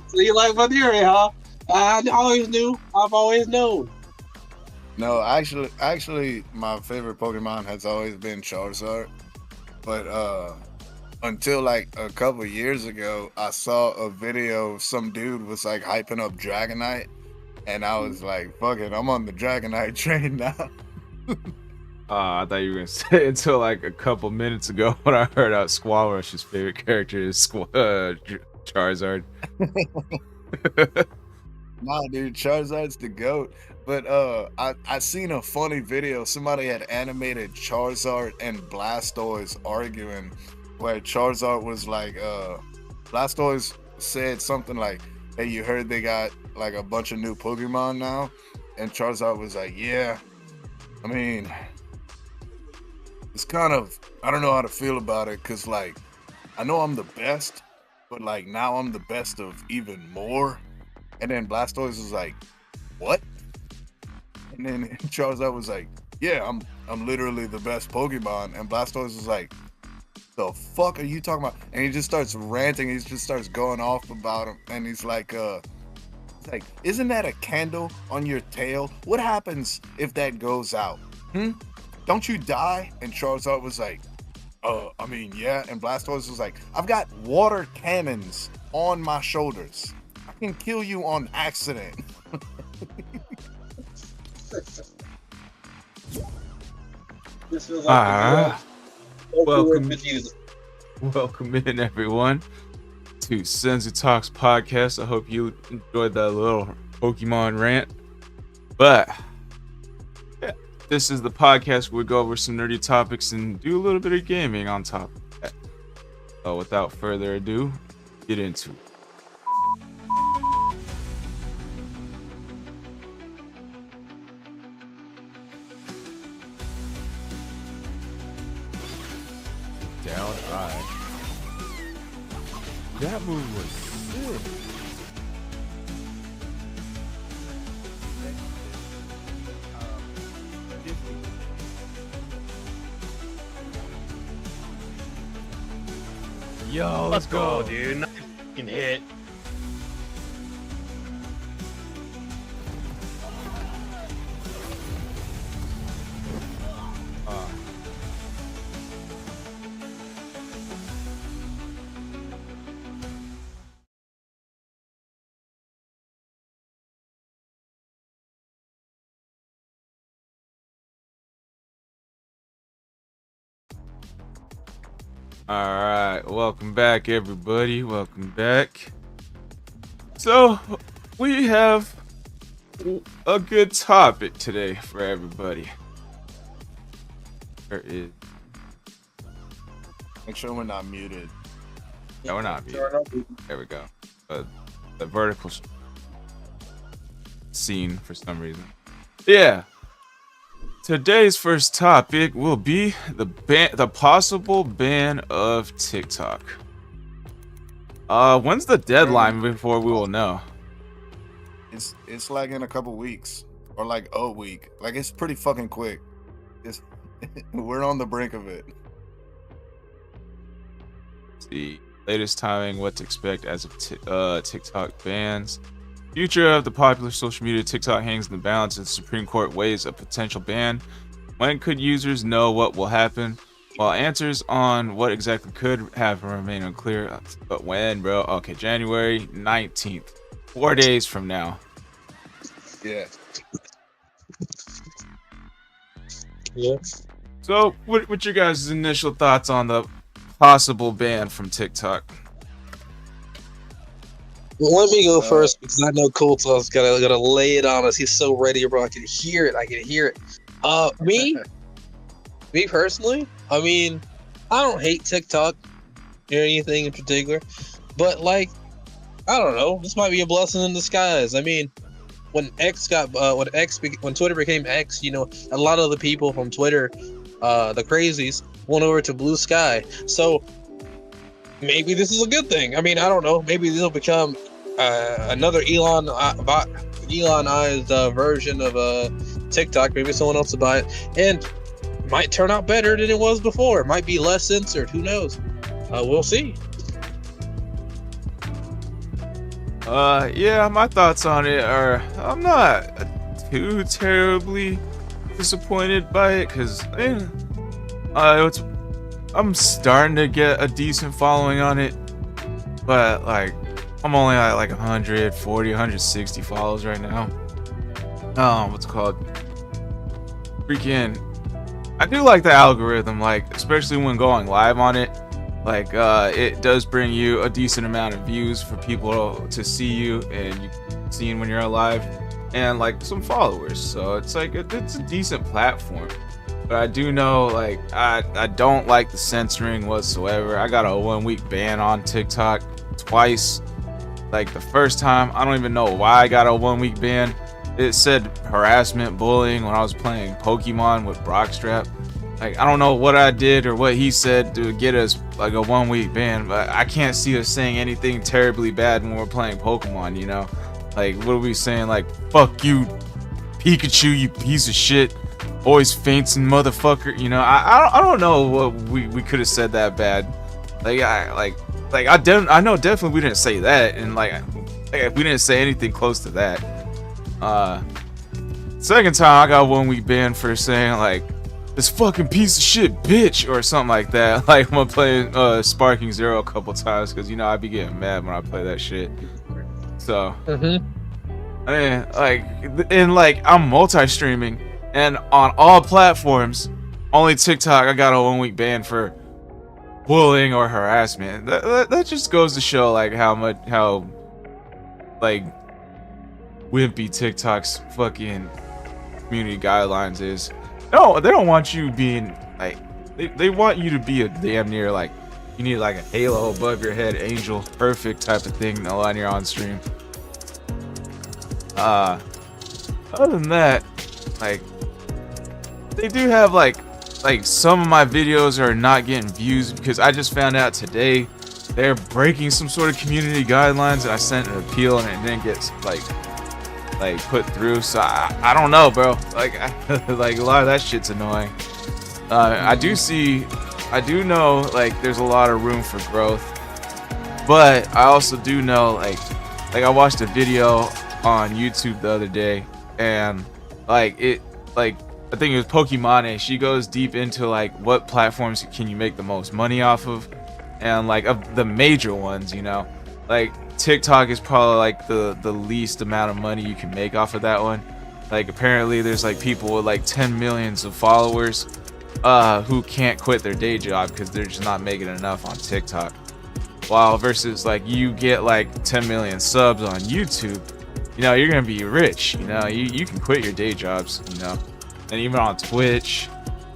So you like my theory, huh? I always knew. I've always known. No, actually, my favorite Pokemon has always been Charizard. But until like a couple years ago, I saw a video of some dude was like hyping up Dragonite, and I was like, "Fuck it, I'm on the Dragonite train now." I thought you were gonna say until like a couple minutes ago when I heard out Squallrush's favorite character is Charizard. Nah, dude, Charizard's the goat. But I seen a funny video. Somebody had animated Charizard and Blastoise arguing, where Charizard was like, Blastoise said something like, "Hey, you heard they got like a bunch of new Pokemon now?" And Charizard was like, "Yeah, I mean, it's kind of I don't know how to feel about it, cause like I know I'm the best, but like now I'm the best of even more." And then Blastoise was like, "What?" And then Charizard was like, "Yeah, I'm literally the best Pokemon." And Blastoise was like, "The fuck are you talking about?" And he just starts ranting. He just starts going off about him. And he's like, "Isn't that a candle on your tail? What happens if that goes out? Hmm? Don't you die?" And Charizard was like, I mean, yeah." And Blastoise was like, "I've got water cannons on my shoulders. I can kill you on accident." This feels like Ah, the welcome, Vegeta. welcome in everyone to Senzu Talks podcast. I hope you enjoyed that little Pokemon rant. But yeah, this is the podcast where we go over some nerdy topics and do a little bit of gaming on top of that. So without further ado, get into it. Down eye. That move was sick. Yo, Let's go, dude. Nice fucking hit. All right, welcome back, everybody. Welcome back. So, we have a good topic today for everybody. There is. Make sure we're not muted. No, we're not. There we go. The vertical scene for some reason. Yeah. Today's first topic will be the possible ban of TikTok. When's the deadline before we will know? It's like in a couple weeks or like a week. Like it's pretty fucking quick. It's we're on the brink of it. The latest timing, what to expect as of TikTok bans. Future of the popular social media TikTok hangs in the balance as the Supreme Court weighs a potential ban. When could users know what will happen? While answers on what exactly could happen remain unclear. But when, bro? Okay, January 19th. 4 days from now. Yeah. Yeah. So, what your guys' initial thoughts on the possible ban from TikTok? Well, let me go first because I know Colt Sauce gotta lay it on us. He's so ready, bro. I can hear it. I can hear it. Me personally, I mean, I don't hate TikTok or anything in particular, but like, I don't know. This might be a blessing in disguise. I mean, when when Twitter became X, you know, a lot of the people from Twitter, the crazies, went over to Blue Sky. So maybe this is a good thing. I mean, I don't know. Maybe this will become another Elonized version of TikTok. Maybe someone else will buy it, and might turn out better than it was before. It might be less censored. Who knows? We'll see. Yeah, my thoughts on it are I'm not too terribly disappointed by it because I'm starting to get a decent following on it, but like I'm only at like 140, 160 follows right now. What's it called? Freaking, I do like the algorithm, like especially when going live on it. Like it does bring you a decent amount of views for people to see you and you seeing when you're alive, and like some followers. So it's like it's a decent platform. But I do know, like, I don't like the censoring whatsoever. I got a 1-week ban on TikTok twice. Like the first time, I don't even know why I got a 1-week ban. It said harassment, bullying when I was playing Pokemon with Brockstrap. Like, I don't know what I did or what he said to get us like a 1-week ban, but I can't see us saying anything terribly bad when we're playing Pokemon, you know? Like, what are we saying? Like, fuck you, Pikachu, you piece of shit. Always fainting motherfucker, you know? I don't know what we could have said that bad. Like, I know definitely we didn't say that, and like we didn't say anything close to that. Second time I got 1-week ban for saying like this fucking piece of shit bitch or something like that. Like when I played Sparking Zero a couple times, because you know I be getting mad when I play that shit. So I mean, like, and like I'm multi-streaming, and on all platforms, only TikTok I got a 1-week ban for bullying or harassment. That just goes to show like how like wimpy TikTok's fucking community guidelines is. No, they don't want you being like they want you to be a damn near like you need like a halo above your head, angel perfect type of thing when you're on stream. Other than that, like they do have like some of my videos are not getting views because I just found out today they're breaking some sort of community guidelines, and I sent an appeal and it didn't get like put through. So I don't know, bro. Like like a lot of that shit's annoying. I do know like there's a lot of room for growth, but I also do know like I watched a video on YouTube the other day, and like I think it was Pokemon. She goes deep into like what platforms can you make the most money off of, and like of the major ones, you know, like TikTok is probably like the least amount of money you can make off of that one. Like apparently there's like people with like 10 millions of followers who can't quit their day job because they're just not making enough on TikTok. While versus like you get like 10 million subs on YouTube, you know, you're gonna be rich. You know, you can quit your day jobs, you know. And even on Twitch,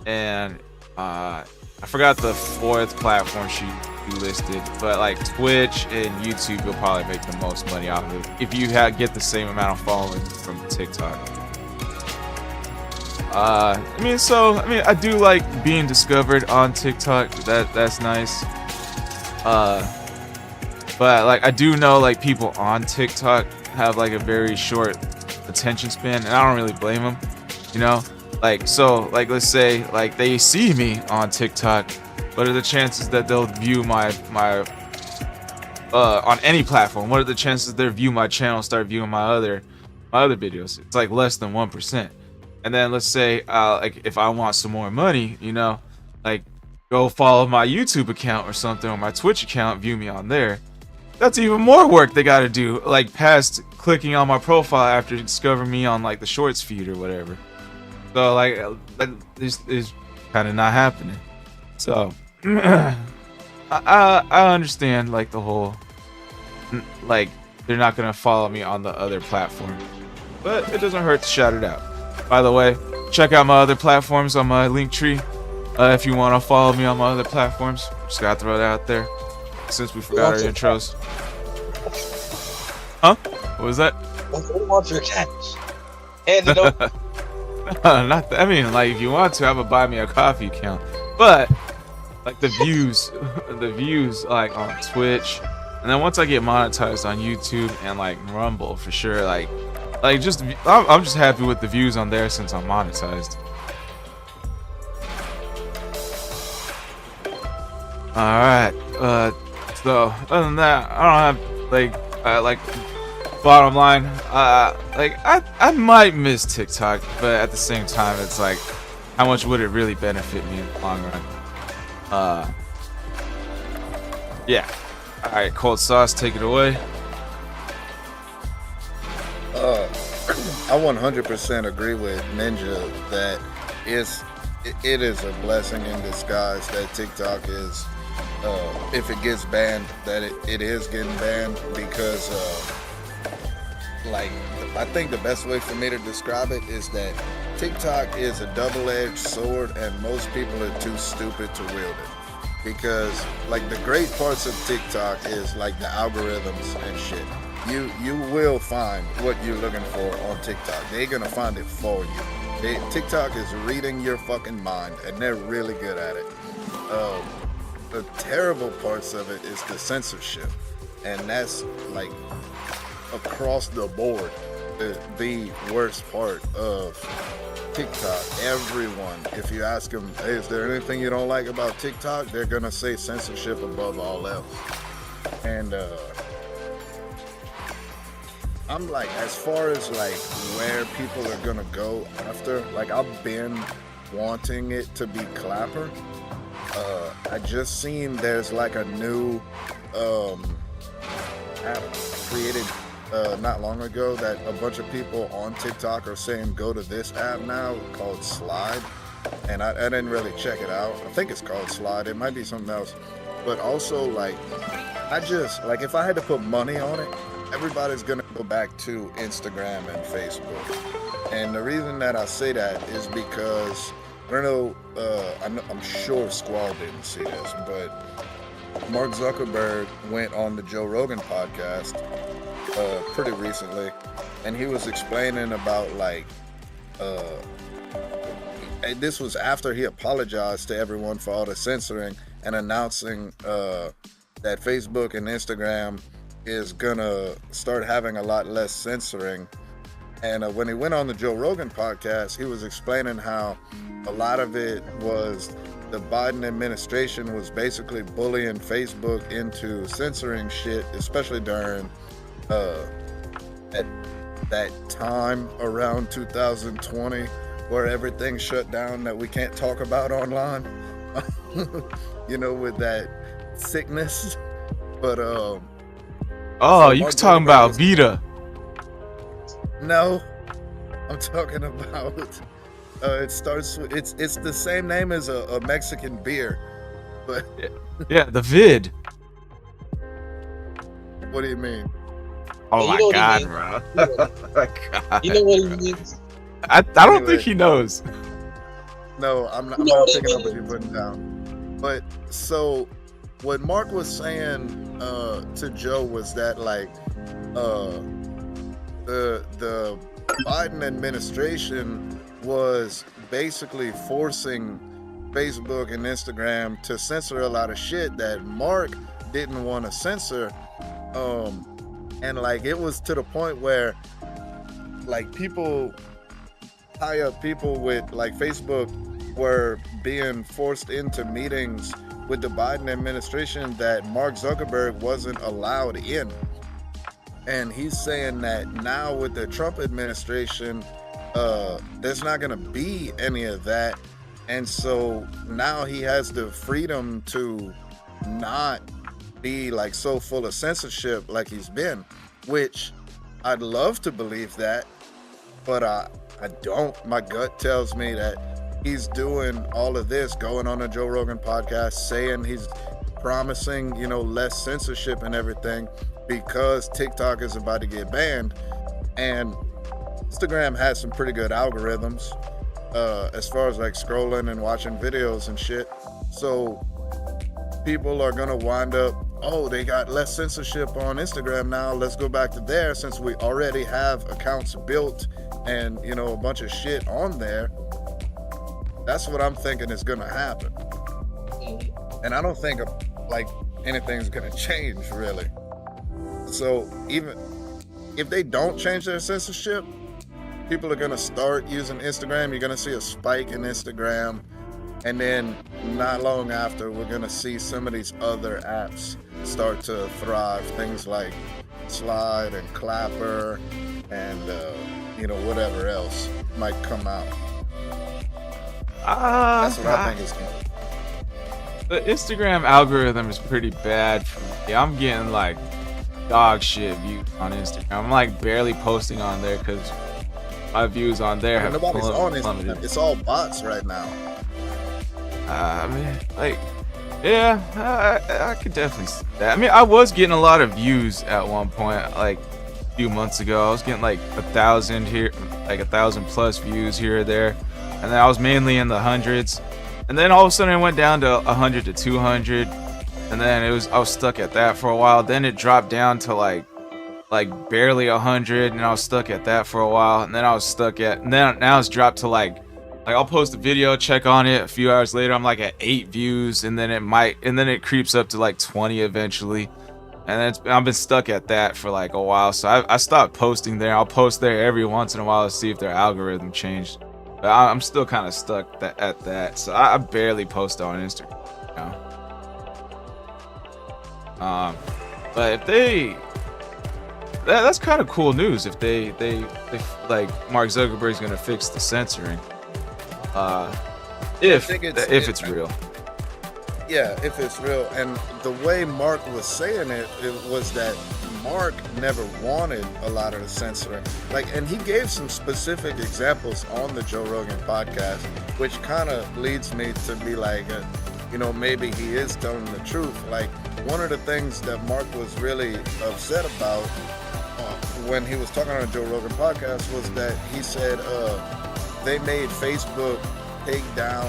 and I forgot the fourth platform she listed, but like Twitch and YouTube, you'll probably make the most money off of it if you get the same amount of following from TikTok. I mean, I do like being discovered on TikTok. That's nice. But like I do know like people on TikTok have like a very short attention span, and I don't really blame them, you know. Like, so, like, let's say, like, they see me on TikTok, what are the chances that they'll view my on any platform? What are the chances they'll view my channel, start viewing my other videos? It's like less than 1%. And then let's say, like, if I want some more money, you know, like, go follow my YouTube account or something, or my Twitch account, view me on there. That's even more work they gotta do, like, past clicking on my profile after discovering me on, like, the Shorts feed or whatever. So like this is kind of not happening. So I understand like the whole like they're not gonna follow me on the other platform, but it doesn't hurt to shout it out. By the way, check out my other platforms on my link tree if you want to follow me on my other platforms. Just gotta throw that out there since we forgot our intros. Huh? What was that? What's your cash? Hand it over. Not I mean, like, if you want to, have a buy me a coffee account, but like the views like on Twitch, and then once I get monetized on YouTube and like Rumble for sure, like just I'm just happy with the views on there since I'm monetized. All right, so other than that, I don't have like bottom line, like I might miss TikTok, but at the same time, it's like, how much would it really benefit me in the long run? Yeah. All right, cold sauce, take it away. I 100% agree with Ninja that it is a blessing in disguise that TikTok is, if it gets banned, that it is getting banned because, like, I think the best way for me to describe it is that TikTok is a double-edged sword and most people are too stupid to wield it. Because, like, the great parts of TikTok is, like, the algorithms and shit. You will find what you're looking for on TikTok. They're gonna find it for you. TikTok is reading your fucking mind, and they're really good at it. The terrible parts of it is the censorship, and that's like across the board the worst part of TikTok. Everyone, if you ask them, hey, is there anything you don't like about TikTok? They're gonna say censorship above all else. And I'm like, as far as like where people are gonna go after, like I've been wanting it to be Clapper. I just seen there's like a new app created not long ago that a bunch of people on TikTok are saying go to this app now called Slide, and I didn't really check it out. I think it's called Slide. It might be something else, but also like I just like if I had to put money on it, everybody's gonna go back to Instagram and Facebook. And the reason that I say that is because I don't know. I'm sure Squall didn't see this, but Mark Zuckerberg went on the Joe Rogan podcast pretty recently, and he was explaining about like this was after he apologized to everyone for all the censoring and announcing that Facebook and Instagram is gonna start having a lot less censoring. And when he went on the Joe Rogan podcast, he was explaining how a lot of it was the Biden administration was basically bullying Facebook into censoring shit, especially during at that time around 2020 where everything shut down that we can't talk about online. You know, with that sickness. But oh, so you Mark talking Zuckerberg about was- Vita? No, I'm talking about it starts with it's the same name as a Mexican beer, but Yeah, the vid. what do you mean? Oh You my know what he god, means. bro. You know what Oh my God, You know what bro. he means? I don't Anyway. think he knows. No, I'm not, You I'm know not what he picking up what means? you're putting down. But so what Mark was saying to Joe was that like the Biden administration was basically forcing Facebook and Instagram to censor a lot of shit that Mark didn't want to censor. And like it was to the point where like people high up people with like Facebook were being forced into meetings with the Biden administration that Mark Zuckerberg wasn't allowed in. And he's saying that now with the Trump administration, there's not going to be any of that. And so now he has the freedom to not be like so full of censorship like he's been, which I'd love to believe that, but I don't. My gut tells me that he's doing all of this, going on a Joe Rogan podcast, saying he's promising, you know, less censorship and everything because TikTok is about to get banned. And Instagram has some pretty good algorithms as far as like scrolling and watching videos and shit. So people are gonna wind up, oh, they got less censorship on Instagram now, let's go back to there since we already have accounts built and, you know, a bunch of shit on there. That's what I'm thinking is gonna happen. And I don't think like anything's gonna change really. So even if they don't change their censorship, people are gonna start using Instagram. You're gonna see a spike in Instagram, and then not long after, we're gonna see some of these other apps start to thrive. Things like Slide and Clapper and whatever else might come out. That's what I think is going. The Instagram algorithm is pretty bad for me. I'm getting like dog shit views on Instagram. I'm like barely posting on there because my views on there have Nobody's on Instagram. plummeted. It's all bots right now. I mean, like, yeah, I could definitely see that. I mean, I was getting a lot of views at one point, like a few months ago. I was getting like 1,000 here, like 1,000 plus views here or there, and then I was mainly in the hundreds. And then all of a sudden it went down to 100 to 200, and then I was stuck at that for a while. Then it dropped down to like barely 100, and I was stuck at that for a while. And then I was stuck at, and then now it's dropped to like I'll post a video, check on it, a few hours later I'm like at 8 views, and then it creeps up to like 20 eventually. And then I've been stuck at that for like a while, so I stopped posting there. I'll post there every once in a while to see if their algorithm changed. But I'm still kind of stuck at that, so I barely post on Instagram. But if that's kind of cool news. If they like Mark Zuckerberg's gonna fix the censoring, if it's real. Yeah, if it's real. And the way Mark was saying it was that Mark never wanted a lot of the censoring. And he gave some specific examples on the Joe Rogan podcast, which kind of leads me to be like, maybe he is telling the truth. Like, one of the things that Mark was really upset about when he was talking on the Joe Rogan podcast was that he said they made Facebook take down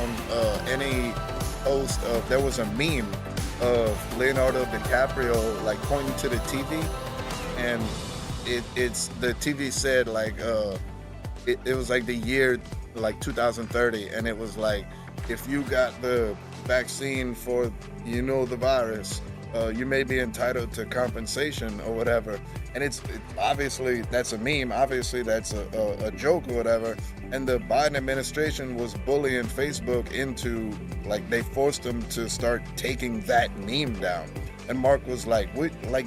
any post of, there was a meme of Leonardo DiCaprio like pointing to the TV, and it's the TV said like it was like the year like 2030, and it was like, if you got the vaccine for the virus, you may be entitled to compensation or whatever. And it's obviously that's a meme, obviously that's a joke or whatever. And the Biden administration was bullying Facebook into, like, they forced them to start taking that meme down. And Mark was like,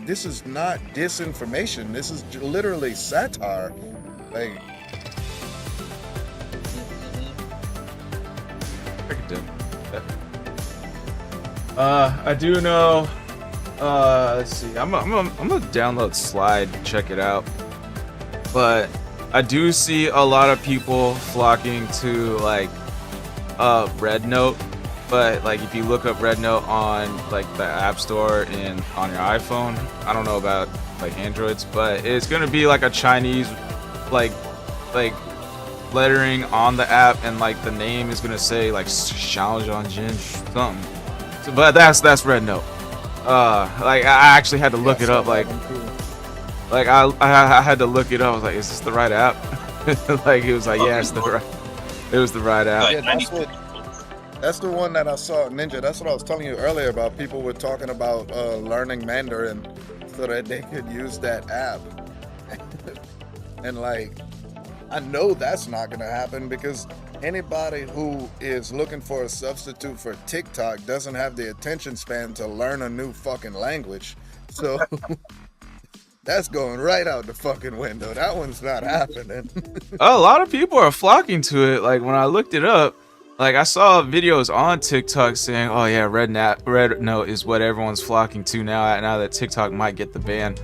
this is not disinformation, this is literally satire. Like, I could do that. I do know. Let's see. I'm gonna download Slide, check it out. But I do see a lot of people flocking to like Red Note. But like, if you look up Red Note on like the App Store and on your iPhone, I don't know about like Androids, but it's gonna be like a Chinese like lettering on the app, and like the name is gonna say like Xiaozhangjin something. So, but that's Red Note. Like I actually had to look it up. Like I had to look it up. I was like, is this the right app? Like he was like, yeah, it was the right app. Yeah, that's the one that I saw, Ninja. That's what I was telling you earlier about. People were talking about learning Mandarin so that they could use that app. And like, I know that's not gonna happen, because anybody who is looking for a substitute for TikTok doesn't have the attention span to learn a new fucking language. So that's going right out the fucking window. That one's not happening. A lot of people are flocking to it. Like when I looked it up, like I saw videos on TikTok saying, "Oh yeah, Red Note is what everyone's flocking to now that TikTok might get the ban."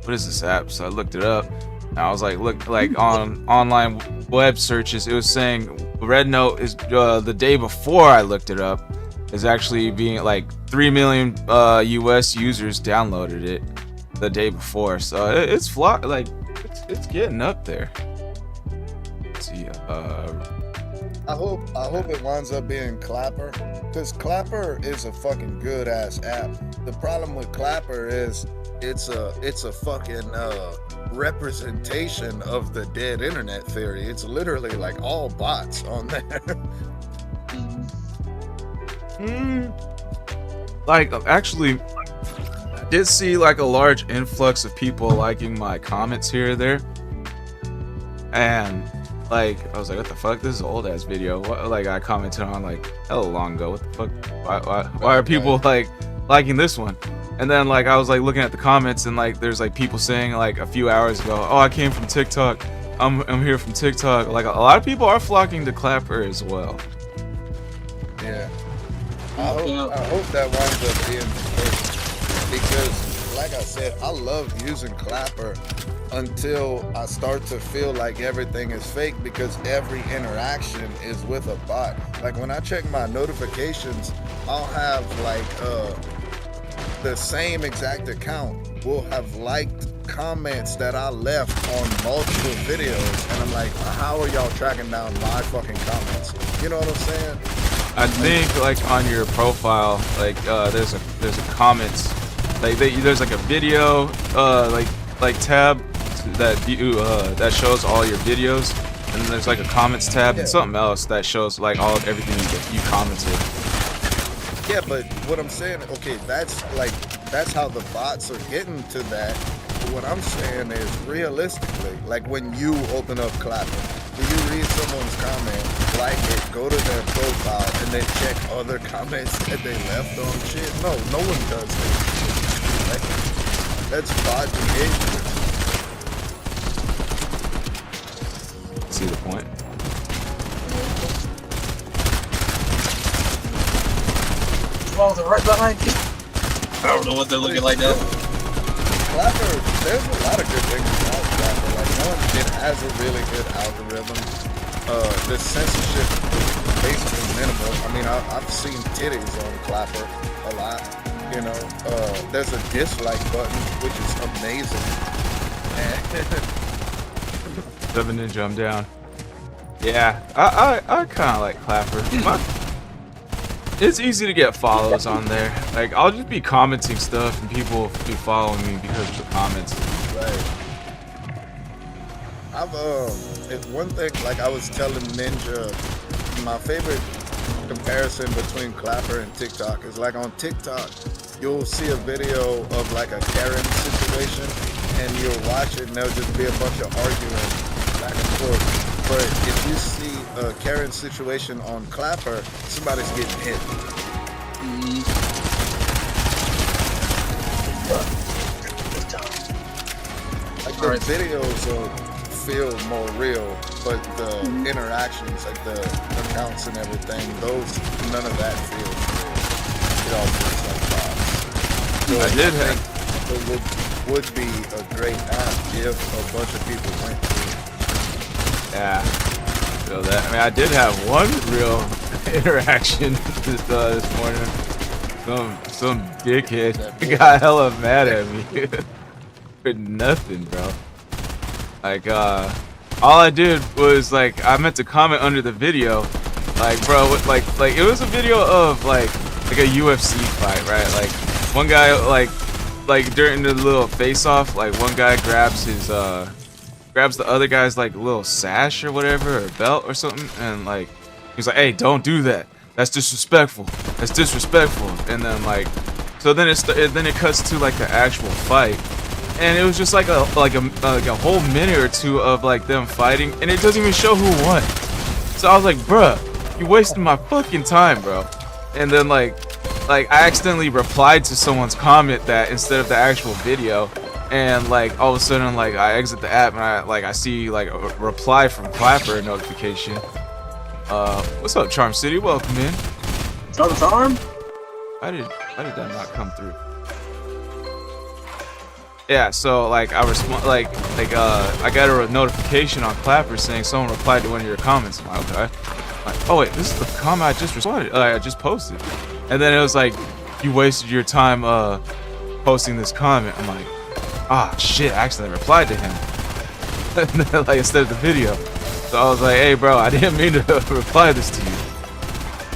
What is this app? So I looked it up. And I was like, look, like on online web searches, it was saying Red Note is the day before I looked it up is actually being like 3 million US users downloaded it the day before. So it's it's getting up there. Let's see. I hope it winds up being Clapper, because Clapper is a fucking good ass app. The problem with Clapper is it's a fucking representation of the dead internet theory. It's literally like all bots on there. Like actually, I did see like a large influx of people liking my comments here or there, and like I was like, what the fuck, this is an old ass video. What, like I commented on like hella long ago. What the fuck, why are people like liking this one? And then like I was like looking at the comments and like there's like people saying like a few hours ago, oh, I came from TikTok. I'm here from TikTok. Like a lot of people are flocking to Clapper as well. Yeah. I hope that winds up being the case, because like I said, I love using Clapper until I start to feel like everything is fake, because every interaction is with a bot. Like when I check my notifications, I'll have like the same exact account will have liked comments that I left on multiple videos, and I'm like, how are y'all tracking down my fucking comments? You know what I'm saying? I think like on your profile, like there's a comments, like there's like a video like tab that that shows all your videos, and then there's like a comments tab and something else that shows like everything you commented. Yeah, but what I'm saying, okay, that's how the bots are getting to that. But what I'm saying is, realistically, like when you open up Clapper, do you read someone's comment, like it, go to their profile, and then check other comments that they left on shit? No one does that. Like, that's bot behavior. See the point? Oh, they're right behind you. I don't know what they're looking like now. Clapper, there's a lot of good things about Clapper. Like, one, it has a really good algorithm. The censorship is basically minimal. I mean, I've seen titties on Clapper a lot. You know, there's a dislike button, which is amazing. Seven Ninja, I'm down. Yeah, I kind of like Clapper. It's easy to get follows on there. Like, I'll just be commenting stuff and people will be following me because of the comments. Right. It's one thing, like I was telling Ninja, my favorite comparison between Clapper and TikTok is like on TikTok, you'll see a video of like a Karen situation and you'll watch it and there'll just be a bunch of arguing back and forth. But if you see a Karen situation on Clapper, somebody's getting hit. Like the videos will feel more real, but the interactions, like the accounts and everything, none of that feels real. It all feels like bots. So I did have. It would be a great app if a bunch of people went to it. Yeah, feel that. I mean, I did have one real interaction this morning. Some dickhead got hella mad at me for nothing, bro. Like, all I did was like I meant to comment under the video, like, bro, like it was a video of like a UFC fight, right? Like one guy like during the little face-off, like one guy grabs the other guy's like little sash or whatever, or belt or something, and like he's like, hey, don't do that, that's disrespectful, and then like, so then it cuts to like the actual fight, and it was just like a whole minute or two of like them fighting, and it doesn't even show who won. So I was like, bruh, you wasted my fucking time, bro. And then like I accidentally replied to someone's comment that instead of the actual video. And like all of a sudden, like I exit the app and I see like a reply from Clapper notification. What's up, Charm City? Welcome in. Charm? Why did that not come through? Yeah, so like I respond, I got a notification on Clapper saying someone replied to one of your comments. I'm like, okay. Like, oh wait, this is the comment I just responded. I just posted. And then it was like, you wasted your time posting this comment. I'm like, ah, shit, I actually replied to him. Like instead of the video. So I was like, hey bro, I didn't mean to reply this to you.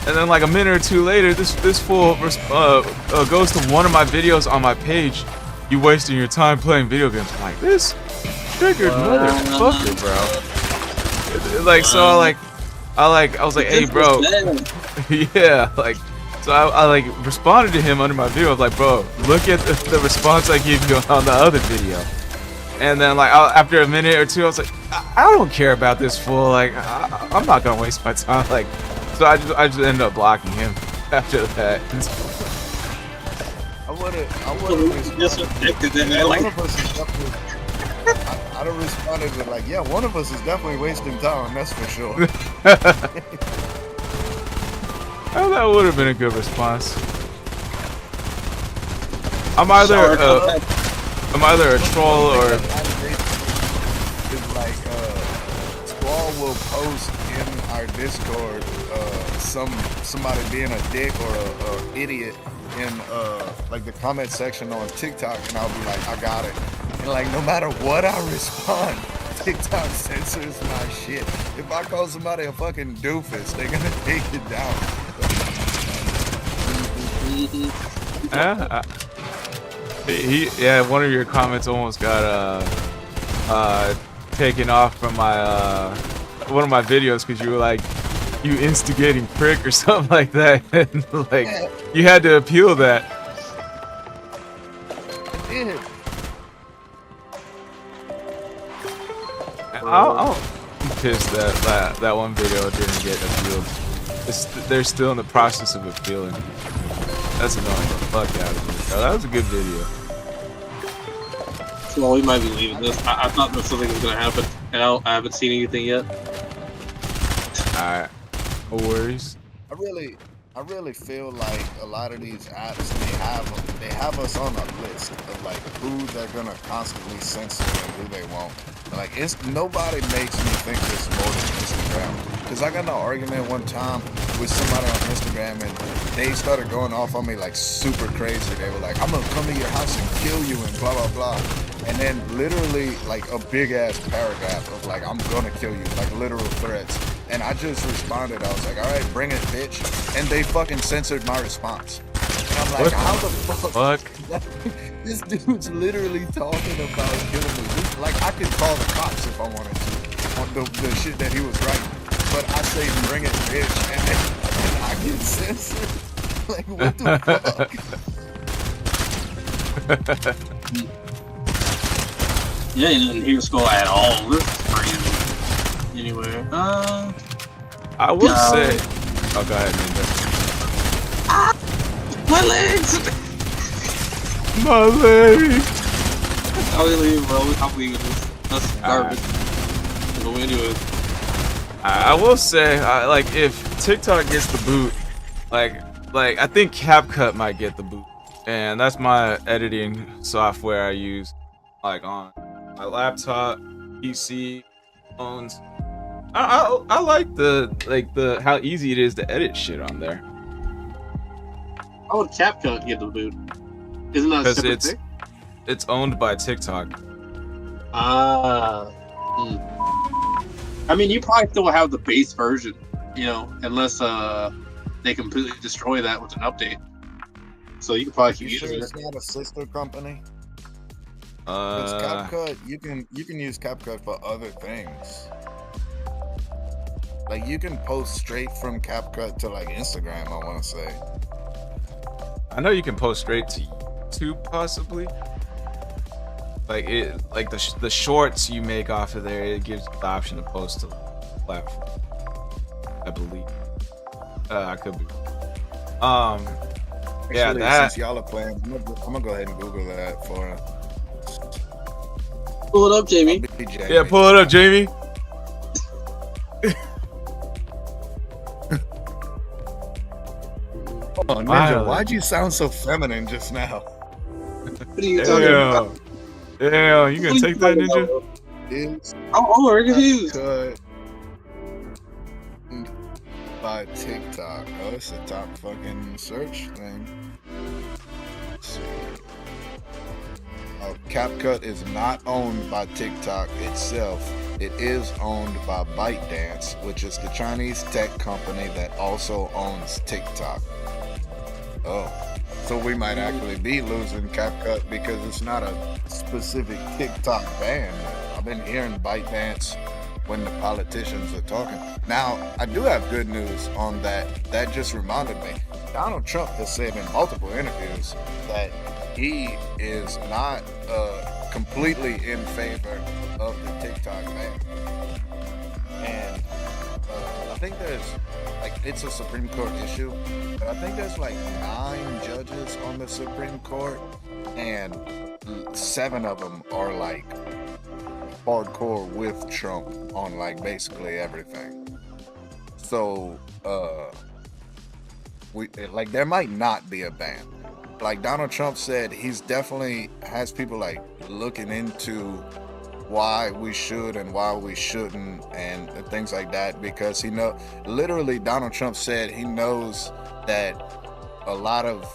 And then like a minute or two later, this fool goes to one of my videos on my page. You wasting your time playing video games. I'm like, this triggered motherfucker, bro. Like, so I was like, hey bro. Yeah, like, so I like responded to him under my video. I was like, bro, look at the response I gave you on the other video. And then like after a minute or two, I was like, I don't care about this fool. Like, I'm not gonna waste my time. Like, so I just ended up blocking him after that. I would have Just responded. addicted to And that. one Like, of us is definitely. I'd have responded with like, yeah, one of us is definitely wasting time. That's for sure. Oh, that would have been a good response. I'm either a troll or It's like Squall will post in our Discord somebody being a dick or a idiot in like the comment section on TikTok, and I'll be like, I got it. And like no matter what I respond, TikTok censors my shit. If I call somebody a fucking doofus, they're gonna take it down. yeah, one of your comments almost got taken off from my one of my videos because you were like, you instigating prick or something like that. And like you had to appeal that. I did. I'm pissed that one video didn't get appealed. They're still in the process of appealing. That's annoying the fuck out of me. Oh, that was a good video. well, we might be leaving this. I thought that something was gonna happen, and I haven't seen anything yet. Alright. No worries. I really feel like a lot of these apps they have us on a list of like who they're gonna constantly censor and who they won't. Like nobody makes me think this more than Instagram. Cause I got in an argument one time with somebody on Instagram and they started going off on me like super crazy. They were like, I'm gonna come to your house and kill you and blah blah blah. And then literally like a big ass paragraph of like, I'm gonna kill you, like literal threats. And I just responded, I was like, alright, bring it, bitch. And they fucking censored my response. And I'm like, how the fuck? This dude's literally talking about killing me. Like, I could call the cops if I wanted to on the shit that he was writing. But I say, bring it, bitch. And I get censored. Like, what the fuck? Yeah, you didn't hear Skull at all. This is crazy. Anyway, I will say. Oh, go ahead, Ninja. My legs! My legs! I'll leave, bro. I'm leaving this. That's garbage. Go into it. I will say, like, if TikTok gets the boot, like I think CapCut might get the boot, and that's my editing software I use, like on my laptop, PC, phones. I like the how easy it is to edit shit on there. How would CapCut get the boot? Isn't that a separate thing? It's owned by TikTok. I mean, you probably still have the base version, you know, unless they completely destroy that with an update. So you can probably keep using it's it. not a sister company? Because CapCut, you can use CapCut for other things. Like you can post straight from CapCut to like Instagram, I want to say. I know you can post straight to YouTube, possibly. Like the shorts you make off of there, it gives you the option to post to the platform. I believe. I could be. Actually, yeah, that. Since y'all are playing, I'm gonna go ahead and Google that for. Pull it up, Jamie. Yeah, pull it up, Jamie. Oh, Ninja, why'd you sound so feminine just now? What are you talking about? Yeah, you gonna take that, Ninja? Oh, we're confused. By TikTok. Oh, it's a top fucking search thing. Let's see. CapCut is not owned by TikTok itself. It is owned by ByteDance, which is the Chinese tech company that also owns TikTok. Oh, so we might actually be losing CapCut because it's not a specific TikTok ban. I've been hearing ByteDance when the politicians are talking. Now, I do have good news on that. That just reminded me. Donald Trump has said in multiple interviews that he is not completely in favor of the TikTok ban. And I think there's like it's a Supreme Court issue, but I think there's like 9 judges on the Supreme Court, and 7 of them are like hardcore with Trump on like basically everything. So we like there might not be a ban. Like Donald Trump said, he's definitely has people like looking into why we should and why we shouldn't and things like that, because literally Donald Trump said he knows that a lot of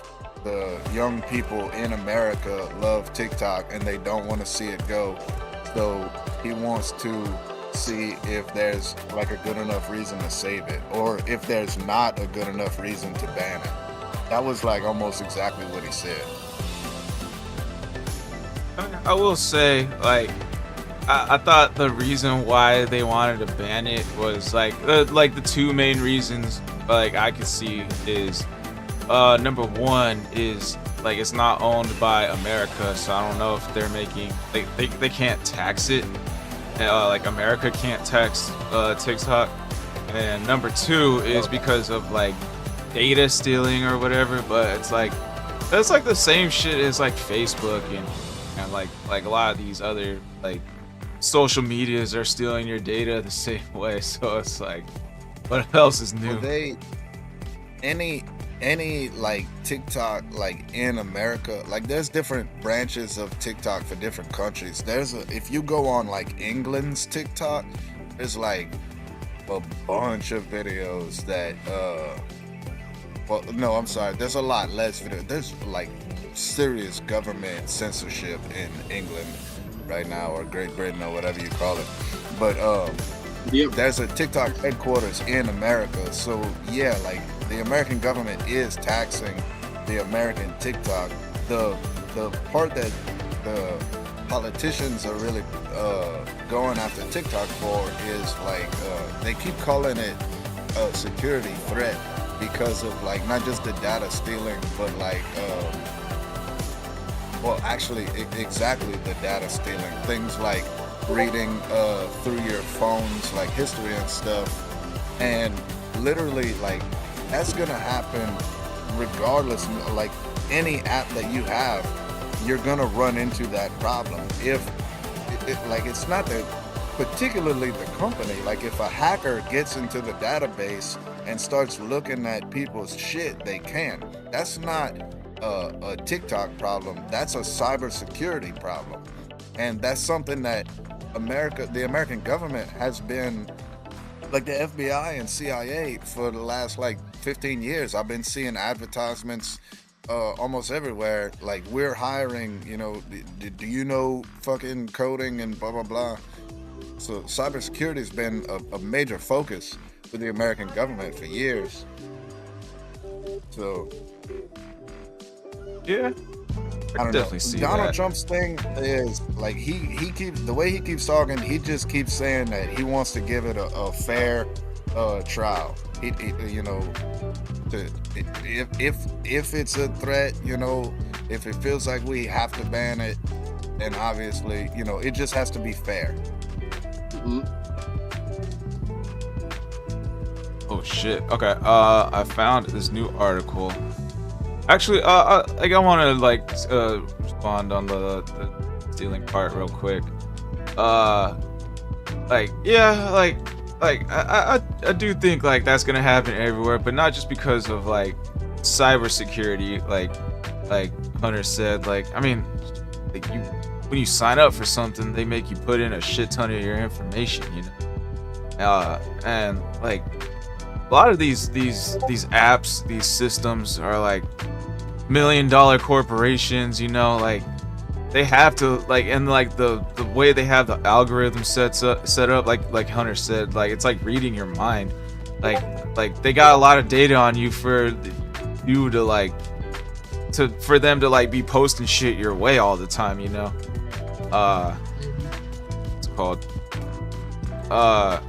the young people in America love TikTok and they don't want to see it go. So he wants to see if there's like a good enough reason to save it, or if there's not a good enough reason to ban it. That was like almost exactly what he said. I will say, like, I thought the reason why they wanted to ban it was like the 2 main reasons like I could see is number 1 is like it's not owned by America, so I don't know if they're making they can't tax it. Like America can't tax TikTok. And number 2 is because of like data stealing or whatever, but it's like that's like the same shit as like Facebook and like a lot of these other like social medias are stealing your data the same way. So it's like, what else is new? Well, any like TikTok like in America, like there's different branches of TikTok for different countries. If you go on like England's TikTok, there's like a bunch of videos that well, no, I'm sorry, there's a lot less video. There's like serious government censorship in England right now, or Great Britain, or whatever you call it. But there's a TikTok headquarters in America, so yeah, like the American government is taxing the American TikTok. The part that the politicians are really going after TikTok for is like they keep calling it a security threat because of like not just the data stealing, but like well, actually, exactly the data stealing. Things like reading through your phone's like history and stuff, and literally like that's gonna happen regardless. Like any app that you have, you're gonna run into that problem. If like it's not particularly the company. Like if a hacker gets into the database and starts looking at people's shit, they can. That's not a TikTok problem. That's a cybersecurity problem, and that's something that the American government has been, like the FBI and CIA for the last like 15 years. I've been seeing advertisements almost everywhere. Like, we're hiring, do you know fucking coding and blah blah blah. So cybersecurity has been a major focus for the American government for years. So yeah, I don't definitely see Donald that. Trump's thing is like he keeps the way he keeps talking. He just keeps saying that he wants to give it a fair trial. If it's a threat, if it feels like we have to ban it, then obviously, it just has to be fair. Mm-hmm. Oh shit. Okay. I found this new article. Actually, I want to respond on the stealing part real quick. I do think like that's gonna happen everywhere, but not just because of like cybersecurity. Like Hunter said, like I mean, like when you sign up for something, they make you put in a shit ton of your information, and like a lot of these apps, these systems are like $1 million corporations, like they have to like, and like the way they have the algorithm set up, like Hunter said, like it's like reading your mind. Like they got a lot of data on you for you to for them to like be posting shit your way all the time, It's called other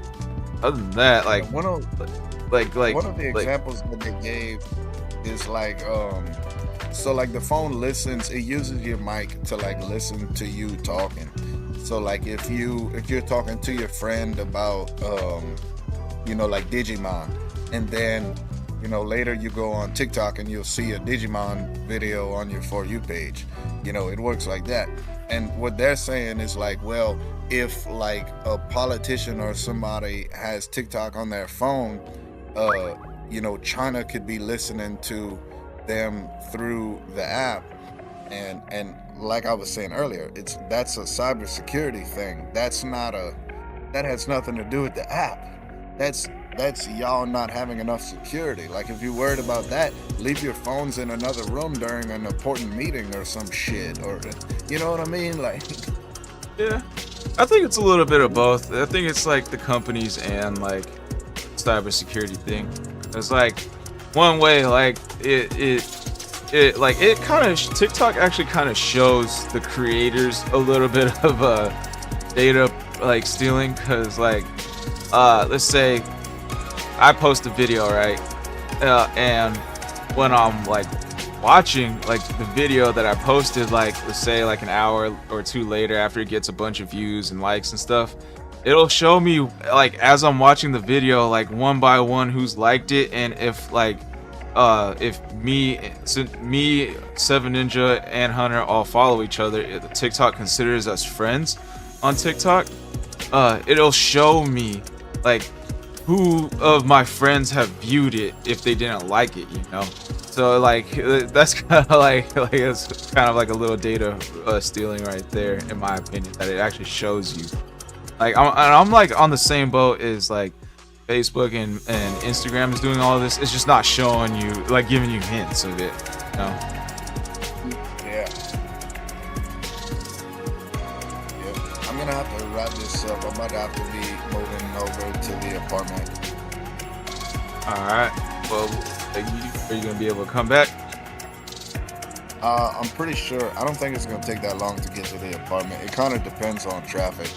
than that, like one of the examples that they gave is like so like the phone listens, it uses your mic to like listen to you talking. So like if you're talking to your friend about like Digimon, and then later you go on TikTok and you'll see a Digimon video on your For You page. It works like that. And what they're saying is like, well, if like a politician or somebody has TikTok on their phone, China could be listening to them through the app. And like I was saying earlier, that's a cybersecurity thing. That has nothing to do with the app. That's y'all not having enough security. Like, if you're worried about that, leave your phones in another room during an important meeting or some shit, or you know what I mean? Like, yeah, I think it's a little bit of both. I think it's like the companies and like cybersecurity thing. It's like one way, like it kind of, TikTok actually kind of shows the creators a little bit of data like stealing, because like let's say I post a video, right, and when I'm like watching like the video that I posted, like let's say like an hour or two later, after it gets a bunch of views and likes and stuff, it'll show me like as I'm watching the video, like one by one who's liked it. And if like if me, Seven Ninja, and Hunter all follow each other, TikTok considers us friends on TikTok. It'll show me like who of my friends have viewed it if they didn't like it, So like that's kind of like it's kind of like a little data stealing right there, in my opinion, that it actually shows you. Like I'm like on the same boat as like Facebook and Instagram is doing all of this. It's just not showing you, like giving you hints of it, Yeah. Yep. I'm gonna have to wrap this up. I'm about to have to be moving over to the apartment. Alright. Well, are you gonna be able to come back? I'm pretty sure. I don't think it's gonna take that long to get to the apartment. It kind of depends on traffic.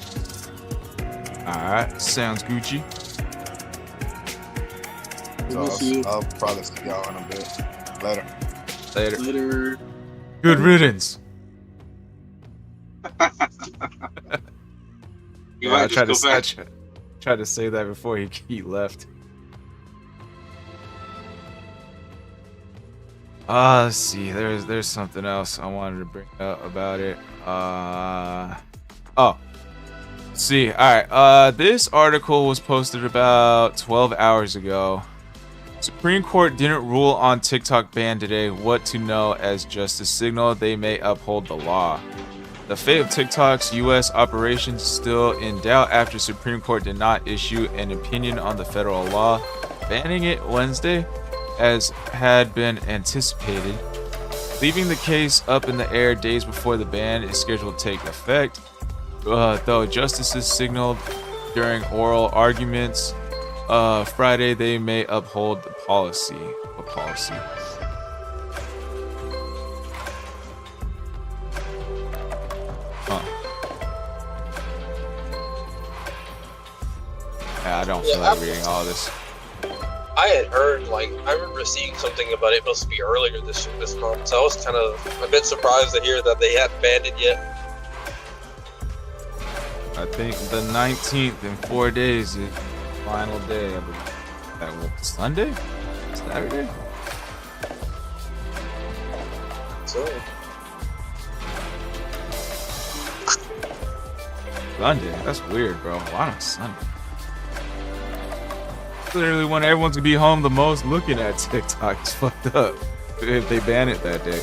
Alright, sounds Gucci. So I'll probably see y'all in a bit. Later. Good riddance. I tried to say that before he left. Let's see. There's something else I wanted to bring up about it. Let's see. All right. This article was posted about 12 hours ago. Supreme Court didn't rule on TikTok ban today. What to know as just a signal they may uphold the law. The fate of TikTok's U.S. operations is still in doubt after Supreme Court did not issue an opinion on the federal law banning it Wednesday, as had been anticipated, leaving the case up in the air days before the ban is scheduled to take effect. Though justices signaled during oral arguments Friday they may uphold the policy. What policy? Yeah, I don't feel like reading all this. I had heard, like, I remember seeing something about it supposed to be earlier this month, so I was kind of a bit surprised to hear that they hadn't banned it yet. I think the 19th in 4 days is the final day. I believe. Sunday? Saturday? So. Sunday? That's weird, bro. Why on Sunday? Literally when everyone's gonna be home the most looking at TikTok. It's fucked up if they ban it that day.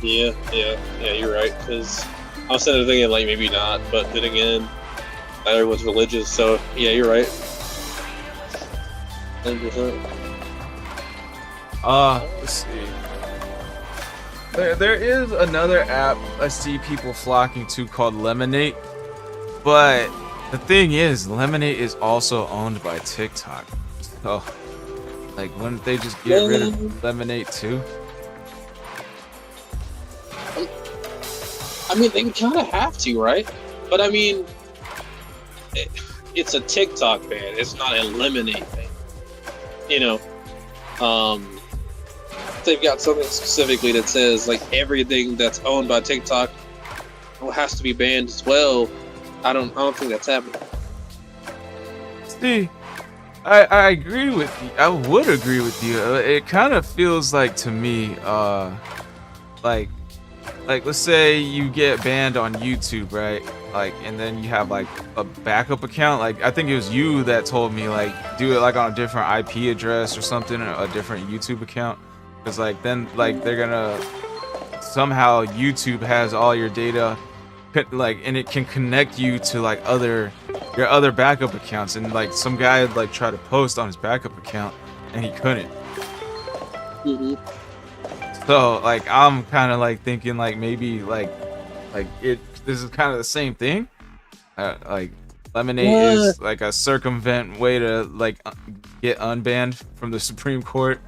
Yeah, you're right. Because I was kind of thinking, like, maybe not, but then again, not everyone's religious, so yeah, you're right. 100%. Let's see. There is another app I see people flocking to called Lemonade, but the thing is, Lemonade is also owned by TikTok. So, like, wouldn't they just get rid of Lemonade too? I mean, they kind of have to, right? But I mean, it's a TikTok ban. It's not a Lemonade ban. They've got something specifically that says, like, everything that's owned by TikTok has to be banned as well. I don't think that's happening. See, I agree with you. I would agree with you. It kind of feels like to me, like let's say you get banned on YouTube, right? Like, and then you have like a backup account. Like, I think it was you that told me like do it like on a different IP address or something, or a different YouTube account. Because like then like they're gonna somehow YouTube has all your data, like, and it can connect you to like your other backup accounts, and like some guy like tried to post on his backup account and he couldn't. Mm-hmm. So like I'm kind of like thinking like maybe like this is kind of the same thing. Like Lemonade is like a circumvent way to like get unbanned from the Supreme Court.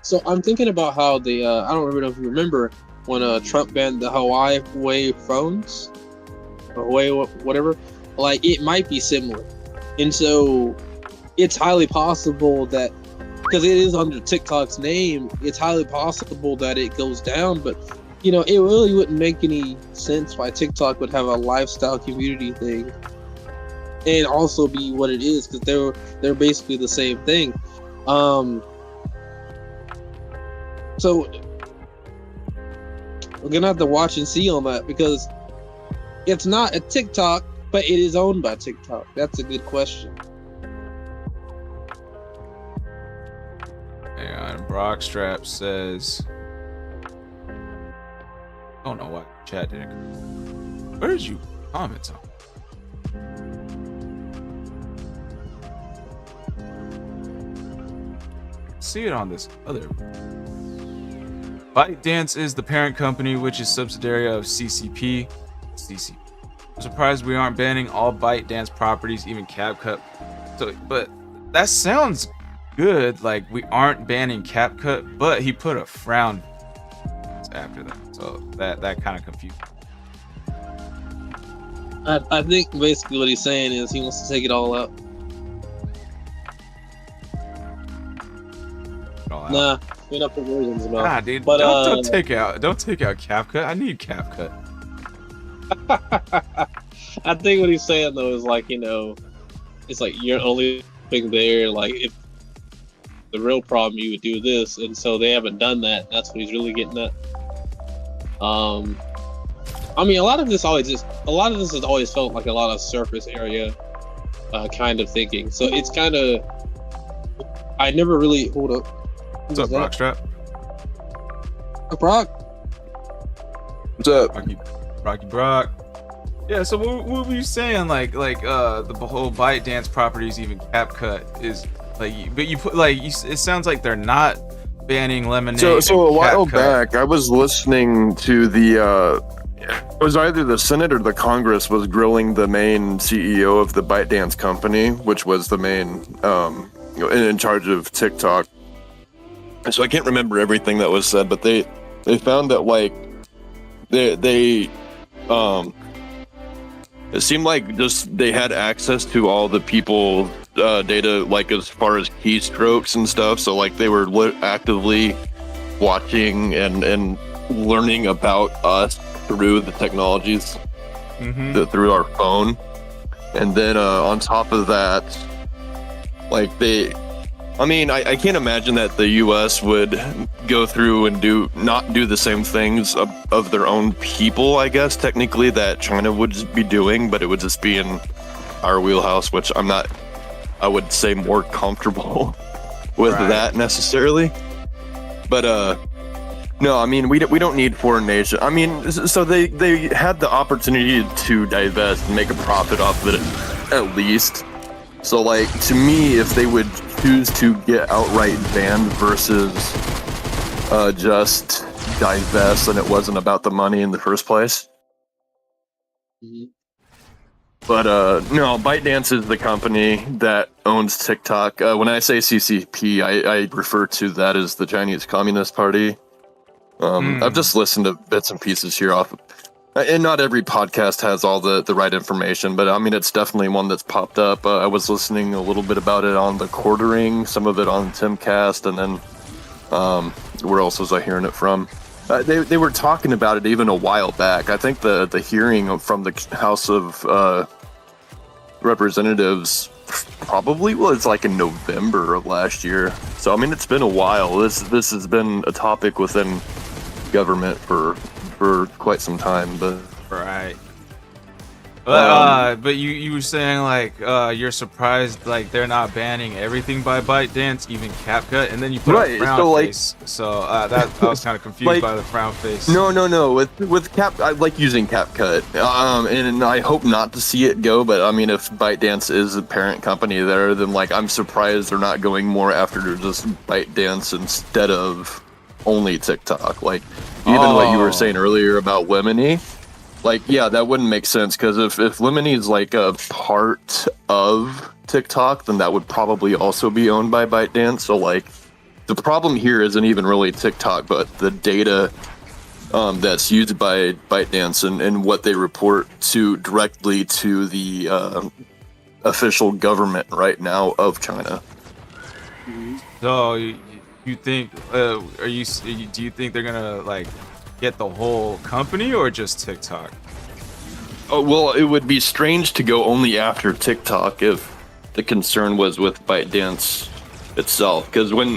So I'm thinking about how the I don't know if you remember when Trump banned the Huawei phones, Huawei whatever. Like, it might be similar, and so it's highly possible that, because it is under TikTok's name, it's highly possible that it goes down. But you know, it really wouldn't make any sense why TikTok would have a lifestyle community thing and also be what it is, because they're basically the same thing. So we're gonna have to watch and see on that, because it's not a TikTok, but it is owned by TikTok. That's a good question. Hang on, Brockstrap says, I don't know why chat didn't. Where did you comment on? See it on this other. ByteDance is the parent company, which is subsidiary of CCP. I'm surprised we aren't banning all ByteDance properties, even CapCut. So, but that sounds good. Like, we aren't banning CapCut, but he put a frown after that, so that kind of confused me. I think basically what he's saying is he wants to take it all out. Nah, we're not put words in his mouth. Nah, dude, but, don't take out CapCut. I need CapCut. I think what he's saying though is, like, you know, it's like you're only thing there. Like, if the real problem, you would do this, and so they haven't done that. That's what he's really getting at. I mean, a lot of this has always felt like a lot of surface area kind of thinking. So it's kind of, I never really hold up. What's up, Brockstrap? Brock. What's up? Rocky Brock. Yeah, so what were you saying? Like the whole ByteDance properties, even CapCut is like, but you put like it sounds like they're not banning Lemonade. So a while CapCut. back, I was listening to it was either the Senate or the Congress was grilling the main CEO of the ByteDance company, which was the main in charge of TikTok. So I can't remember everything that was said, but they found that like they it seemed like just they had access to all the people data, like as far as keystrokes and stuff. So like they were actively watching and learning about us through the technologies, through our phone. And then on top of that, like I can't imagine that the U.S. would go through and not do the same things of their own people, I guess, technically, that China would just be doing, but it would just be in our wheelhouse, which I would say more comfortable with that necessarily. But, no, I mean, we don't need foreign nations. I mean, so they had the opportunity to divest and make a profit off of it, at least. So, like, to me, if they would choose to get outright banned versus just divest, and it wasn't about the money in the first place. Mm-hmm. But, no, ByteDance is the company that owns TikTok. When I say CCP, I refer to that as the Chinese Communist Party. I've just listened to bits and pieces here off, and not every podcast has all the right information, but I mean, it's definitely one that's popped up. I was listening a little bit about it on the Quartering, some of it on Timcast, and then where else was I hearing it from? They were talking about it even a while back. I think the hearing from the House of Representatives probably was like in November of last year. So I mean, it's been a while. This has been a topic within government for quite some time. But Right. But you were saying like you're surprised like they're not banning everything by ByteDance, even CapCut, and then you put a frown face. So that I was kind of confused like, by the frown face. No. With Cap, I like using CapCut, and I hope not to see it go. But I mean, if ByteDance is a parent company there, then like I'm surprised they're not going more after just ByteDance instead of only TikTok. Like even what you were saying earlier about Lemony. Like, yeah, that wouldn't make sense, because if Lemony is like a part of TikTok, then that would probably also be owned by ByteDance. So like, the problem here isn't even really TikTok, but the data that's used by ByteDance and what they report to directly to the official government right now of China. So you think do you think they're gonna like get the whole company or just TikTok? Oh, well, it would be strange to go only after TikTok if the concern was with ByteDance itself, because when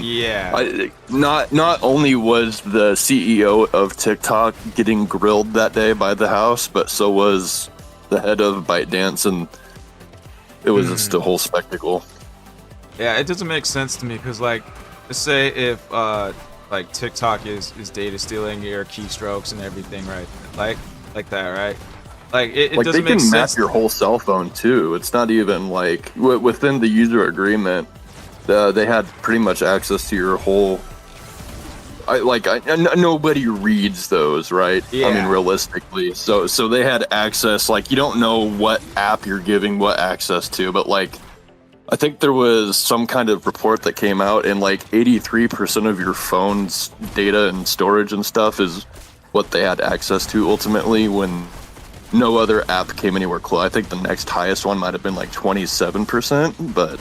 not only was the CEO of TikTok getting grilled that day by the House, but so was the head of ByteDance, and it was just a whole spectacle. Yeah, it doesn't make sense to me, because like, let's say if like TikTok is data stealing your keystrokes and everything, right? Like that, right? Like it like doesn't they make can sense. map your whole cell phone too. It's not even like within the user agreement, they had pretty much access to your whole. Nobody reads those, right? Yeah. I mean, realistically, so they had access. Like, you don't know what app you're giving what access to, but like, I think there was some kind of report that came out, and like 83% of your phone's data and storage and stuff is what they had access to ultimately, when no other app came anywhere close. I think the next highest one might have been like 27%, but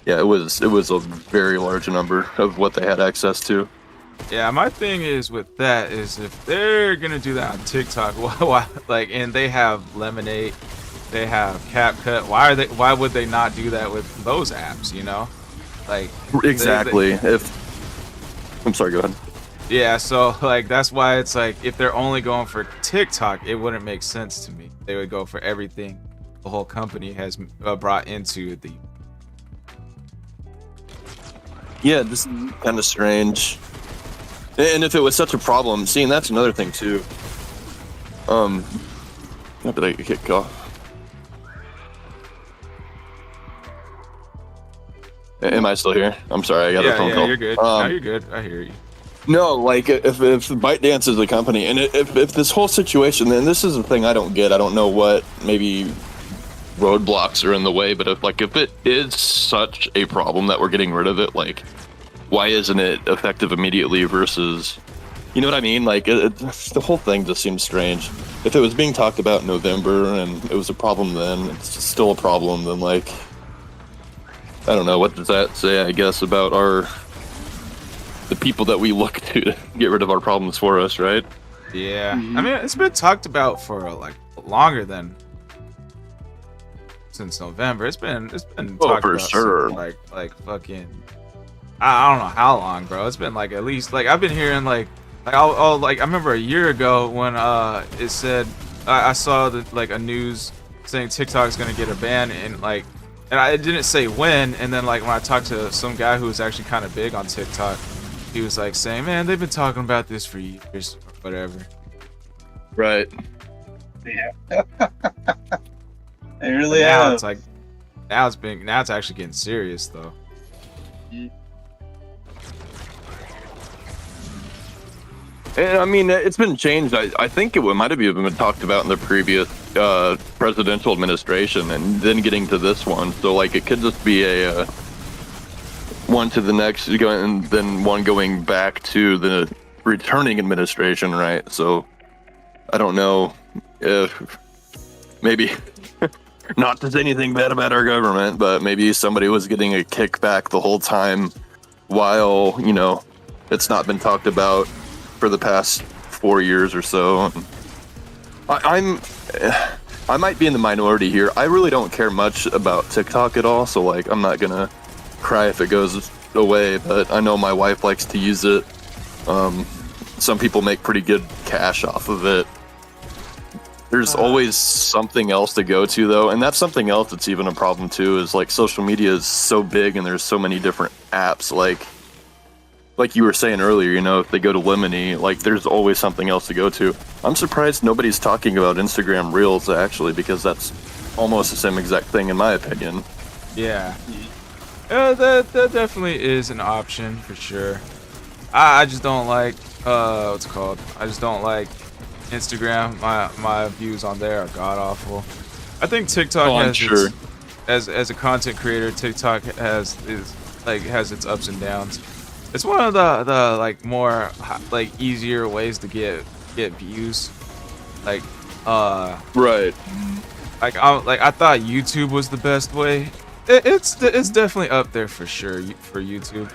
yeah, it was a very large number of what they had access to. Yeah, my thing is with that is, if they're gonna do that on TikTok, why like, and they have Lemonade, they have CapCut, why would they not do that with those apps, you know? Like, exactly. I'm sorry, go ahead. Yeah, so like, that's why it's like, if they're only going for TikTok, it wouldn't make sense to me. They would go for everything the whole company has brought into the. Yeah, this is kind of strange. And if it was such a problem, seeing that's another thing too. How did I get kicked off? Am I still here? I'm sorry, I got a phone call. Yeah, you're good. No, you're good. I hear you. No, like if ByteDance is a company, and if this whole situation, then this is the thing I don't get. I don't know what maybe roadblocks are in the way, but if it is such a problem that we're getting rid of it, like, why isn't it effective immediately versus, you know what I mean? Like, the whole thing just seems strange. If it was being talked about in November and it was a problem then, it's still a problem, then like, I don't know, what does that say, I guess, about the people that we look to get rid of our problems for us, right? Yeah, I mean, it's been talked about for like longer than since November. It's been talked for about sure. Like fucking, I don't know how long, bro. It's been like at least, like, I've been hearing like I'll like, I remember a year ago when it said, I saw like a news saying TikTok's gonna get a ban, and like, and I didn't say when, and then like when I talked to some guy who was actually kind of big on TikTok, he was like saying, man, they've been talking about this for years or whatever. Right. Yeah. They really now have. it's like, now it's actually getting serious though. And I mean, it's been changed. I think it might have even been talked about in the previous presidential administration, and then getting to this one. So like, it could just be a one to the next, and then one going back to the returning administration, right? So I don't know if maybe not to say anything bad about our government, but maybe somebody was getting a kickback the whole time while, you know, it's not been talked about for the past 4 years or so. I might be in the minority here. I really don't care much about TikTok at all, so like I'm not gonna cry if it goes away, but I know my wife likes to use it. Some people make pretty good cash off of it. There's always something else to go to though, and that's something else that's even a problem too, is like social media is so big and there's so many different apps, like you were saying earlier, you know, if they go to Lemony, like there's always something else to go to. I'm surprised nobody's talking about Instagram Reels actually, because that's almost the same exact thing in my opinion. Yeah. That definitely is an option for sure. I just don't like what's it called? I just don't like Instagram. My views on there are god awful. I think TikTok has as a content creator, TikTok has its ups and downs. It's one of the like more like easier ways to get views. Like Right. Like I thought YouTube was the best way. It's definitely up there for sure for YouTube.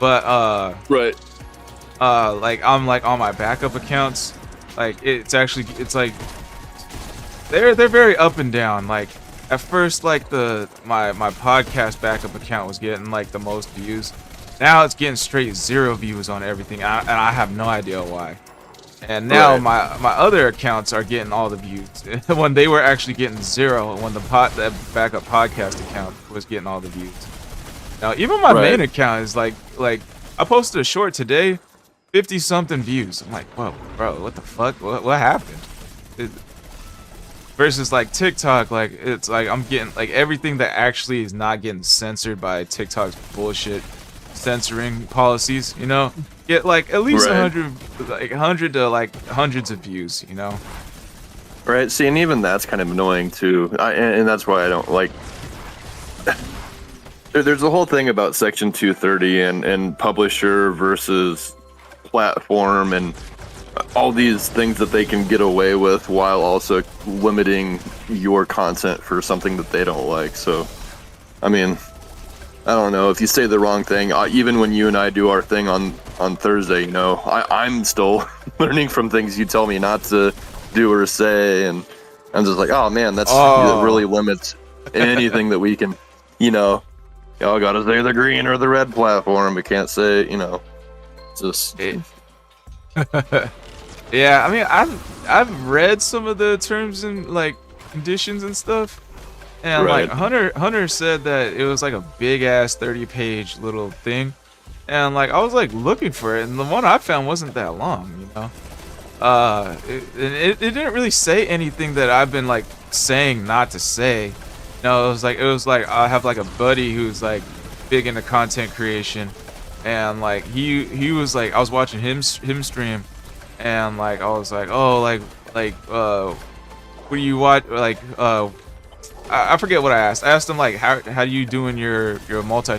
But Right. like I'm like on my backup accounts, like it's like they're very up and down. Like at first, like my podcast backup account was getting like the most views. Now it's getting straight 0 views on everything, and I have no idea why. And now my other accounts are getting all the views when they were actually getting 0. When the backup podcast account was getting all the views. Now even my main account is like I posted a short today, 50 something views. I'm like, whoa, bro, what the fuck? What happened? Versus like TikTok, like it's like I'm getting like everything that actually is not getting censored by TikTok's bullshit censoring policies, you know, get like at least 100 to like hundreds of views, you know. Right. See, and even that's kind of annoying too, and that's why I don't like. There's a whole thing about Section 230 and publisher versus platform and all these things that they can get away with while also limiting your content for something that they don't like. So, I mean, I don't know, if you say the wrong thing, even when you and I do our thing on Thursday, you know, I'm still learning from things you tell me not to do or say, and I'm just like, oh man, that really limits anything that we can, you know, y'all gotta say the green or the red platform, but can't say, you know, just... Yeah, I mean, I've read some of the terms and like conditions and stuff. And like Hunter said that it was like a big ass 30-page little thing, and like I was like looking for it, and the one I found wasn't that long, you know. It didn't really say anything that I've been like saying not to say. No, it was like I have like a buddy who's like big into content creation, and like he was like I was watching him stream, and like I was like, oh, like what do you watch, like I forget what I asked. I asked him like how do you doing your multi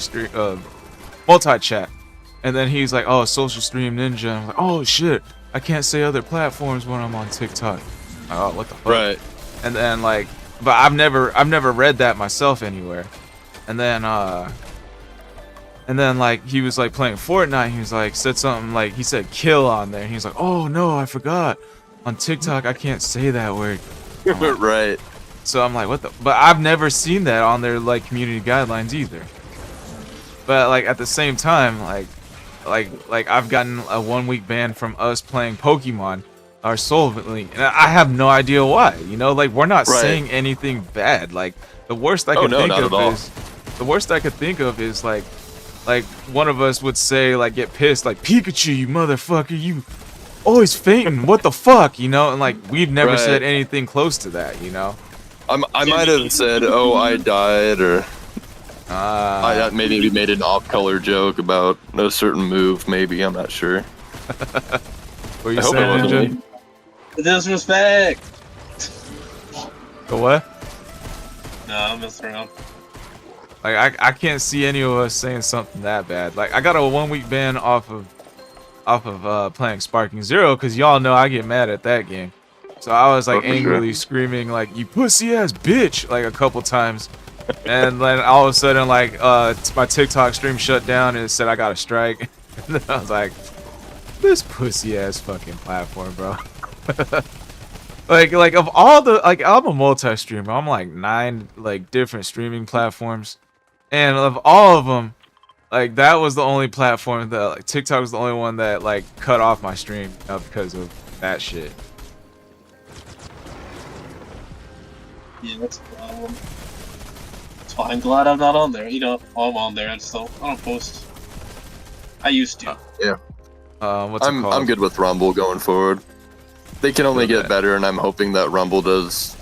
chat, and then he's like, oh, social stream ninja. And I'm like, oh shit, I can't say other platforms when I'm on TikTok. Oh, what the fuck? Right. And then like, but I've never read that myself anywhere. And then like he was like playing Fortnite. He was like said something like he said kill on there, and he's like, oh no, I forgot. On TikTok I can't say that word. Right. So I'm like, what the? But I've never seen that on their like community guidelines either. But like at the same time, like I've gotten a 1-week ban from us playing Pokemon, our Soul Link, and I have no idea why. You know, like we're not saying anything bad. Like the worst I could think of is like one of us would say like get pissed like Pikachu, you motherfucker, you always fainting. What the fuck, you know? And like we've never said anything close to that, you know. I might have said, "Oh, I died," or I maybe we made an off-color joke about a certain move. Maybe I'm not sure. What you saying, Ninja? Disrespect. The what? No, I'm messing around. Like I can't see any of us saying something that bad. Like I got a 1-week ban off of playing Sparking Zero because y'all know I get mad at that game. So I was like angrily screaming like you pussy ass bitch like a couple times, and then all of a sudden like my TikTok stream shut down and it said I got a strike. And then I was like, This pussy ass fucking platform, bro. like of all the I'm a multi-streamer. I'm like 9 like different streaming platforms, and of all of them, like that was the only platform that like TikTok was the only one that like cut off my stream because of that shit. Yeah, that's a problem. It's fine. I'm glad I'm not on there. You know, I'm on there. I don't post. I used to. What's it called? I'm good with Rumble going forward. They can only get better, and I'm hoping that Rumble does.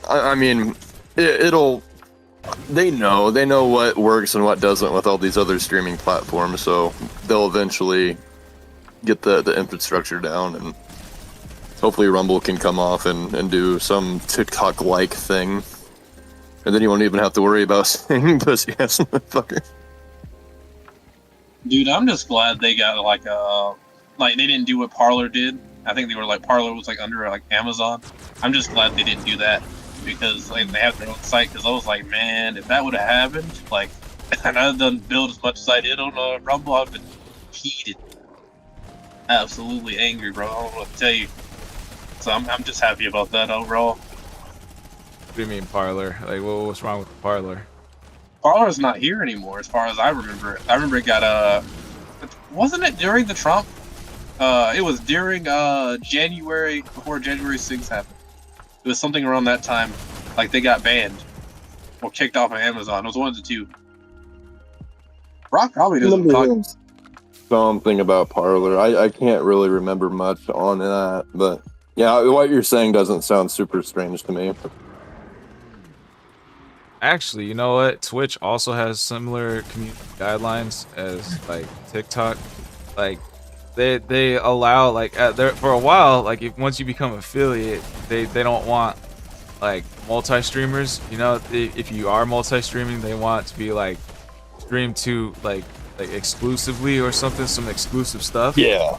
I mean, it'll. They know what works and what doesn't with all these other streaming platforms, so they'll eventually get the infrastructure down, and hopefully Rumble can come off and do some TikTok-like thing, and then you won't even have to worry about saying pussy ass motherfucker. Dude, I'm just glad they got like they didn't do what Parler did. I think they were like Parler was like under like Amazon. I'm just glad they didn't do that because like they have their own site. Because I was like, man, if that would have happened, like, and I've done build as much as I did on Rumble, I've been heated, absolutely angry, bro. I don't know what to tell you. So I'm just happy about that overall. What do you mean Parler? Like, what's wrong with the Parler? Parler's not here anymore, as far as I remember it. I remember it got wasn't it during the Trump? It was during January, before January 6th happened. It was something around that time, like they got banned or kicked off of Amazon. It was one of the two. Rock probably doesn't talk. Something about Parler. I can't really remember much on that, but yeah, what you're saying doesn't sound super strange to me. Actually, you know what? Twitch also has similar community guidelines as like TikTok. Like they allow like for a while, like once you become affiliate, they don't want like multi-streamers. You know, if you are multi-streaming, they want to be like streamed to like exclusively or something, some exclusive stuff. Yeah.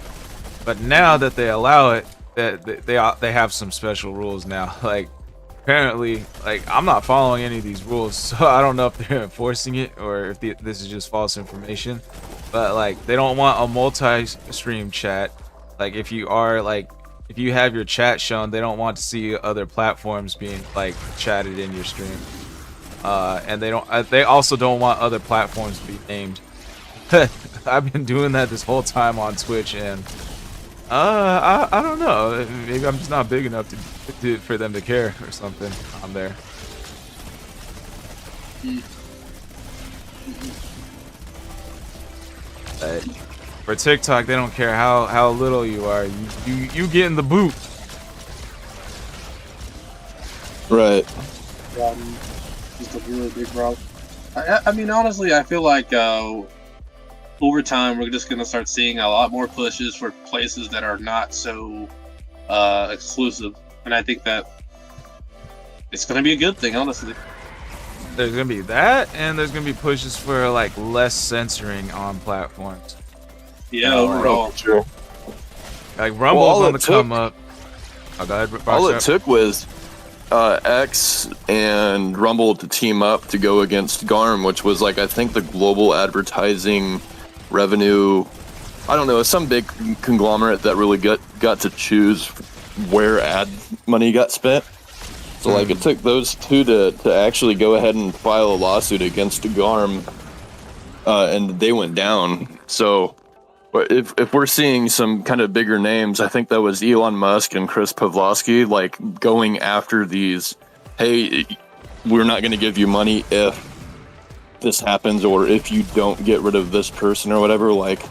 But now that they allow it, that they have some special rules now. Like apparently, like I'm not following any of these rules, so I don't know if they're enforcing it or if this is just false information. But like they don't want a multi-stream chat. Like if you have your chat shown, they don't want to see other platforms being like chatted in your stream. And they also don't want other platforms to be named. I've been doing that this whole time on Twitch, and I don't know. Maybe I'm just not big enough for them to care or something on there. But for TikTok, they don't care how little you are. You get in the boot. Right. Just a really big problem. I mean, honestly, I feel like over time we're just gonna start seeing a lot more pushes for places that are not so exclusive, and I think that it's gonna be a good thing, honestly. There's gonna be that, and there's gonna be pushes for like less censoring on platforms. Yeah, overall. Sure. Like Rumble's on the come up. Oh, go ahead, All it took was X and Rumble to team up to go against GARM, which was like I think the global advertising revenue. I don't know, some big conglomerate that really got to choose where ad money got spent. So like it took those two to actually go ahead and file a lawsuit against GARM, and they went down. So if we're seeing some kind of bigger names, I think that was Elon Musk and Chris Pavlovsky, like going after these, hey, we're not going to give you money if this happens, or if you don't get rid of this person or whatever. Like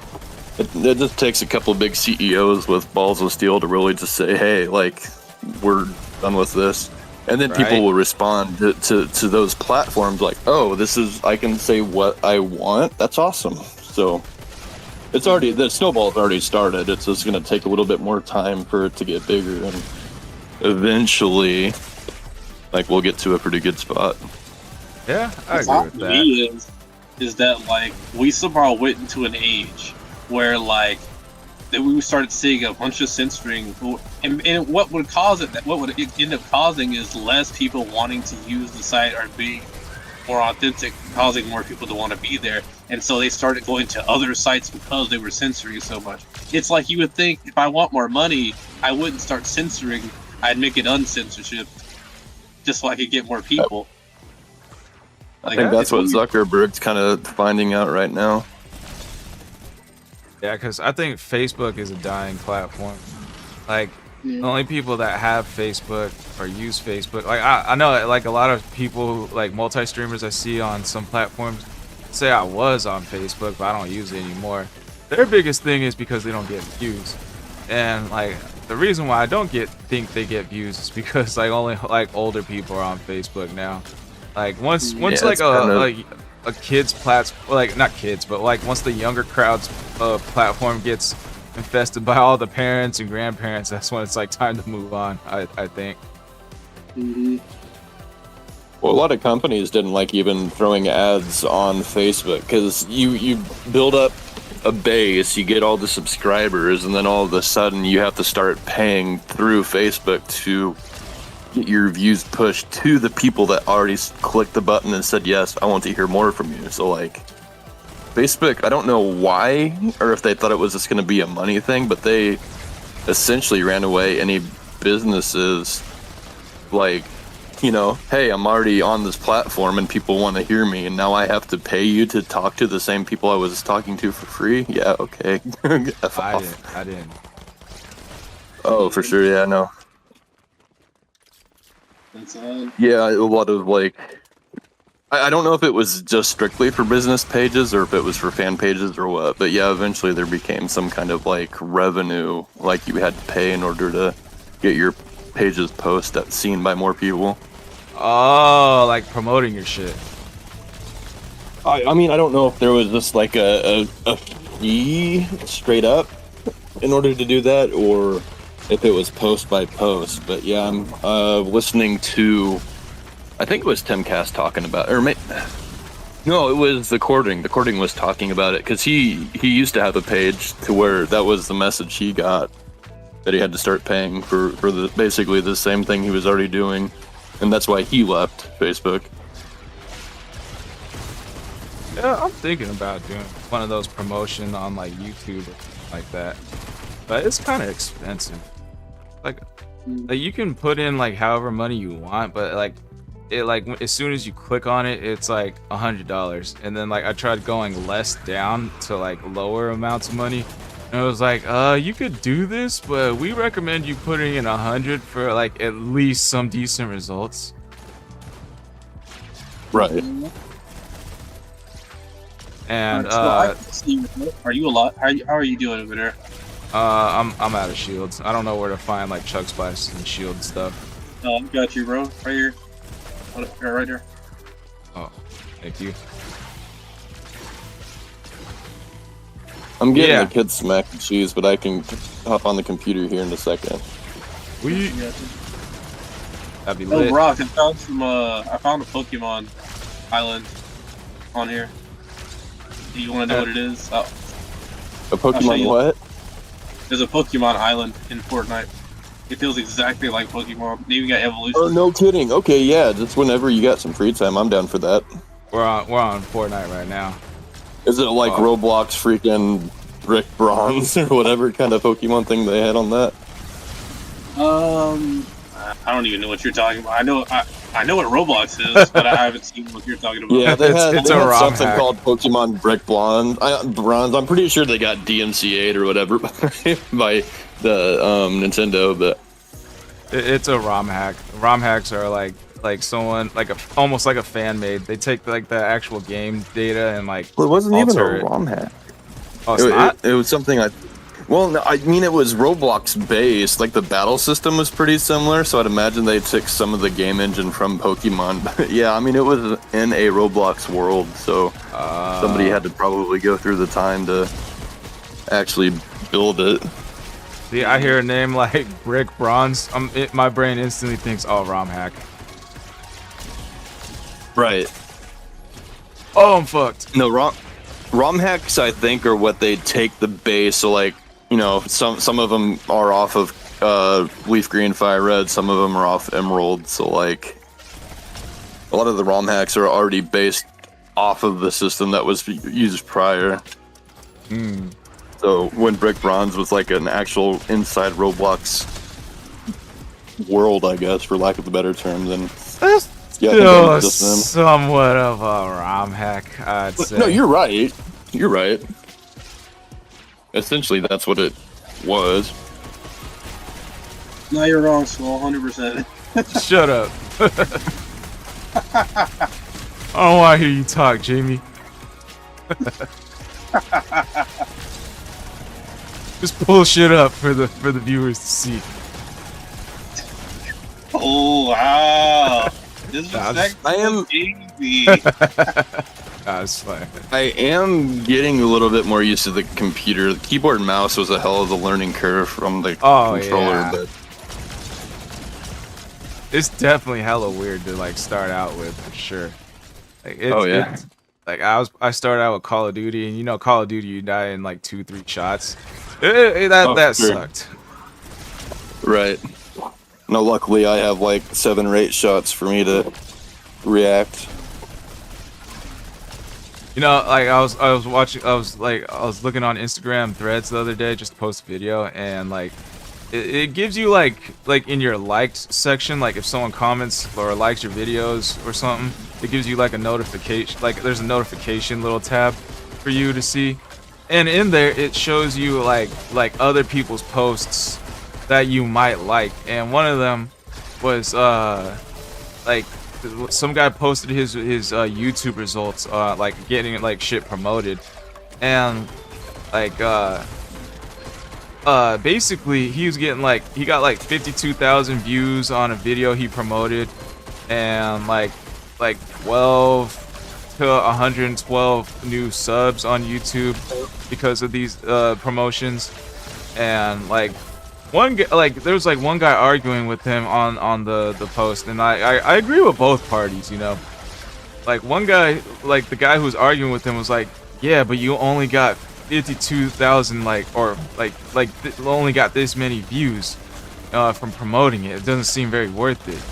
it just takes a couple of big CEOs with balls of steel to really just say, hey, like we're done with this. And then people will respond to those platforms like, oh, I can say what I want. That's awesome. So the snowball's already started. It's just going to take a little bit more time for it to get bigger. And eventually, like, we'll get to a pretty good spot. Yeah, I agree with that. Is that, like, we somehow went into an age where, like, that we started seeing a bunch of censoring, and what would cause it? What would it end up causing is less people wanting to use the site or being more authentic, causing more people to want to be there. and so they started going to other sites because they were censoring so much. It's like you would think if I want more money, I wouldn't start censoring. I'd make it uncensorship, just so I could get more people. I think that's what Zuckerberg's kind of finding out right now. Yeah, because I think Facebook is a dying platform. Like, the only people that have Facebook or use Facebook, like I know like a lot of people, like multi-streamers I see on some platforms, say I was on Facebook, but I don't use it anymore. Their biggest thing is because they don't get views. And like the reason why I don't think they get views is because like only like older people are on Facebook now. Like once like a kid's like not kids, but like once the younger crowd's platform gets infested by all the parents and grandparents, that's when it's like time to move on. I think. Well, a lot of companies didn't like even throwing ads on Facebook because you build up a base, you get all the subscribers, and then all of a sudden you have to start paying through Facebook to get your views pushed to the people that already clicked the button and said, yes, I want to hear more from you. So like Facebook, I don't know why, or if they thought it was just going to be a money thing, but they essentially ran away any businesses like, you know, hey, I'm already on this platform and people want to hear me, and now I have to pay you to talk to the same people I was talking to for free? Yeah, okay. I didn't. Oh, for sure, yeah, no. Yeah, a lot of like, I don't know if it was just strictly for business pages or if it was for fan pages or what, but yeah, eventually there became some kind of like revenue, like you had to pay in order to get your pages seen by more people. Oh, like promoting your shit. I mean, I don't know if there was just like a fee straight up in order to do that, or if it was post by post. But yeah, I'm listening to, I think it was Timcast talking about, no, it was the Cording. The Cording was talking about it because he used to have a page to where that was the message he got, that he had to start paying for basically the same thing he was already doing, and that's why he left Facebook. Yeah, I'm thinking about doing one of those promotion on like YouTube or like that, but it's kind of expensive. Like you can put in like however money you want, but like it like as soon as you click on it, it's like $100, and then like I tried going less down to like lower amounts of money. And it was like, you could do this, but we recommend you putting in 100 for like at least some decent results. Right. And are you a lot? How are you doing over there? I'm out of shields. I don't know where to find like chug splash and shield stuff. Oh, got you, bro. Right here. Right here. Oh, thank you. I'm getting the kids some mac and cheese, but I can hop on the computer here in a second. That'd be lit. Oh, Brock, I found a Pokemon Island on here. Do you want to know what it is? A Pokemon what? There's a Pokemon Island in Fortnite. It feels exactly like Pokemon. They even got evolution. Oh, no kidding. Okay, yeah, just whenever you got some free time, I'm down for that. We're on Fortnite right now. Is it like Roblox freaking Brick Bronze or whatever kind of Pokemon thing they had on that? I don't even know what you're talking about. I know what Roblox is, but I haven't seen what you're talking about. Yeah, they had something hack called Pokemon Brick Bronze. I'm pretty sure they got DMCA'd or whatever by the Nintendo, but it's a ROM hack. ROM hacks are like someone almost like a fan made. They take like the actual game data and like. Well, it wasn't even a ROM hack. Oh, it's not? It was something Well, no, I mean, it was Roblox based. Like the battle system was pretty similar, so I'd imagine they took some of the game engine from Pokemon. But yeah, I mean, it was in a Roblox world, so somebody had to probably go through the time to actually build it. See, I hear a name like Brick Bronze. My brain instantly thinks, oh, ROM hack. Right. Oh, I'm fucked. No, ROM hacks, I think, are what they take the base. So, like, you know, some of them are off of Leaf Green, Fire Red. Some of them are off Emerald. So, like, a lot of the ROM hacks are already based off of the system that was used prior. Hmm. So when Brick Bronze was like an actual inside Roblox world, I guess, for lack of a better term, then That's yeah, I think that still was just them. somewhat of a ROM hack, I'd say. No, you're right. You're right. Essentially, that's what it was. No, you're wrong, Swole. 100%. Shut up. I don't want to hear you talk, Jamie. Just pull shit up for the viewers to see. Oh, wow. Disrespect I am- easy. That's fine. I am getting a little bit more used to the computer. The keyboard and mouse was a hell of a learning curve from the controller, yeah. but It's definitely hella weird to like start out with, for sure. Like, it's, like I started out with Call of Duty, and you know Call of Duty, you die in like 2-3 shots. That sure. sucked. right. No, luckily I have like 7 or 8 shots for me to react. You know, like I was looking on Instagram threads the other day just to post a video, and like it gives you like in your liked section, like if someone comments or likes your videos or something, it gives you like a notification, like there's a notification little tab for you to see, and in there it shows you like other people's posts that you might like, and one of them was like some guy posted his YouTube results, like getting like shit promoted, and like basically he was getting like, he got like 52,000 views on a video he promoted, and like 12 to 112 new subs on YouTube because of these promotions. And like there was like one guy arguing with him on the post, and I agree with both parties, you know. Like one guy, like the guy who was arguing with him was like, yeah, but you only got 52,000 only got this many views from promoting it. It doesn't seem very worth it.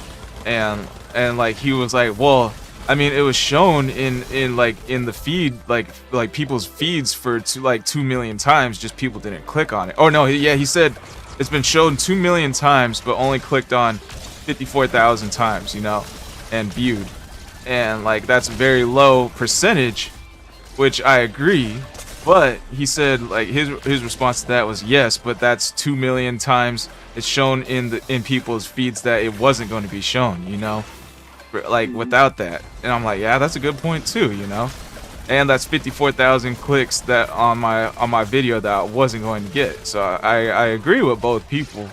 And like he was like, well, I mean, it was shown in the feed, like people's feeds for 2 million times, just people didn't click on it. Oh no, yeah, he said it's been shown 2 million times, but only clicked on 54,000 times, you know, and viewed. And like that's a very low percentage, which I agree. But he said like his response to that was, yes, but that's 2 million times it's shown in people's feeds that it wasn't going to be shown, you know, like without that. And I'm like, yeah, that's a good point too, you know. And that's 54,000 clicks that on my video that I wasn't going to get. So I agree with both people.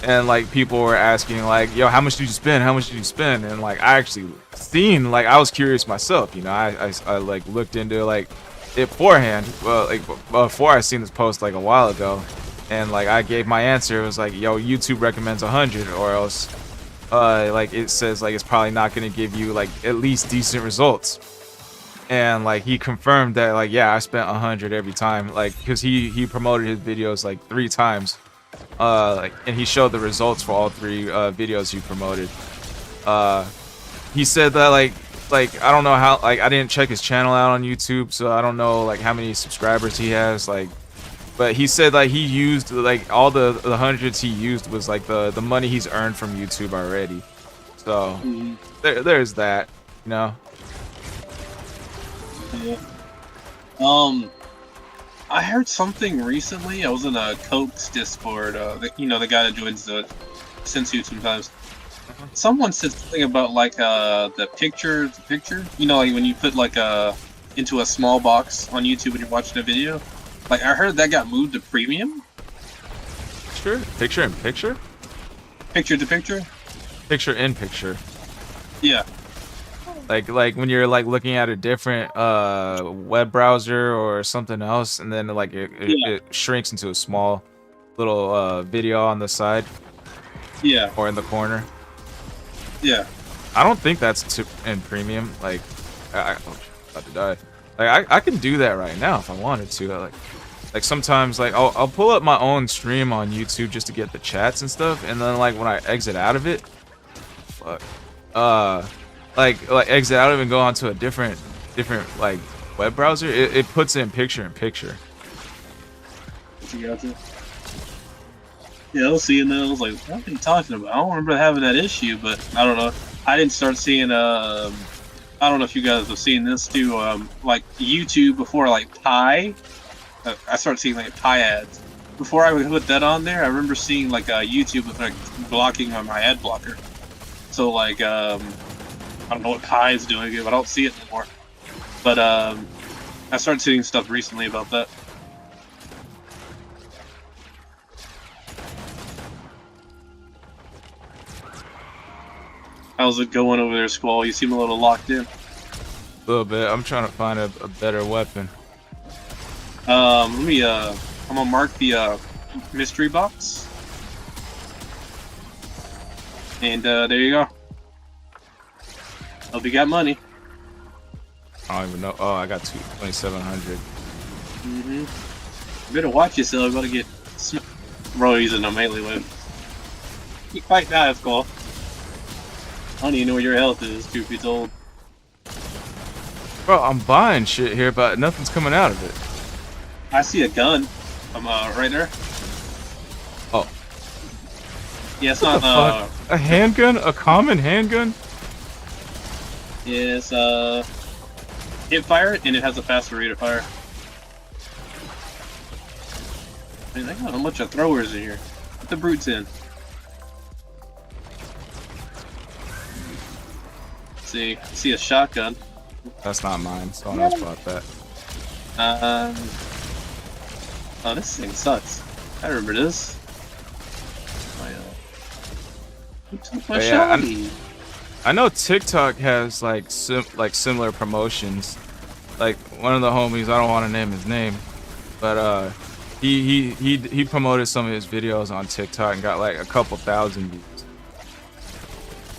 And like people were asking like, yo, how much did you spend? How much did you spend? And like I actually seen, like I was curious myself, you know. I like looked into like it beforehand, like before I seen this post like a while ago, and like I gave my answer. It was like, yo, YouTube recommends 100, or else like it says like it's probably not going to give you like at least decent results. And like he confirmed that, like, yeah, I spent 100 every time, like because he promoted his videos like 3 times, like, and he showed the results for all 3 videos he promoted. He said that like I don't know how, like I didn't check his channel out on YouTube, so I don't know like how many subscribers he has, like, but he said like he used like all the hundreds he used was like the money he's earned from YouTube already. So there's that, you know. Yeah. I heard something recently. I was in a Coke's Discord. You know, the guy that joins the Senzu sometimes. Someone said something about like the picture. You know, like when you put like into a small box on YouTube when you're watching a video. Like I heard that got moved to premium. Sure. Picture in picture. Picture to picture. Picture in picture. Yeah. Like when you're like looking at a different web browser or something else, and then like it shrinks into a small little video on the side. Yeah. Or in the corner. Yeah. I don't think that's in premium. Like, I'm about to die. Like, I can do that right now if I wanted to. Like sometimes, like I'll pull up my own stream on YouTube just to get the chats and stuff, and then like when I exit out of it, like exit out of it and go onto a different different like web browser, it puts it in picture. You got to. Yeah, I was seeing that. I was like, what are you talking about? I don't remember having that issue, but I don't know. I didn't start seeing. I don't know if you guys have seen this too. Like YouTube before, like Pi. I started seeing like Pi ads. Before I would put that on there, I remember seeing like YouTube with like blocking on my ad blocker. So like, I don't know what Pi is doing, but I don't see it anymore. But I started seeing stuff recently about that. How's it going over there, Squall? You seem a little locked in. A little bit. I'm trying to find a better weapon. Let me I'm gonna mark the mystery box. And there you go. Hope you got money. I don't even know. Oh, I got 2,700. Mm-hmm. You better watch yourself. You gotta get bro using a melee weapon. You fight that, it's cool. I don't even know where your health is, 2 feet old. Bro, I'm buying shit here, but nothing's coming out of it. I see a gun. I'm right there. Oh. Yeah, it's What not the fuck? A handgun? A common handgun? Yeah, it's hip fire and it has a faster rate of fire. Man, I got a bunch of throwers in here. Put the brutes in. See, I see a shotgun. That's not mine. Someone else bought that. Oh, this thing sucks. I remember this. Who took my Yeah, shotty? I know TikTok has like similar promotions. Like one of the homies, I don't want to name his name, but he promoted some of his videos on TikTok and got like a couple thousand views.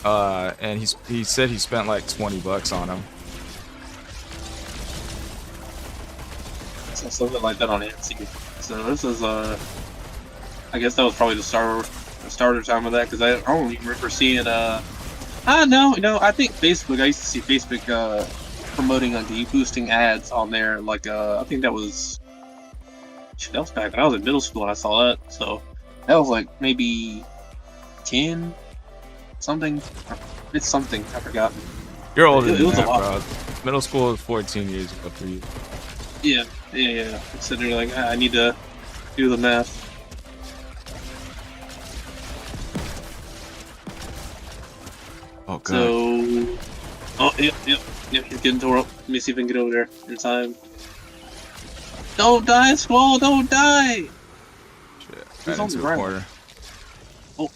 And he said he spent like $20 on them. So something like that on Etsy. So this is I guess that was probably the starter time of that, because I don't even remember seeing no, I think Facebook. I used to see Facebook promoting boosting ads on there. Like I think that was back when I was in middle school and I saw that. So that was like maybe 10 something. It's something I forgot. You're older It than was a that, lot. bro. Middle school was 14 years ago for you. Yeah. So they're like, I need to do the math. Oh god. So, yep, he's getting tore up. Let me see if I can get over there in time. Don't die, Squall, don't die! Shit. Who's Right on into the a ground? corner. Oh.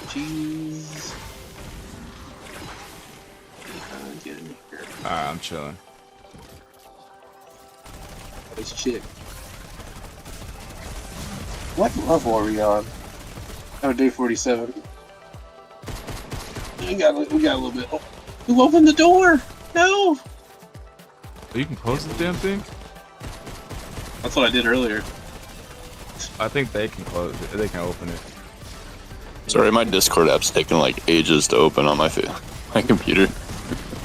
Jeez. Get in here. Alright, I'm chilling. This chick. What level are we on? Oh, day 47. We got a little bit. Oh, who opened the door? No! So you can close the damn thing? That's what I did earlier. I think they can close it. They can open it. Sorry, my Discord app's taking like ages to open on my my computer.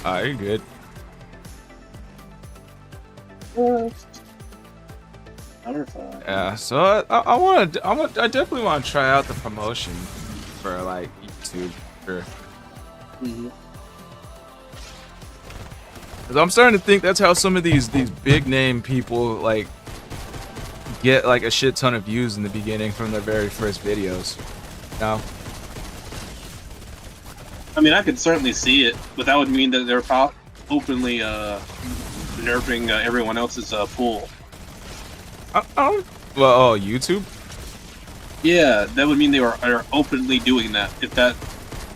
Alright, you're good. Yeah, so I definitely want to try out the promotion for like YouTube. Sure. Cause I'm starting to think that's how some of these big name people like get like a shit ton of views in the beginning from their very first videos. Now, I mean, I could certainly see it, but that would mean that they're openly nerfing everyone else's pool. well, YouTube. Yeah, that would mean they are openly doing that if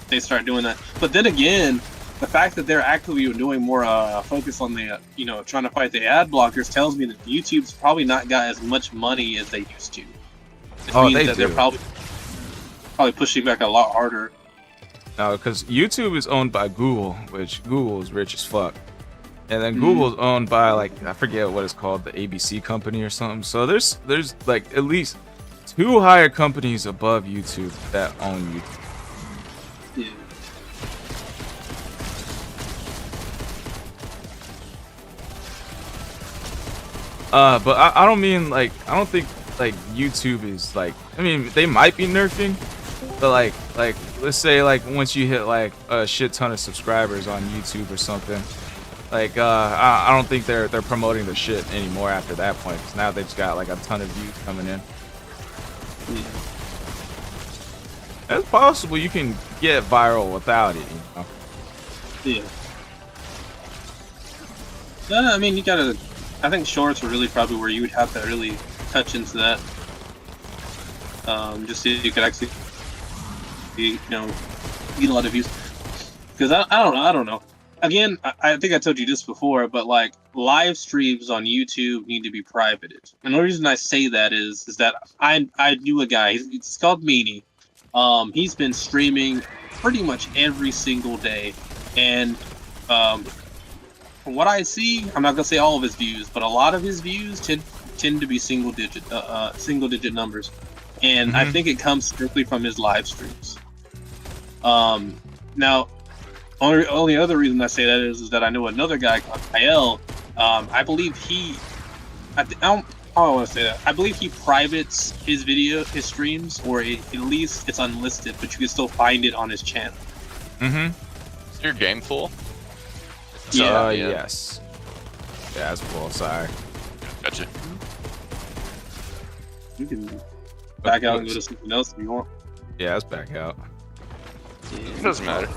they start doing that. But then again, the fact that they're actively doing more focus on the trying to fight the ad blockers tells me that YouTube's probably not got as much money as they used to. It means they that do. they're probably pushing back a lot harder. No, because YouTube is owned by Google, which Google is rich as fuck. And then Google's owned by like I forget what it's called, the ABC company or something. So there's like at least 2 higher companies above YouTube that own YouTube. But I don't mean like I don't think like YouTube is like I mean they might be nerfing, but like let's say like once you hit like a shit ton of subscribers on YouTube or something, like I don't think they're promoting the shit anymore after that point because now they've just got like a ton of views coming in. It's possible you can get viral without it, you know. Yeah. I mean, you gotta. I think shorts were really probably where you would have to really touch into that, just so you could actually, get a lot of views. Because I don't know. Again, I think I told you this before, but like live streams on YouTube need to be privated. And the reason I say that is that I knew a guy. It's called Meanie. He's been streaming pretty much every single day, and from what I see, I'm not gonna say all of his views, but a lot of his views tend to be single digit numbers, and I think it comes strictly from his live streams. Now, only other reason I say that is that I know another guy called Kyle. I believe I want to say that. I believe he privates his streams, or at least it's unlisted, but you can still find it on his channel. Is your game full? Yeah. Yes. Yeah, it's full. Sorry. Gotcha. You can back out and go to something else if you want. Yeah, let's back out. It doesn't matter.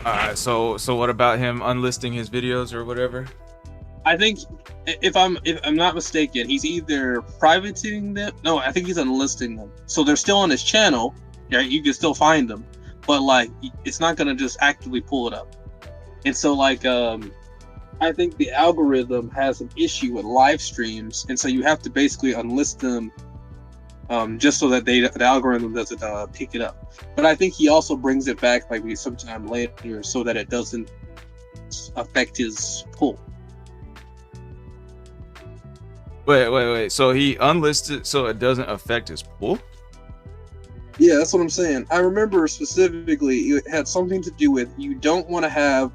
Alright, so what about him unlisting his videos or whatever? I think if I'm not mistaken, he's either privating them. No, I think he's unlisting them. So they're still on his channel. Yeah, you can still find them, but like it's not gonna just actively pull it up. And so like I think the algorithm has an issue with live streams, and so you have to basically unlist them just so that the algorithm doesn't pick it up. But I think he also brings it back like sometime later so that it doesn't affect his pull. Wait. So he unlisted so it doesn't affect his pull? Yeah, that's what I'm saying. I remember specifically it had something to do with you don't want to have,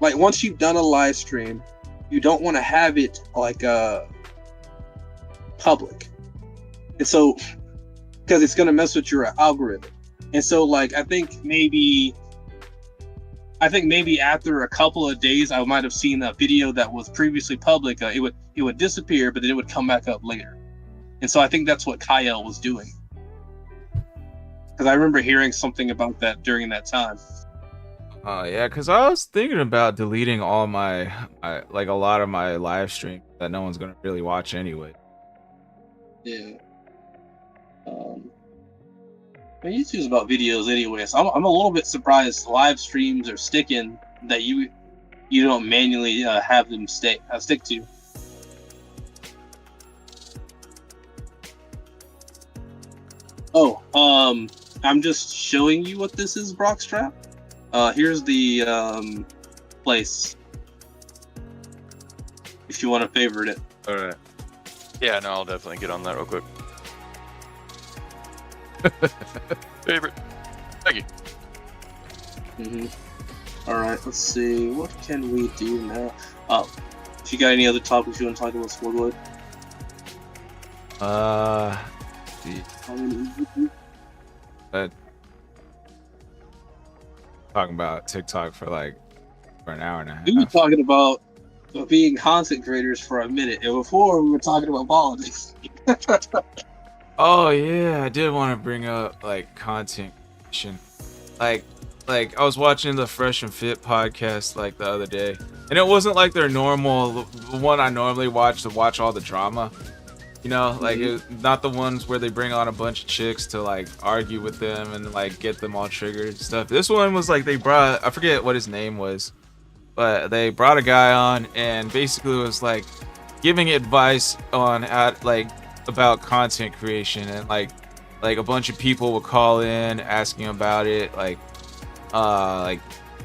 like, once you've done a live stream, you don't want to have it like public. And so, because it's going to mess with your algorithm. And so, like, I think maybe after a couple of days, I might have seen a video that was previously public. It would disappear, but then it would come back up later. And so I think that's what Kyle was doing. Because I remember hearing something about that during that time. Yeah, because I was thinking about deleting all my like a lot of my live stream that no one's gonna really watch anyway. Yeah. YouTube's about videos anyway, so I'm a little bit surprised live streams are sticking that you don't manually have them stick to. Oh, I'm just showing you what this is, Brockstrap. Here's the place. If you want to favorite it. All right. Yeah, no, I'll definitely get on that real quick. Favorite. Thank you. All right, let's see. What can we do now? If you got any other topics you want to talk about, Scoreboard? Talking about TikTok for an hour and a half. We were talking about being content creators for a minute, and before we were talking about politics. Oh yeah, I did want to bring up like content creation. Like I was watching the Fresh and Fit podcast like the other day, and it wasn't like their normal the one I normally watch to watch all the drama. You know, like not the ones where they bring on a bunch of chicks to like argue with them and like get them all triggered and stuff. This one was like they brought, I forget what his name was, but they brought a guy on and basically was like giving advice on how, like, about content creation, and like a bunch of people would call in asking about it, like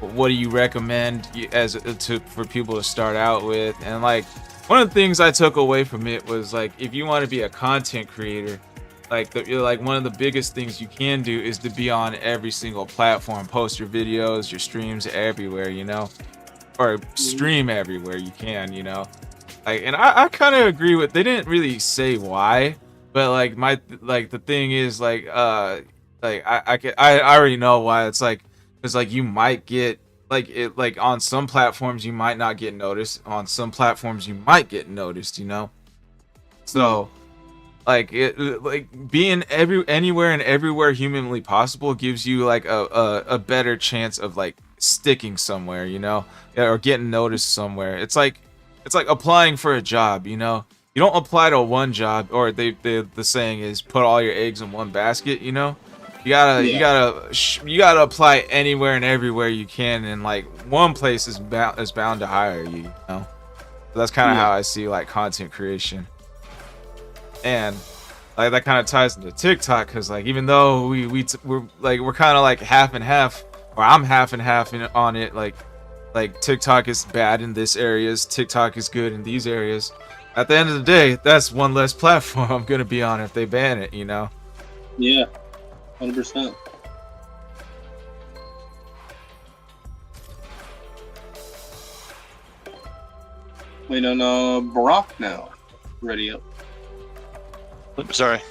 what do you recommend for people to start out with. And like one of the things I took away from it was like, if you want to be a content creator, like one of the biggest things you can do is to be on every single platform, post your videos, your streams everywhere, you know, or stream everywhere you can, you know. Like, and I kind of agree with. They didn't really say why, but the thing is I already know why. It's like because like you might get like on some platforms you might not get noticed. On some platforms you might get noticed. So. Like being anywhere and everywhere humanly possible gives you like a better chance of like sticking somewhere, or getting noticed somewhere. It's like applying for a job, You don't apply to one job, or the saying is put all your eggs in one basket, You gotta apply anywhere and everywhere you can, and like one place is bound to hire you, So that's kind of how I see like content creation. And like that kind of ties into TikTok, because like even though we're kind of like half and half, or I'm half and half on it, like TikTok is bad in this areas, TikTok is good in these areas. At the end of the day, that's one less platform I'm gonna be on if they ban it, Yeah, 100%. Wait on Barack now. Ready up. Sorry.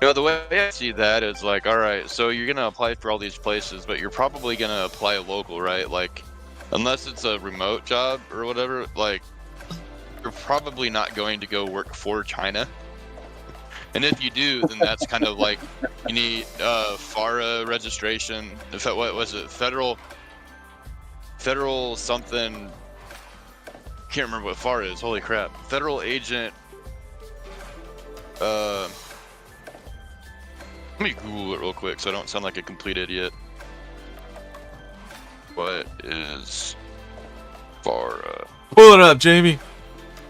The way I see that is like, all right, so you're gonna apply for all these places, but you're probably gonna apply local, right? Like, unless it's a remote job or whatever, like, you're probably not going to go work for China. And if you do, then that's kind of like you need FARA registration. What was it? Federal something. Can't remember what FARA is. Holy crap! Federal agent. Let me Google it real quick so I don't sound like a complete idiot. What is FARA? Pull it up, Jamie.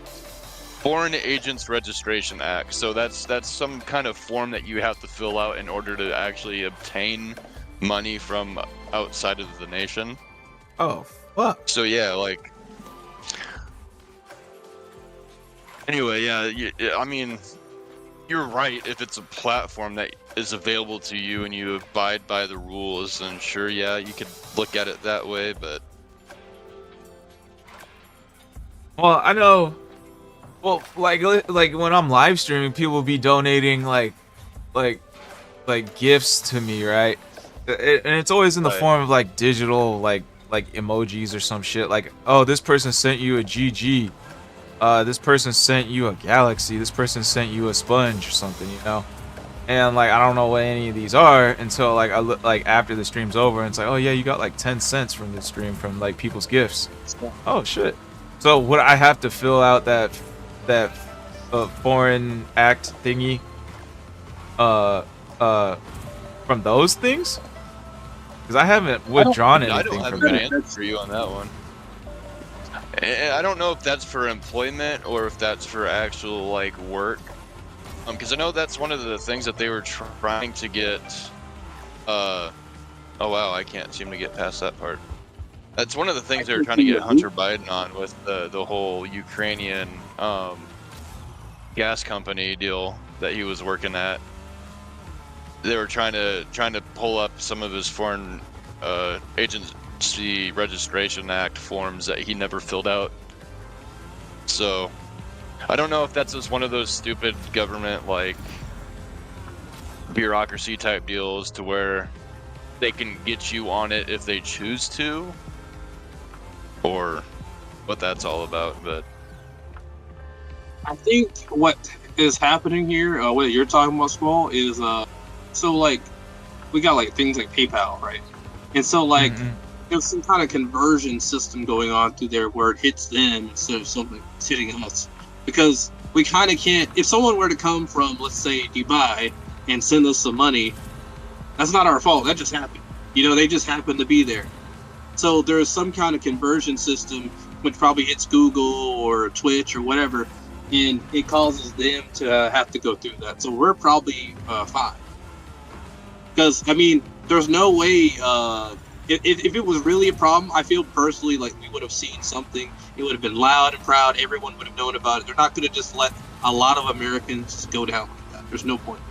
Foreign Agents Registration Act. So that's some kind of form that you have to fill out in order to actually obtain money from outside of the nation. Oh, fuck. So yeah, like. Anyway, yeah. I mean. You're right. If it's a platform that is available to you and you abide by the rules, then sure, yeah, you could look at it that way. But well, I know. Well, like when I'm live streaming, people will be donating like gifts to me, right? And it's always in the form of like digital like emojis or some shit. Like, oh, this person sent you a GG. This person sent you a galaxy, this person sent you a sponge or something, And like I don't know what any of these are until like I look like after the stream's over, and it's like, oh yeah, you got like 10 cents from this stream from like people's gifts. Oh shit. So would I have to fill out that foreign act thingy from those things? Because I haven't withdrawn anything from that. I don't have an answer for you on that one. I don't know if that's for employment or if that's for actual like work, because I know that's one of the things that they were trying to get. Oh wow, I can't seem to get past that part. That's one of the things they were trying to get Hunter Biden on with the whole Ukrainian gas company deal that he was working at. They were trying to pull up some of his foreign agency registration act forms that he never filled out. So I don't know if that's just one of those stupid government like bureaucracy type deals to where they can get you on it if they choose to, or what that's all about. But I think what is happening here, what you're talking about, Squall, is so like we got like things like PayPal, right? And so like there's some kind of conversion system going on through there where it hits them instead of something hitting us, because we kind of can't. If someone were to come from, let's say, Dubai and send us some money, that's not our fault. That just happened. They just happened to be there. So there's some kind of conversion system which probably hits Google or Twitch or whatever, and it causes them to have to go through that. So we're probably fine. Because, I mean, there's no way, if it was really a problem, I feel personally like we would have seen something. It would have been loud and proud. Everyone would have known about it. They're not going to just let a lot of Americans just go down like that. There's no point.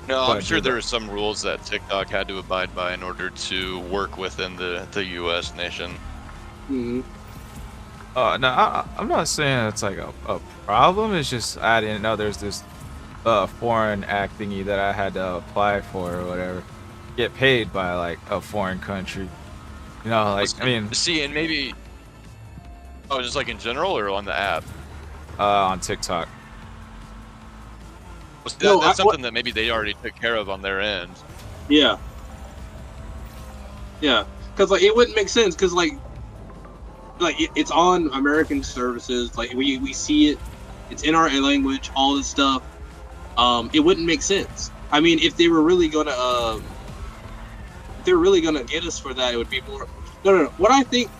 No, I'm sure there are some rules that TikTok had to abide by in order to work within the U.S. nation. Mm-hmm. No, I'm not saying it's like a problem. It's just I didn't know there's this foreign act thingy that I had to apply for or whatever. Get paid by like a foreign country. You know, like I mean, See, and maybe just like in general or on the app. on TikTok. Well, see, that's something that maybe they already took care of on their end. Yeah. Yeah, because like it wouldn't make sense because like it's on American services. Like we see it. It's in our language. All this stuff. It wouldn't make sense. I mean, if they were really gonna get us for that, it would be more. No. What I think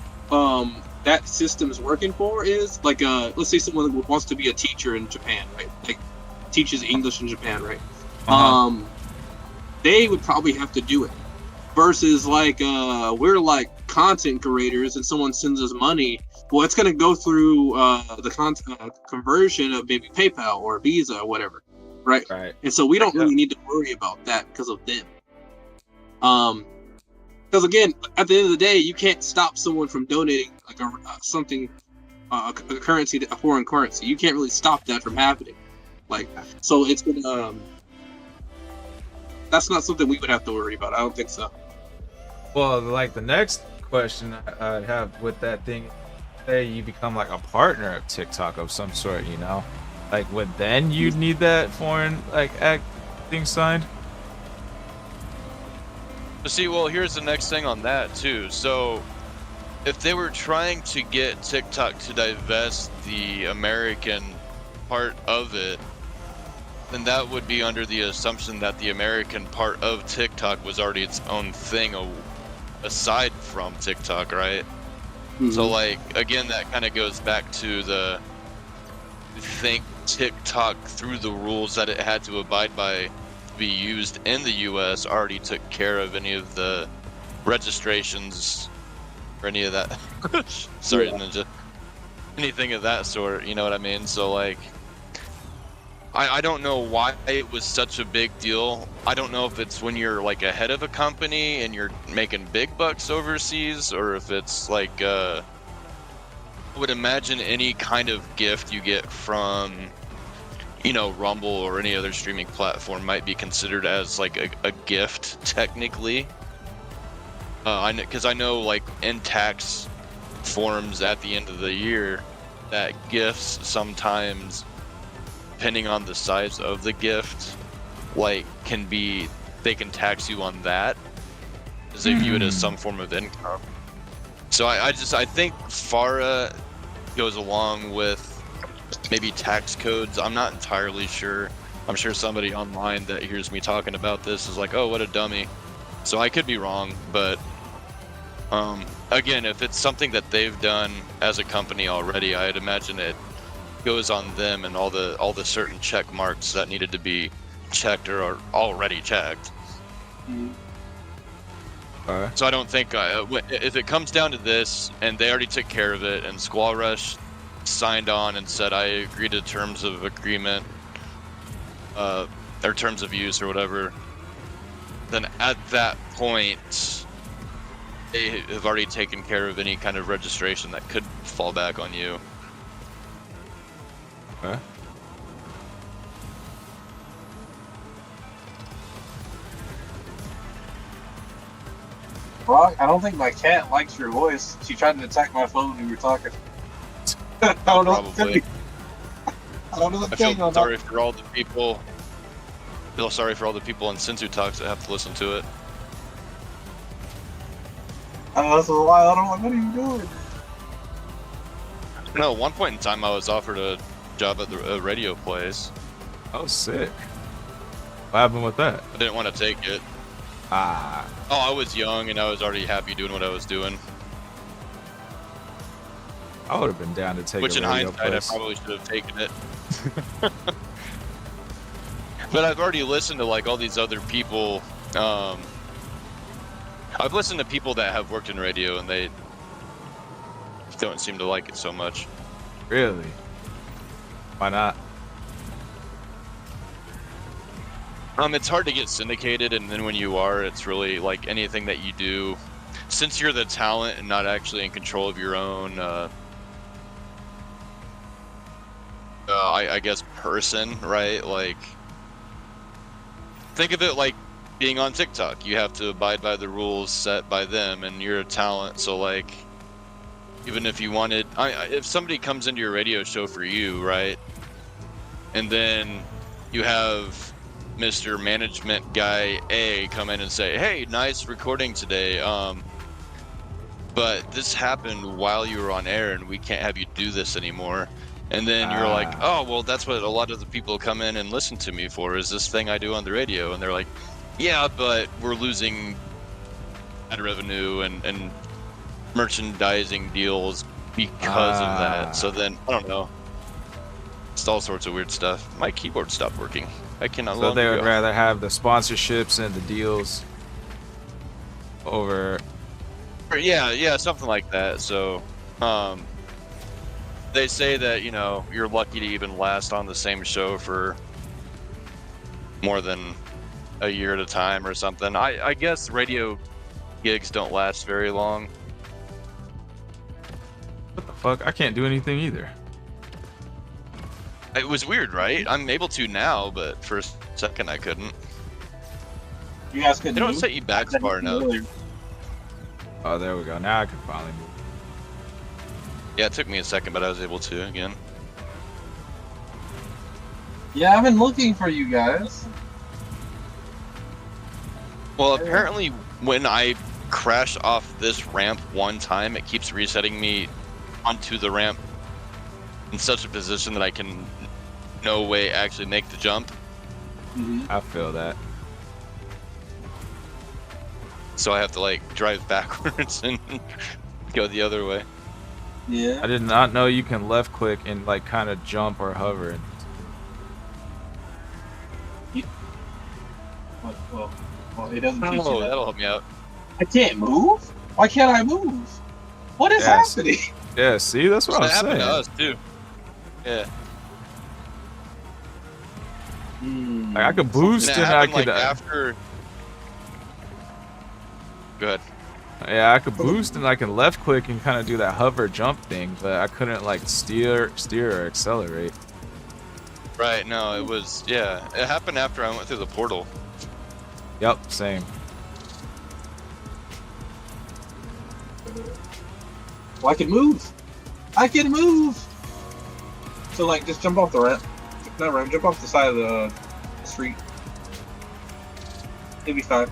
that system's working for is like let's say someone wants to be a teacher in Japan, right? Like teaches English in Japan, right? They would probably have to do it. Versus like we're like content creators and someone sends us money, well, it's gonna go through the conversion of maybe PayPal or Visa or whatever, right? Right. And so we don't really need to worry about that because of them. Because again, at the end of the day, you can't stop someone from donating like a currency, a foreign currency. You can't really stop that from happening. Like, so it's gonna. That's not something we would have to worry about. I don't think so. Well, like the next question I have with that thing, say you become like a partner of TikTok of some sort, you know, like would then you need that foreign like act thing signed? See, well, here's the next thing on that too. So, if they were trying to get TikTok to divest the American part of it, then that would be under the assumption that the American part of TikTok was already its own thing aside from TikTok, right? Mm-hmm. So, like, again, that kind of goes back to the think TikTok, through the rules that it had to abide by to be used in the US, already took care of any of the registrations or any of that. Sorry, yeah. Ninja. Anything of that sort, you know what I mean? So, like, I don't know why it was such a big deal. I don't know if it's when you're like ahead of a company and you're making big bucks overseas, or if it's like I would imagine any kind of gift you get from, you know, Rumble or any other streaming platform might be considered as like a gift technically. Because I know like in tax forms at the end of the year that gifts sometimes, depending on the size of the gift, like they can tax you on that because they view it as some form of income. So I think FARA goes along with maybe tax codes. I'm not entirely sure. I'm sure somebody online that hears me talking about this is like, oh, what a dummy. So I could be wrong, but again, if it's something that they've done as a company already, I'd imagine it goes on them and all the certain check marks that needed to be checked or are already checked. So I don't think if it comes down to this and they already took care of it and Squall Rush signed on and said I agree to terms of agreement or terms of use or whatever, then at that point they have already taken care of any kind of registration that could fall back on you. Okay. Well, I don't think my cat likes your voice. She tried to attack my phone when you were talking. I don't know. Probably. I don't know. I feel sorry for all the people. Feel sorry for all the people in Senzu Talks that have to listen to it. That's a while. I don't know. What are you doing? No, at one point in time, I was offered a job at the radio place. Oh, sick. What happened with that? I didn't want to take it. Ah. Oh, I was young and I was already happy doing what I was doing. I would have been down to take Which a in radio hindsight, place. I probably should have taken it. But I've already listened to like all these other people. I've listened to people that have worked in radio and they don't seem to like it so much. Really? Why not? It's hard to get syndicated, and then when you are, it's really like anything that you do, since you're the talent and not actually in control of your own I guess person, right? Like, think of it like being on TikTok. You have to abide by the rules set by them, and you're a talent. So like, even if you wanted, if somebody comes into your radio show for you, right, and then you have Mr. Management Guy A come in and say, "Hey, nice recording today. But this happened while you were on air, and we can't have you do this anymore." And then you're like, "Oh, well, that's what a lot of the people come in and listen to me for, is this thing I do on the radio." And they're like, "Yeah, but we're losing ad revenue and merchandising deals because of that." So then, I don't know. It's all sorts of weird stuff. My keyboard stopped working. I cannot. So they would rather have the sponsorships and the deals over. Yeah, something like that. So, they say that, you know, you're lucky to even last on the same show for more than a year at a time or something. I guess radio gigs don't last very long. What the fuck? I can't do anything either. It was weird, right? I'm able to now, but for a second I couldn't. You guys could. They don't set you back far enough. Oh, there we go. Now I can finally move. Yeah, it took me a second, but I was able to again. Yeah, I've been looking for you guys. Well, apparently when I crash off this ramp one time, it keeps resetting me onto the ramp in such a position that I can no way actually make the jump. I feel that. So I have to like drive backwards and go the other way. Yeah. I did not know you can left click and like kind of jump or hover. Well, it doesn't teach you Oh, that. that'll help me out. I can't move? Why can't I move? What is Yes. happening? Yeah, see, that's what That I'm happened saying. to us too. Yeah. Like, I could boost And and it I happened could. like after. Go ahead. Yeah, I could boost and I can left click and kind of do that hover jump thing, but I couldn't like steer or accelerate. Right. No, it was. Yeah, it happened after I went through the portal. Yep, same. Well, I can move. I can move. So like, just jump off the ramp. Not ramp. Jump off the side of the street. It'll be fine.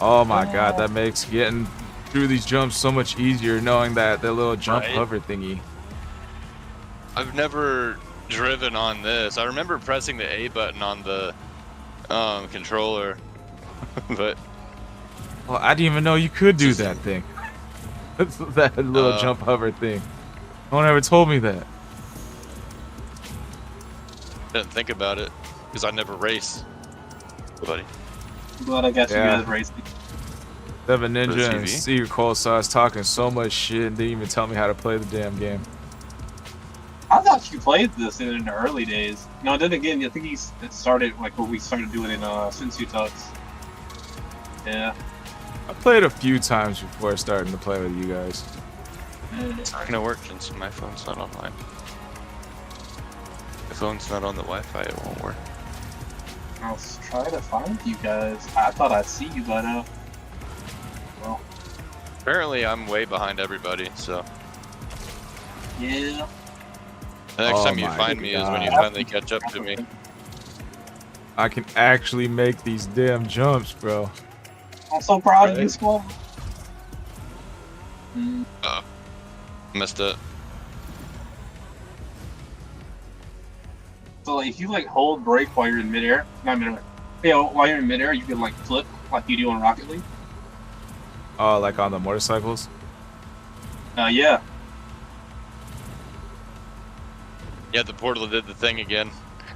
Oh my god, that makes getting through these jumps so much easier knowing that the little jump Right. hover thingy. I've never driven on this. I remember pressing the A button on the controller, but Well, I didn't even know you could do that thing. That little jump hover thing. No one ever told me that. didn't think about it because I never race. Buddy. I'm glad I got Yeah. you guys racing. Seven For the Ninja and TV? Secret Cold Sauce talking so much shit and didn't even tell me how to play the damn game. I thought you played this in the early days. No, then again, I think it started like when we started doing it in Senzu Talks. Yeah. I played a few times before starting to play with you guys. It's not gonna work since my phone's not online. If the phone's not on the Wi-Fi, it won't work. I'll try to find you guys. I thought I'd see you by now. Well, Apparently, I'm way behind everybody. So yeah. the next Oh time you my find me is when you God. finally catch up to me. I can actually make these damn jumps, bro. I'm so proud of Right. you, Squall. Mm. Messed up. So like, if you like hold brake while you're in midair, not midair. Yeah, while you're in midair, you can like flip like you do on Rocket League. Oh, like on the motorcycles? Yeah. Yeah, the portal did the thing again.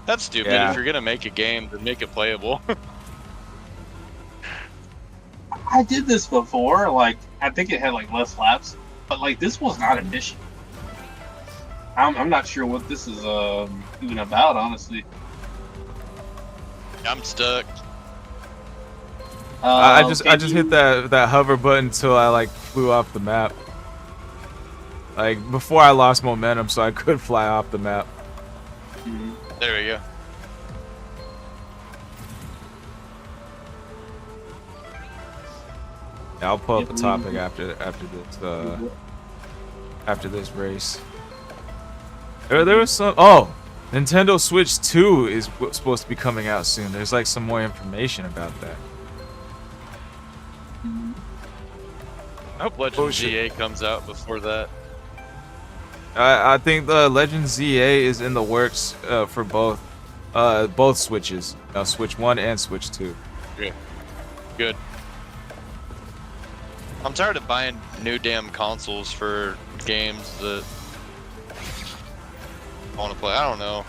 That's stupid. Yeah. If you're gonna make a game, then make it playable. I did this before. Like, I think it had like less laps, but like this was not an issue. I'm not sure what this is even about, honestly. I'm stuck. I just hit that hover button until I like flew off the map. Like before I lost momentum, so I could fly off the map. There we go. Yeah, I'll pull up a topic after this race. There was some. Oh, Nintendo Switch 2 is supposed to be coming out soon. There's like some more information about that. I hope Legend ZA comes out before that. I think the Legend ZA is in the works for both Switches, Switch 1 and Switch 2. Yeah. Good. I'm tired of buying new damn consoles for games that I want to play. I don't know.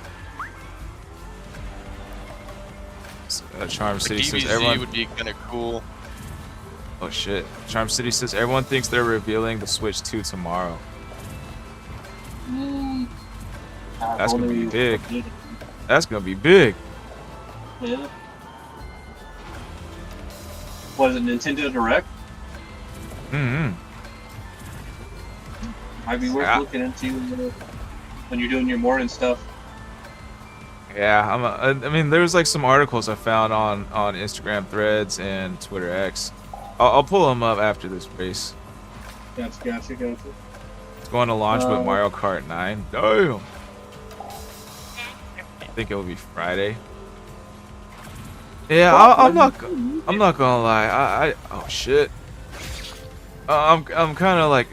Charm City DBZ says everyone would be kind of cool. Oh shit. Charm City says everyone thinks they're revealing the Switch 2 tomorrow. That's gonna be big. That's gonna be big. Yeah. What is it, Nintendo Direct? Might be worth looking into when you're doing your morning stuff. Yeah, I mean, there's like some articles I found on Instagram Threads and Twitter X. I'll pull them up after this race. Gotcha. It's going to launch with Mario Kart 9. Damn. I think it will be Friday. Yeah, I'm not gonna lie. Oh shit. I'm kind of like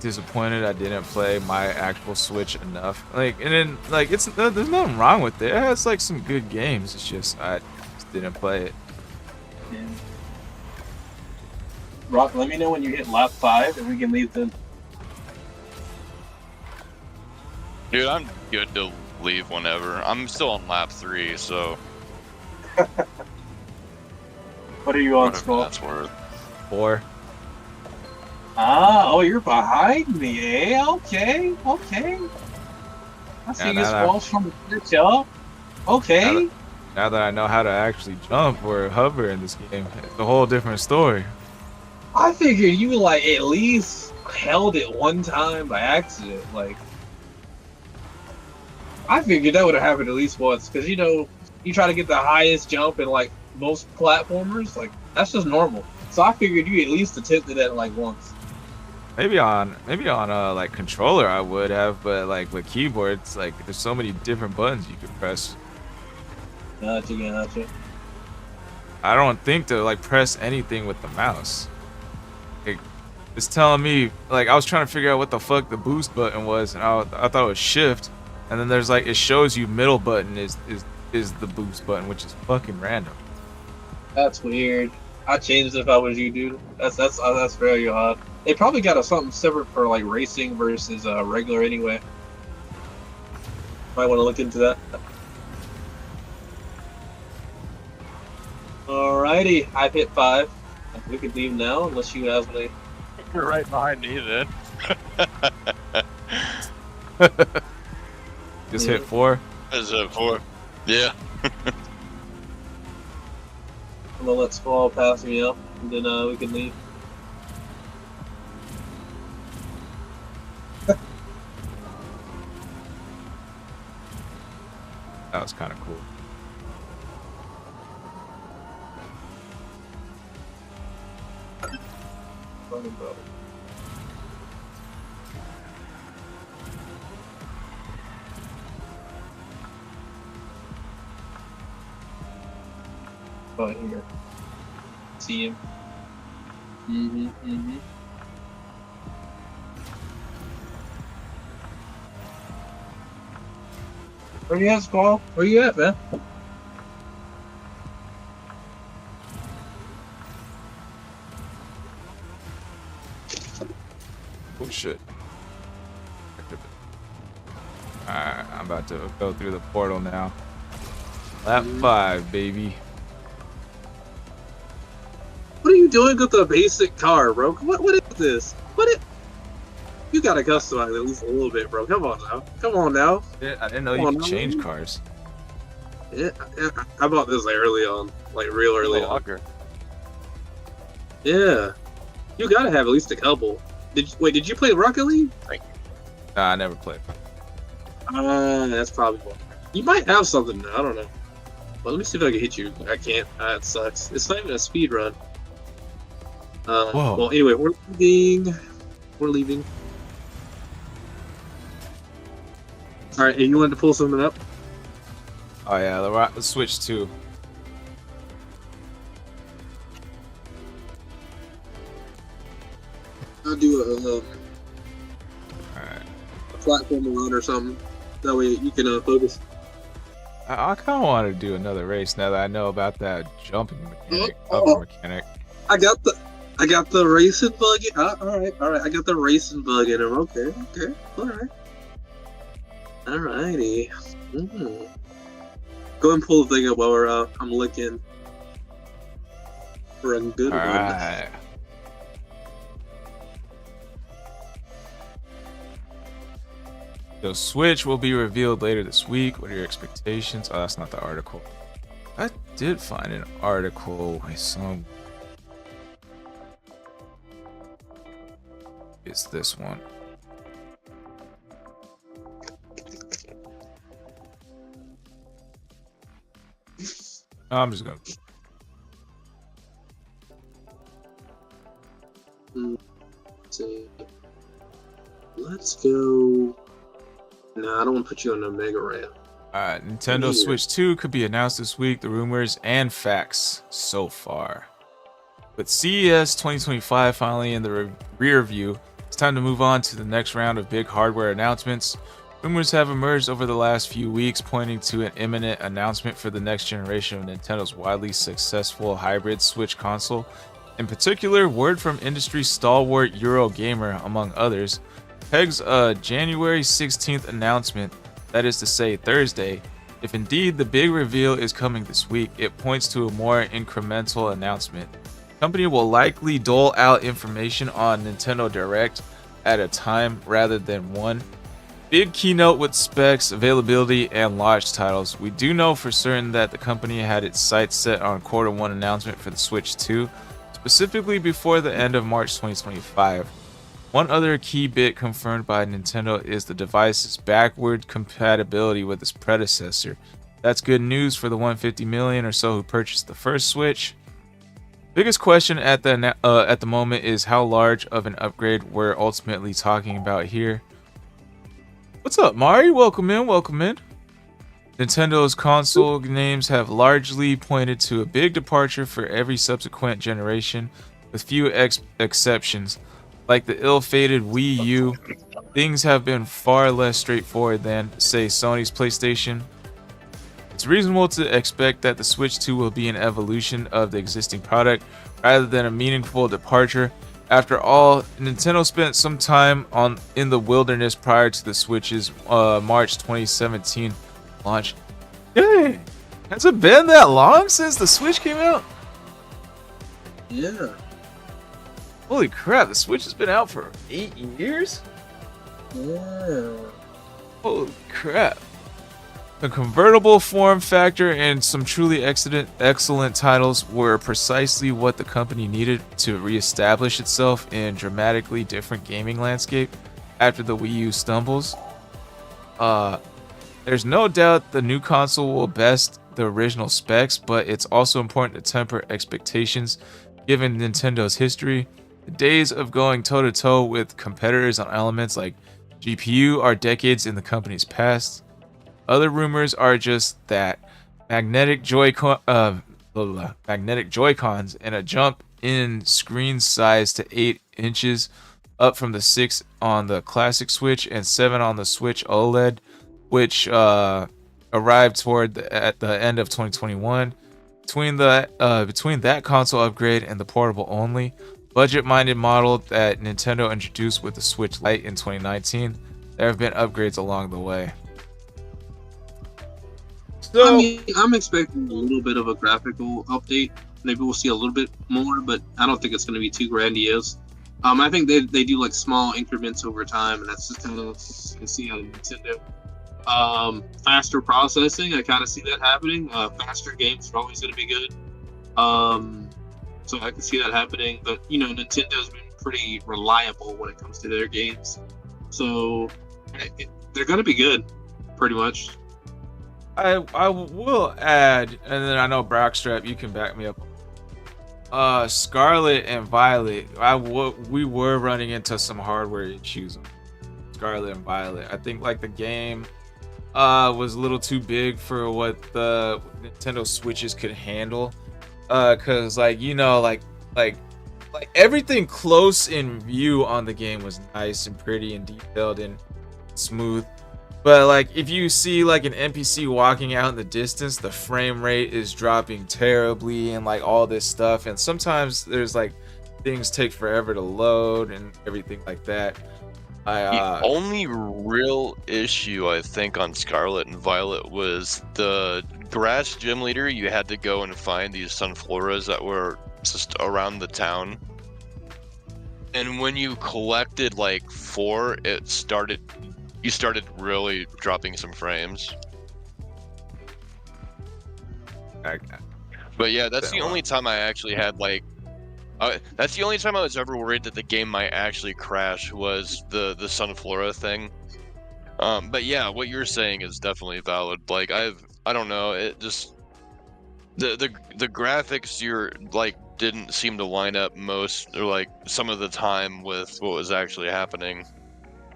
disappointed I didn't play my actual Switch enough. Like, and then like there's nothing wrong with it. It has like some good games. It's just I just didn't play it. Yeah. Rock, let me know when you hit lap 5 and we can leave then. Dude, I'm good to leave whenever. I'm still on lap 3, so. What are you on, whatever Skull? that's worth. 4. Oh, you're behind me, eh? Okay. I see you Squall from the pitch up. Okay. Now that I know how to actually jump or hover in this game, it's a whole different story. I figured you like at least held it one time by accident. Like, I figured that would have happened at least once, because you try to get the highest jump in like most platformers, like that's just normal. So I figured you at least attempted that like once. Maybe on like controller I would have, but like with keyboards, like there's so many different buttons you could press. Gotcha. I don't think to like press anything with the mouse. Like, it's telling me like I was trying to figure out what the fuck the boost button was, and I thought it was shift, and then there's like it shows you middle button is the boost button, which is fucking random. That's weird. I changed it if I was you, dude. That's very odd. They probably got something separate for like racing versus regular anyway. Might want to look into that. Alrighty, I've hit 5. We could leave now unless you have any. You're right behind me then. Just hit 4. Is it 4? Yeah. I'm gonna let Squall pass me up, and then we can leave. That was kind of cool. Oh, here. See him. Where you at, Squall? Where you at, man? Oh shit. Alright, I'm about to go through the portal now. Lap 5, baby. What are you doing with the basic car, bro? What is this? You gotta customize it at least a little bit, bro. Come on now. Yeah, I didn't know you could change cars. Yeah, I bought this like early on, like real early on. Yeah, you gotta have at least a couple. Did you play Rocket League? Nah, I never played. That's probably one. You might have something. I don't know. Well, let me see if I can hit you. I can't. It sucks. It's not even a speed run. Whoa. Well, anyway, we're leaving. We're leaving. All right, and you wanted to pull something up? Oh yeah, the Switch 2. I'll do Alright. a platform run or something. That way you can focus. I kind of want to do another race now that I know about that jumping mechanic, Oh. upper mechanic. I got the racing bug. All right. I got the racing bug in him. Okay. All right. Alrighty. Go and pull the thing up while I'm looking for a good one. Alright. The Switch will be revealed later this week. What are your expectations? Oh, that's not the article. I did find an article with some. It's this one. I'm just gonna. Let's see. Let's go. Nah, I don't want to put you on the Mega RAM. Nintendo Yeah. Switch 2 could be announced this week. The rumors and facts so far. With CES 2025 finally in the rear view, it's time to move on to the next round of big hardware announcements. Rumors have emerged over the last few weeks pointing to an imminent announcement for the next generation of Nintendo's widely successful hybrid Switch console. In particular, word from industry stalwart Eurogamer, among others, pegs a January 16th announcement, that is to say Thursday. If indeed the big reveal is coming this week, it points to a more incremental announcement. The company will likely dole out information on Nintendo Direct at a time rather than one. Big keynote with specs, availability, and launch titles. We do know for certain that the company had its sights set on Q1 announcement for the Switch 2, specifically before the end of March 2025. One other key bit confirmed by Nintendo is the device's backward compatibility with its predecessor. That's good news for the 150 million or so who purchased the first Switch. Biggest question at the moment is how large of an upgrade we're ultimately talking about here. What's up, Mari? Welcome in. Nintendo's console names have largely pointed to a big departure for every subsequent generation, with few exceptions. Like the ill-fated Wii U, things have been far less straightforward than, say, Sony's PlayStation. It's reasonable to expect that the Switch 2 will be an evolution of the existing product rather than a meaningful departure. After all, Nintendo spent some time in the wilderness prior to the Switch's March 2017 launch. Dang! Has it been that long since the Switch came out? Yeah. Holy crap, the Switch has been out for 8 years? Yeah. Holy crap. The convertible form factor and some truly excellent titles were precisely what the company needed to reestablish itself in dramatically different gaming landscape after the Wii U stumbles. There's no doubt the new console will best the original specs, but it's also important to temper expectations given Nintendo's history. The days of going toe-to-toe with competitors on elements like GPU are decades in the company's past. Other rumors are just that magnetic Joy-Cons and a jump in screen size to 8 inches, up from the 6 on the classic Switch and 7 on the Switch OLED, which arrived at the end of 2021. Between that console upgrade and the portable only budget-minded model that Nintendo introduced with the Switch Lite in 2019, there have been upgrades along the way. So, I mean, I'm expecting a little bit of a graphical update. Maybe we'll see a little bit more, but I don't think it's going to be too grandiose. I think they do like small increments over time, and that's just kind of what you see on Nintendo. Faster processing, I kind of see that happening. Faster games are always going to be good. So I can see that happening. But, Nintendo's been pretty reliable when it comes to their games. So They're gonna be good, pretty much. I will add, and then I know Brockstrap, you can back me up. Scarlet and Violet, we were running into some hardware issues. Scarlet and Violet, I think like the game was a little too big for what the Nintendo Switches could handle. Cause like like everything close in view on the game was nice and pretty and detailed and smooth. But like if you see like an NPC walking out in the distance, the frame rate is dropping terribly and like all this stuff. And sometimes there's like things take forever to load and everything like that. The only real issue I think on Scarlet and Violet was the grass gym leader. You had to go and find these sunfloras that were just around the town. And when you collected like 4, you started really dropping some frames. But yeah, that's the only time I actually had like that's the only time I was ever worried that the game might actually crash, was the Sunflora thing. But yeah, what you're saying is definitely valid. Like I don't know, it just the graphics didn't seem to line up most, or like some of the time, with what was actually happening.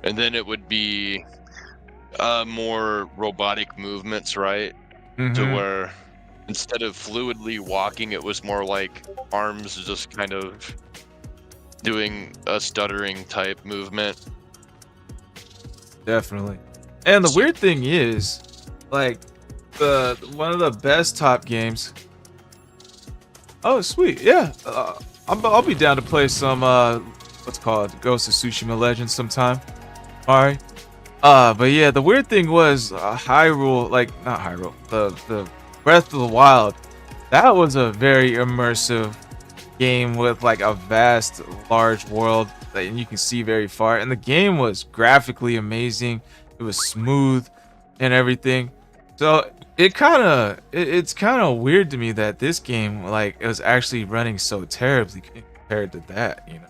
And then it would be more robotic movements, right? Mm-hmm. To where instead of fluidly walking, it was more like arms just kind of doing a stuttering type movement. Definitely. And the weird thing is, like, one of the best top games. Oh, sweet. Yeah. I'll be down to play some what's called Ghost of Tsushima Legends sometime. Alright. But yeah, the weird thing was Hyrule, like not Hyrule, the Breath of the Wild. That was a very immersive game with like a vast, large world that you can see very far, and the game was graphically amazing. It was smooth and everything. So it's kind of weird to me that this game, like, it was actually running so terribly compared to that, you know.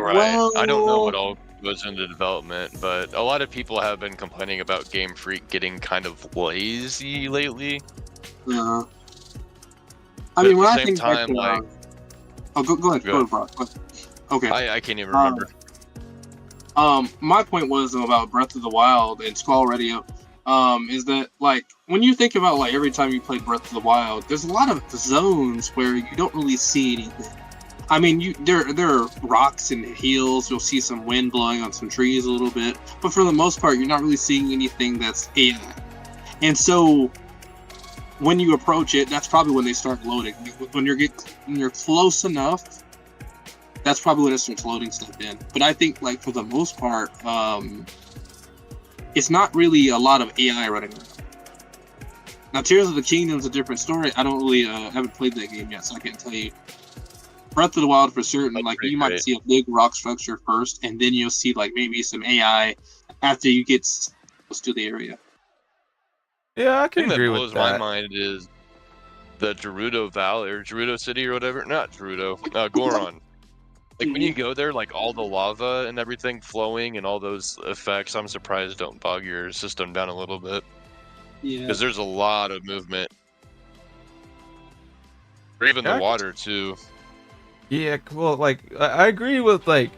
Right. Well, I don't know what all goes into development, but a lot of people have been complaining about Game Freak getting kind of lazy lately. I But mean, at when the I same think back time, to, like, go ahead, Brock. Go ahead. Okay. I can't even remember. My point was about Breath of the Wild and Squall Radio. Is that, like, when you think about, like, every time you play Breath of the Wild, there's a lot of zones where you don't really see anything. I mean, there are rocks and hills. You'll see some wind blowing on some trees a little bit, but for the most part, you're not really seeing anything that's AI. And so, when you approach it, that's probably when they start loading. When you're close enough, that's probably when it starts loading stuff in. But I think, like, for the most part, it's not really a lot of AI running around. Now, Tears of the Kingdom is a different story. I don't really haven't played that game yet, so I can't tell you. Breath of the Wild, for certain, That's like, pretty you might great. see a big rock structure first, and then you'll see, like, maybe some AI after you get close to the area. Yeah, I The can thing that agree blows with my that. mind is the Gerudo Valley, or Gerudo City, or whatever. Not Gerudo, Goron. Like, when you go there, like, all the lava and everything flowing and all those effects, I'm surprised don't bog your system down a little bit. Yeah. Because there's a lot of movement. Or even Yeah, I the can water, too. Yeah, well, like I agree with like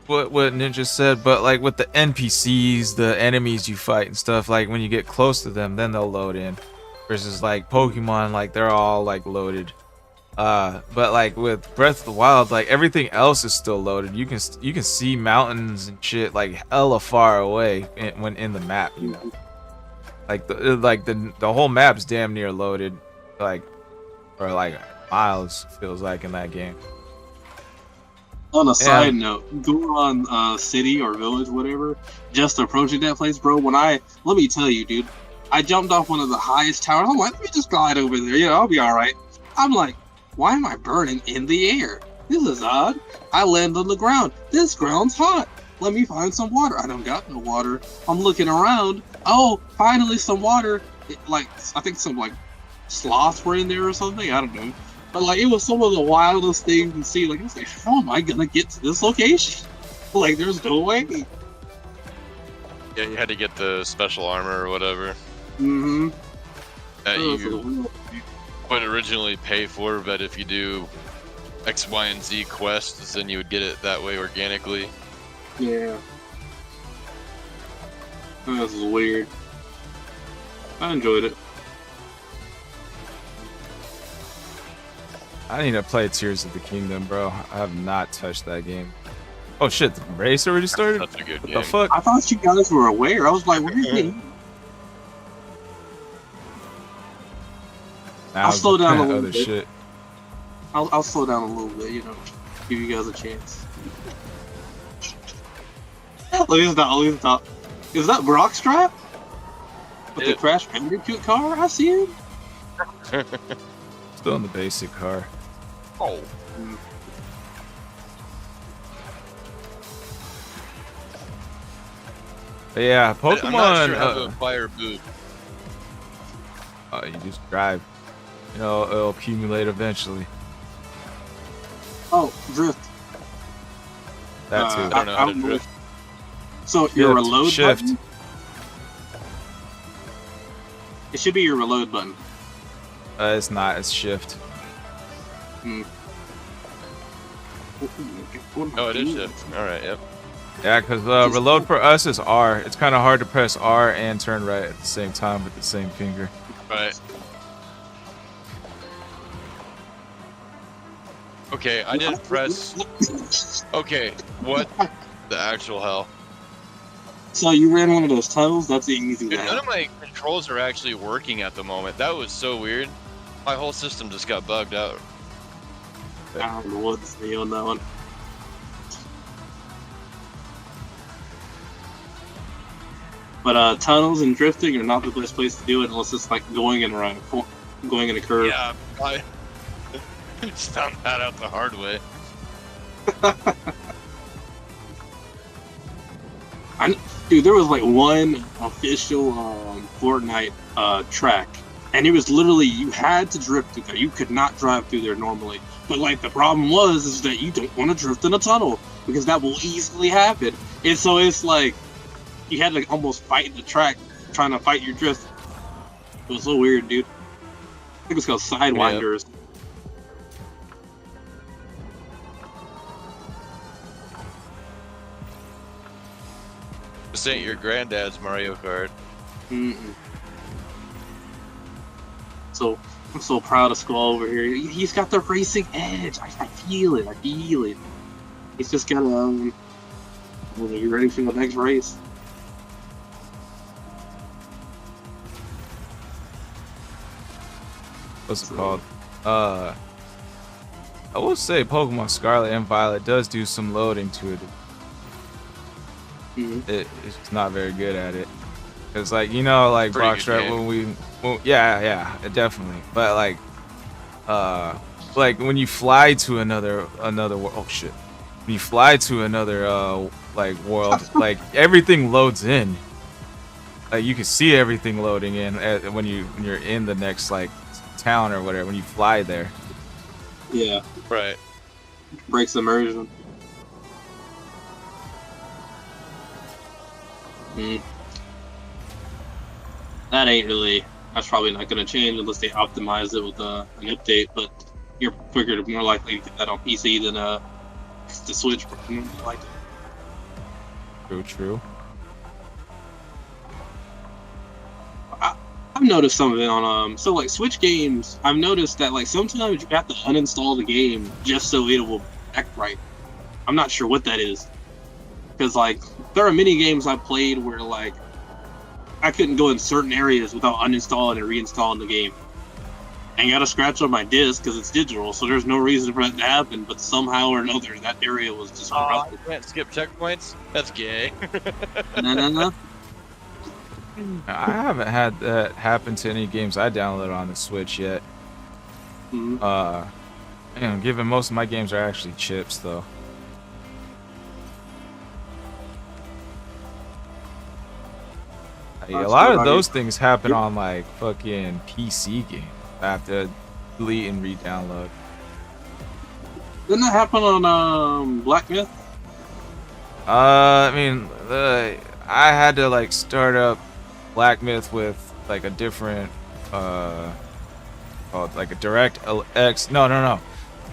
what Ninja said, but like with the NPCs, the enemies you fight and stuff, like when you get close to them, then they'll load in. Versus like Pokemon, like they're all like loaded. But like with Breath of the Wild, like everything else is still loaded. You can see mountains and shit like hella far away when in the map, you know. Like the whole map's damn near loaded, like, or like miles, feels like, in that game. On a side note, Goron city or village, whatever, just approaching that place, bro, let me tell you, dude, I jumped off one of the highest towers. I'm like, let me just glide over there, you know, I'll be alright. I'm like, why am I burning in the air? This is odd. I land on the ground. This ground's hot. Let me find some water. I don't got no water. I'm looking around. Oh, finally some water. Like, I think some, like, sloths were in there or something. I don't know. But, like, it was some of the wildest things to see. Like, I was like, how am I gonna get to this location? Like, there's no way. Yeah, you had to get the special armor or whatever Mm-hmm. that you would originally pay for, but if you do X, Y, and Z quests, then you would get it that way organically. Yeah. This is weird. I enjoyed it. I need to play Tears of the Kingdom, bro. I have not touched that game. Oh shit, the race already started? That's a good What game. the fuck? I thought you guys were aware. I was like, where is he? Now I'll slow down a little other bit. shit. I'll slow down a little bit, give you guys a chance. Look at that, look at that. Is that Brockstrap? With the Crash Bandicoot car? I see him. Still in the basic car. Oh. But yeah, Pokemon. I'm not sure how to acquire boot. You just drive. It'll accumulate eventually. Oh, drift. That too. I don't know how to drift. So your reload Shift. button? It should be your reload button. It's not. It's shift. Hmm. Oh, it is shift. All right, yep. Yeah, because reload for us is R. It's kind of hard to press R and turn right at the same time with the same finger. Right. Okay, I didn't press. Okay, what the actual hell? So you ran one of those tunnels? That's easy. Dude, none of my controls are actually working at the moment. That was so weird. My whole system just got bugged out. I don't know what's the on that one. But tunnels and drifting are not the best place to do it unless it's like going in a curve. Yeah, I just found that out the hard way. Dude, there was like one official Fortnite track, and it was literally you had to drift through there. You could not drive through there normally. But like the problem is that you don't want to drift in a tunnel because that will easily happen. And so it's like you had to almost fight the track trying to fight your drift. It was so weird, dude. I think it's called Sidewinders. This ain't your granddad's Mario Kart. Mm-mm. So I'm so proud of Skull over here. He's got the racing edge. I feel it. I feel it. He's just gotta you ready for the next race? What's it called? I will say Pokemon Scarlet and Violet does do some loading to it. Mm-hmm. It's not very good at it. Cause like like Pretty good Brockstrap yeah, definitely. But like when you fly to another oh shit, when you fly to another like world, like everything loads in. Like you can see everything loading in when you're in the next like town or whatever when you fly there. Yeah. Right. Breaks immersion. That ain't really. That's probably not going to change unless they optimize it with an update. But you're figured more likely to get that on PC than the Switch. Like True. I've noticed some of it on so like Switch games. I've noticed that like sometimes you have to uninstall the game just so it will act right. I'm not sure what that is, because like there are many games I played where like I couldn't go in certain areas without uninstalling and reinstalling the game. And got to scratch on my disc because it's digital, so there's no reason for that to happen. But somehow or another, that area was just corrupted. You can't skip checkpoints? That's gay. No. I haven't had that happen to any games I downloaded on the Switch yet. Mm-hmm. Given most of my games are actually chips though. A lot of those things happen on like fucking PC games. I have to delete and re-download. Didn't that happen on Black Myth? I mean, I had to like start up Black Myth with like a different like a direct X. No.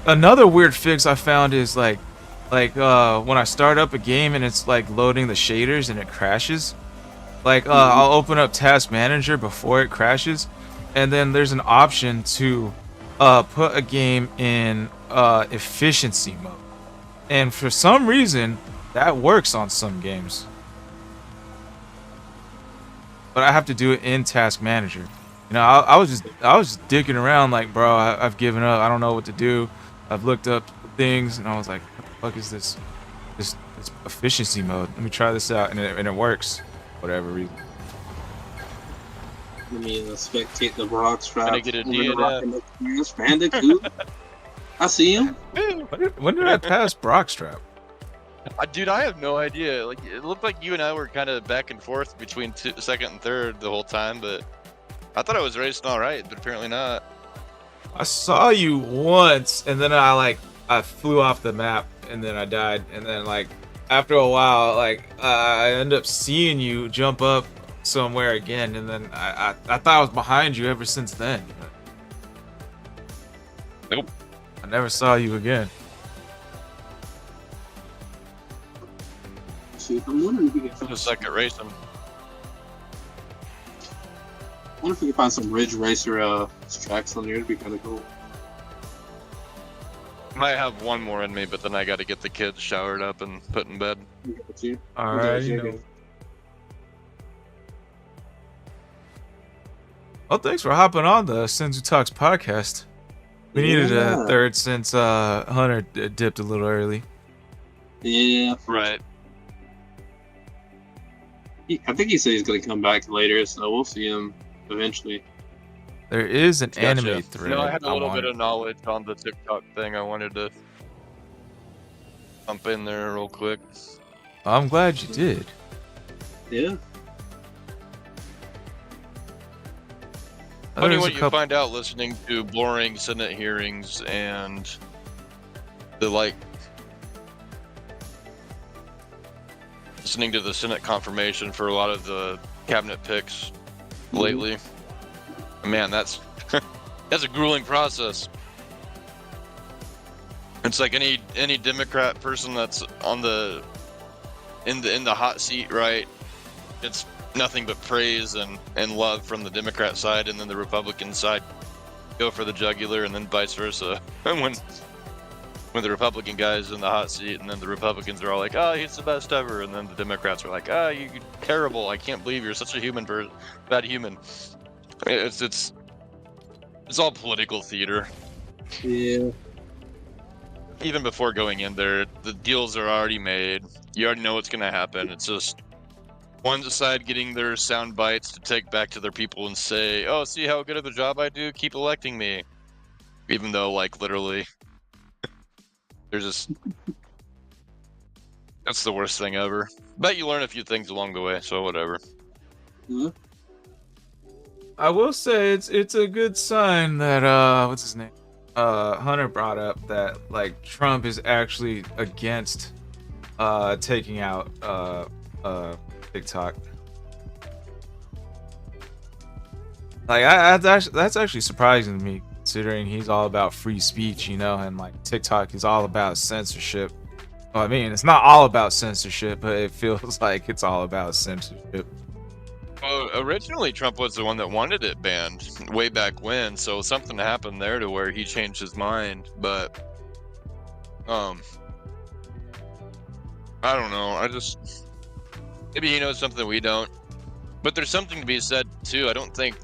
Another weird fix I found is like when I start up a game and it's like loading the shaders and it crashes. Like I'll open up Task Manager before it crashes, and then there's an option to put a game in efficiency mode. And for some reason that works on some games. But I have to do it in Task Manager. You know, I was just dicking around like, bro, I've given up. I don't know what to do. I've looked up things and I was like, what the fuck is this efficiency mode? Let me try this out, and it works. Whatever reason. Let me spectate the Brock strap. Gonna get a DNF. Bandicoot. I see him. When did I pass Brockstrap? Dude, I have no idea. Like, it looked like you and I were kind of back and forth between second and third the whole time, but I thought I was racing all right, but apparently not. I saw you once, and then I flew off the map, and then I died, and then like after a while, like I end up seeing you jump up somewhere again, and then I thought I was behind you ever since then. Nope. I never saw you again. Shoot, I'm wondering if we can I find was second racing. I wonder if we can find some Ridge Racer tracks on here. It'd be kind of cool. Might have one more in me, but then I got to get the kids showered up and put in bed. All right, you know. Well, thanks for hopping on the Senzu Talks podcast. We needed a third since Hunter dipped a little early. Yeah. Right. I think he said he's going to come back later, so we'll see him eventually. There is an Gotcha. anime thread. No, I had a little bit of knowledge on the TikTok thing. I wanted to jump in there real quick. I'm glad you did. Yeah. Funny what you find out listening to boring Senate hearings and the listening to the Senate confirmation for a lot of the cabinet picks lately. Man, that's a grueling process. It's like any Democrat person that's on in the hot seat, right? It's nothing but praise and love from the Democrat side, and then the Republican side go for the jugular, and then vice versa. And when the Republican guy's in the hot seat, and then the Republicans are all like, "Oh, he's the best ever," and then the Democrats are like, "Ah, you're terrible. I can't believe you're such a bad human." It's all political theater. Yeah. Even before going in there, the deals are already made. You already know what's going to happen. It's just one side getting their sound bites to take back to their people and say, "Oh, see how good of a job I do? Keep electing me." Even though, like, literally, there's just... That's the worst thing ever. Bet you learn a few things along the way, so whatever. Mm-hmm. I will say it's a good sign that what's his name? Hunter brought up that like Trump is actually against taking out TikTok. Like that's actually surprising to me, considering he's all about free speech, you know, and like TikTok is all about censorship. Well, I mean, it's not all about censorship, but it feels like it's all about censorship. Well, originally Trump was the one that wanted it banned way back when, so something happened there to where he changed his mind. But I don't know. Maybe he knows something we don't. But there's something to be said too. I don't think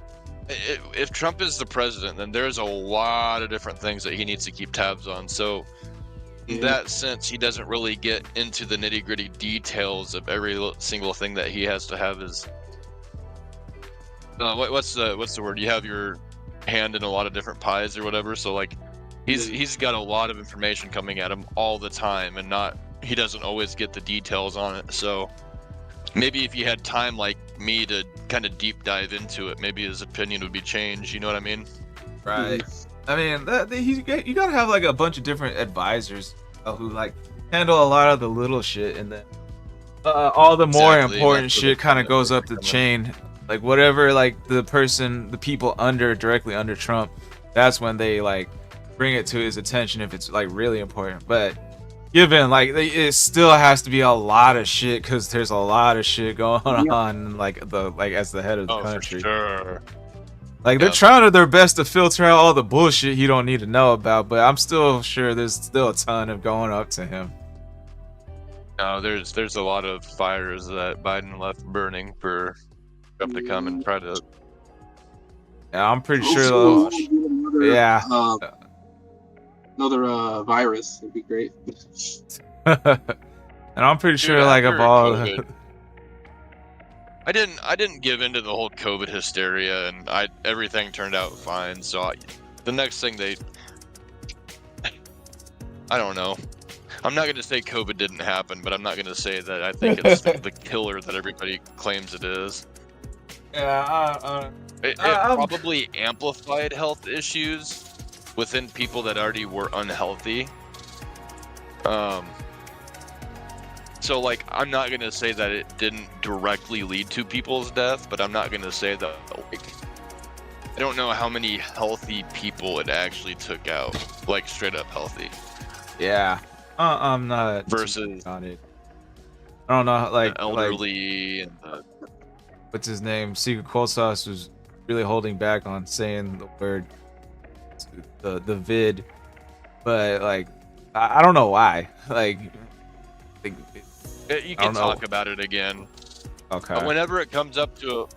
if Trump is the president, then there's a lot of different things that he needs to keep tabs on. So in that sense, he doesn't really get into the nitty-gritty details of every single thing that he has to have his what's the word? You have your hand in a lot of different pies or whatever. So like, he's got a lot of information coming at him all the time, and he doesn't always get the details on it. So maybe if he had time like me to kind of deep dive into it, maybe his opinion would be changed. You know what I mean? Right. I mean, you gotta have like a bunch of different advisors who like handle a lot of the little shit, and then all the more Exactly, important that's where shit the kind of comment goes are up the coming. chain. Like whatever, like the people directly under Trump, that's when they like bring it to his attention if it's like really important. But given like it still has to be a lot of shit because there's a lot of shit going on like as the head of the Oh, for country. sure. Like they're Yep. trying to their best to filter out all the bullshit he don't need to know about, but I'm still sure there's still a ton of going up to him. No, there's a lot of fires that Biden left burning for Trump to come and try to. Yeah, I'm pretty sure Oh, though. Yeah. Another virus would be great. And I'm pretty Dude, sure like of after all COVID, I didn't give into the whole COVID hysteria, and everything turned out fine. So the next thing I don't know. I'm not gonna say COVID didn't happen, but I'm not gonna say that I think it's the killer that everybody claims it is. yeah, It probably amplified health issues within people that already were unhealthy. So like, I'm not gonna say that it didn't directly lead to people's death, but I'm not gonna say that like, I don't know how many healthy people it actually took out, like straight up healthy. yeah. I'm not Versus on it. I don't know, like the elderly and what's his name? Secret Cold Sauce was really holding back on saying the word, the vid, but like I don't know why. Like you can talk about it again. Okay. But whenever it comes up to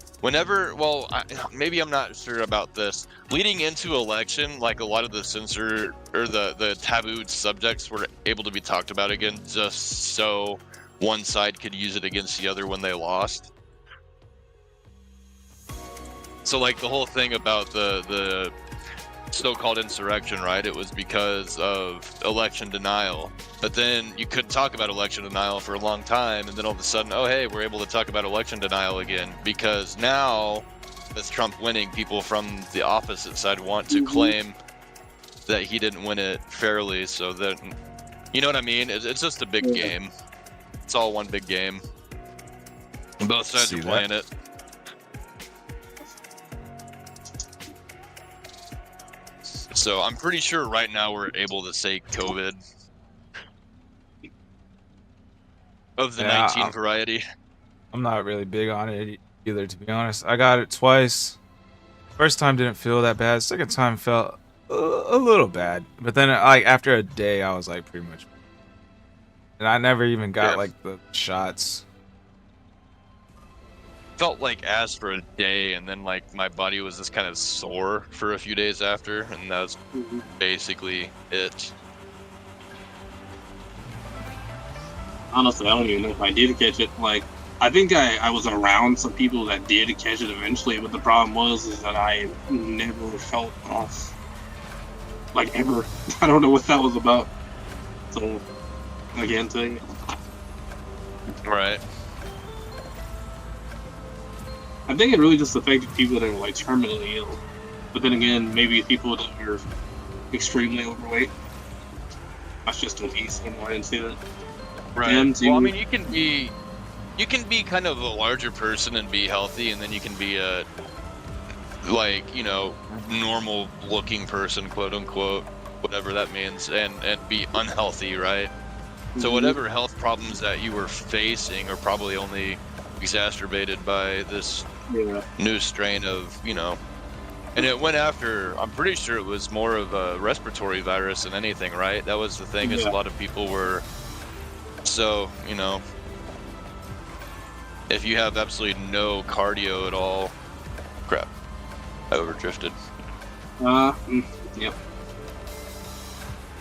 maybe I'm not sure about this. Leading into election, like a lot of the censor or the tabooed subjects were able to be talked about again, just so one side could use it against the other when they lost. So like the whole thing about the so-called insurrection, right? It was because of election denial. But then you couldn't talk about election denial for a long time, and then all of a sudden, oh hey, we're able to talk about election denial again, because now with Trump winning, people from the opposite side want to claim that he didn't win it fairly. So that, you know what I mean? It's just a big game. It's all one big game. Both sides are playing it. So I'm pretty sure right now we're able to say COVID of the 19 variety. I'm not really big on it either, to be honest. I got it twice. First time didn't feel that bad. Second time felt a little bad. But then like after a day, I was like pretty much. And I never even got like the shots. Felt like ass for a day, and then like my body was just kind of sore for a few days after, and that was basically it. Honestly, I don't even know if I did catch it. Like, I think I was around some people that did catch it eventually, but the problem is that I never felt off. Like, ever. I don't know what that was about. So, again, thing. Right. I think it really just affected people that were like terminally ill. But then again, maybe people that are extremely overweight. That's just a piece. I didn't see that. Right. Well, I mean, you can be kind of a larger person and be healthy, and then you can be a like, you know, normal looking person, quote unquote, whatever that means, and be unhealthy, right? So whatever health problems that you were facing are probably only exacerbated by this new strain of, you know, and it went after, I'm pretty sure it was more of a respiratory virus than anything, right? That was the thing, is a lot of people were, so, you know, if you have absolutely no cardio at all, crap, I overdrifted. Yep.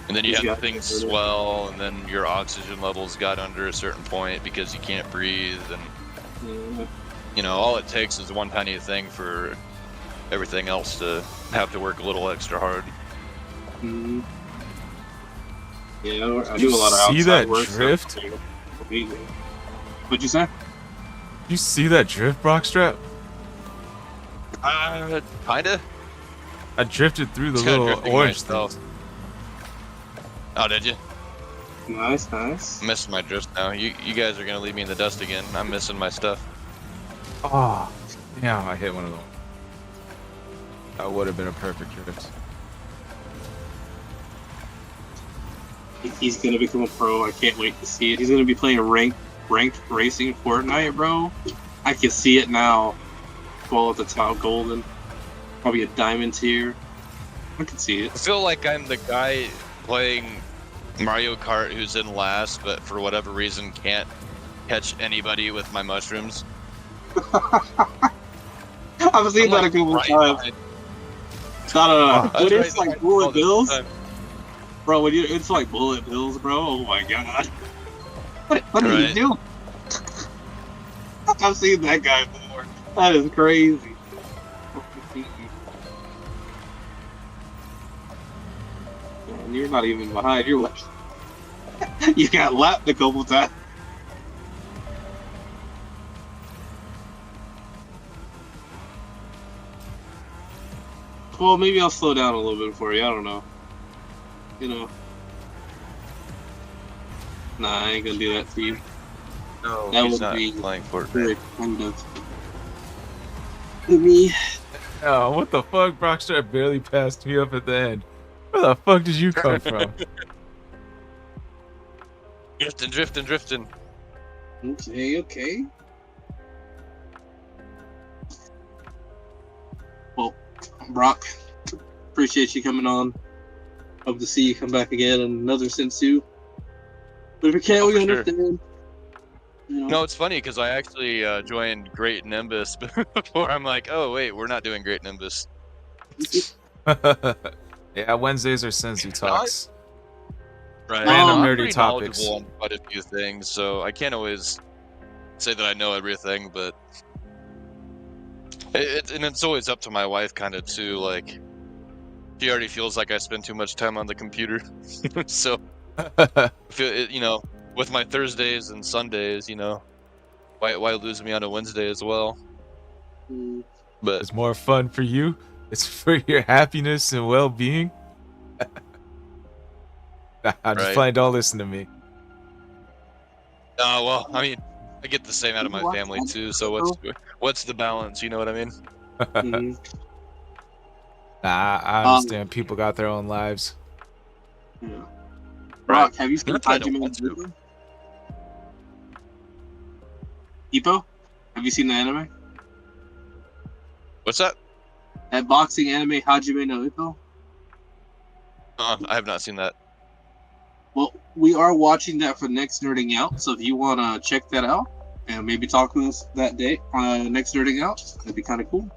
And then you have things swell, and then your oxygen levels got under a certain point because you can't breathe, and you know, all it takes is one tiny thing for everything else to have to work a little extra hard. Yeah, I do a lot of outside see that work, drift? So what'd you say? You see that drift, Brockstrap? Kinda. I drifted through the Just kinda little drifting orange myself. thing. Oh, did you? Nice, nice. I'm missing my drift now. You guys are gonna leave me in the dust again. I'm missing my stuff. Oh, yeah, I hit one of them. That would have been a perfect drift. He's gonna become a pro. I can't wait to see it. He's gonna be playing ranked racing in Fortnite, bro. I can see it now. Fall at the top, golden, probably a diamond tier. I can see I it. feel like I'm the guy playing Mario Kart who's in last, but for whatever reason can't catch anybody with my mushrooms. I've seen that a couple times. behind- It's not a. I was When it's right like behind all bullet the bills, time. bro. When it's like bullet bills, bro. Oh my god. What are you Right. doing? I've seen that guy before. That is crazy. And you're not even behind. You're like, you got lapped a couple times. Well, maybe I'll slow down a little bit for you. I don't know. You know. Nah, I ain't gonna do that to you. No, That he's would not be playing Fortnite. very kind of me. Oh, what the fuck? Brockstar barely passed me up at the end. Where the fuck did you come from? Drifting. Okay. Well, Brock, appreciate you coming on. Hope to see you come back again in another Senzu. But if we can't, we for sure. understand. You know, No, it's funny because I actually joined Great Nimbus before. I'm like, oh wait, we're not doing Great Nimbus. Yeah, Wednesdays are Senzu talks. Right. Random I'm nerdy pretty topics. knowledgeable on quite a few things, so I can't always say that I know everything, but and it's always up to my wife, kind of too. Like, she already feels like I spend too much time on the computer, so with my Thursdays and Sundays, why lose me on a Wednesday as well? mm, But It's more fun for you. It's for your happiness and well-being. Nah, I'm just Right. playing. Don't listen to me. well, I mean, I get the same out of my family too. So what's the balance? You know what I mean? mhm. Nah, I understand. People got their own lives. Yeah. Brock, have you seen Not that I don't Hajime want to. no Ippo? Have you seen the anime? What's that? That boxing anime, Hajime no Ippo? I have not seen that. Well, we are watching that for next Nerding Out, so if you want to check that out and maybe talk to us that day on next Nerding Out, that'd be kind of cool.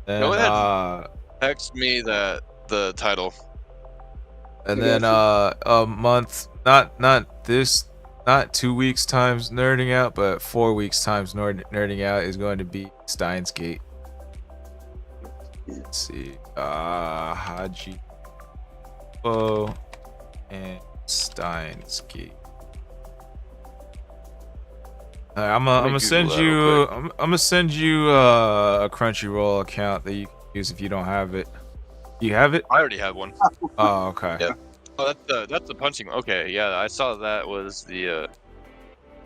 And, Go ahead. Text me the title. and I then got a month, not 2 weeks times nerding out, but 4 weeks times nerding out is going to be Steins Gate. Let's see, Haji Bo and Steins Gate. I'm gonna send you. I'm gonna send you a Crunchyroll account that you can use if you don't have it. You have it? I already have one. Oh, okay. Yeah. Oh, that's the punching. Okay, yeah, I saw that was the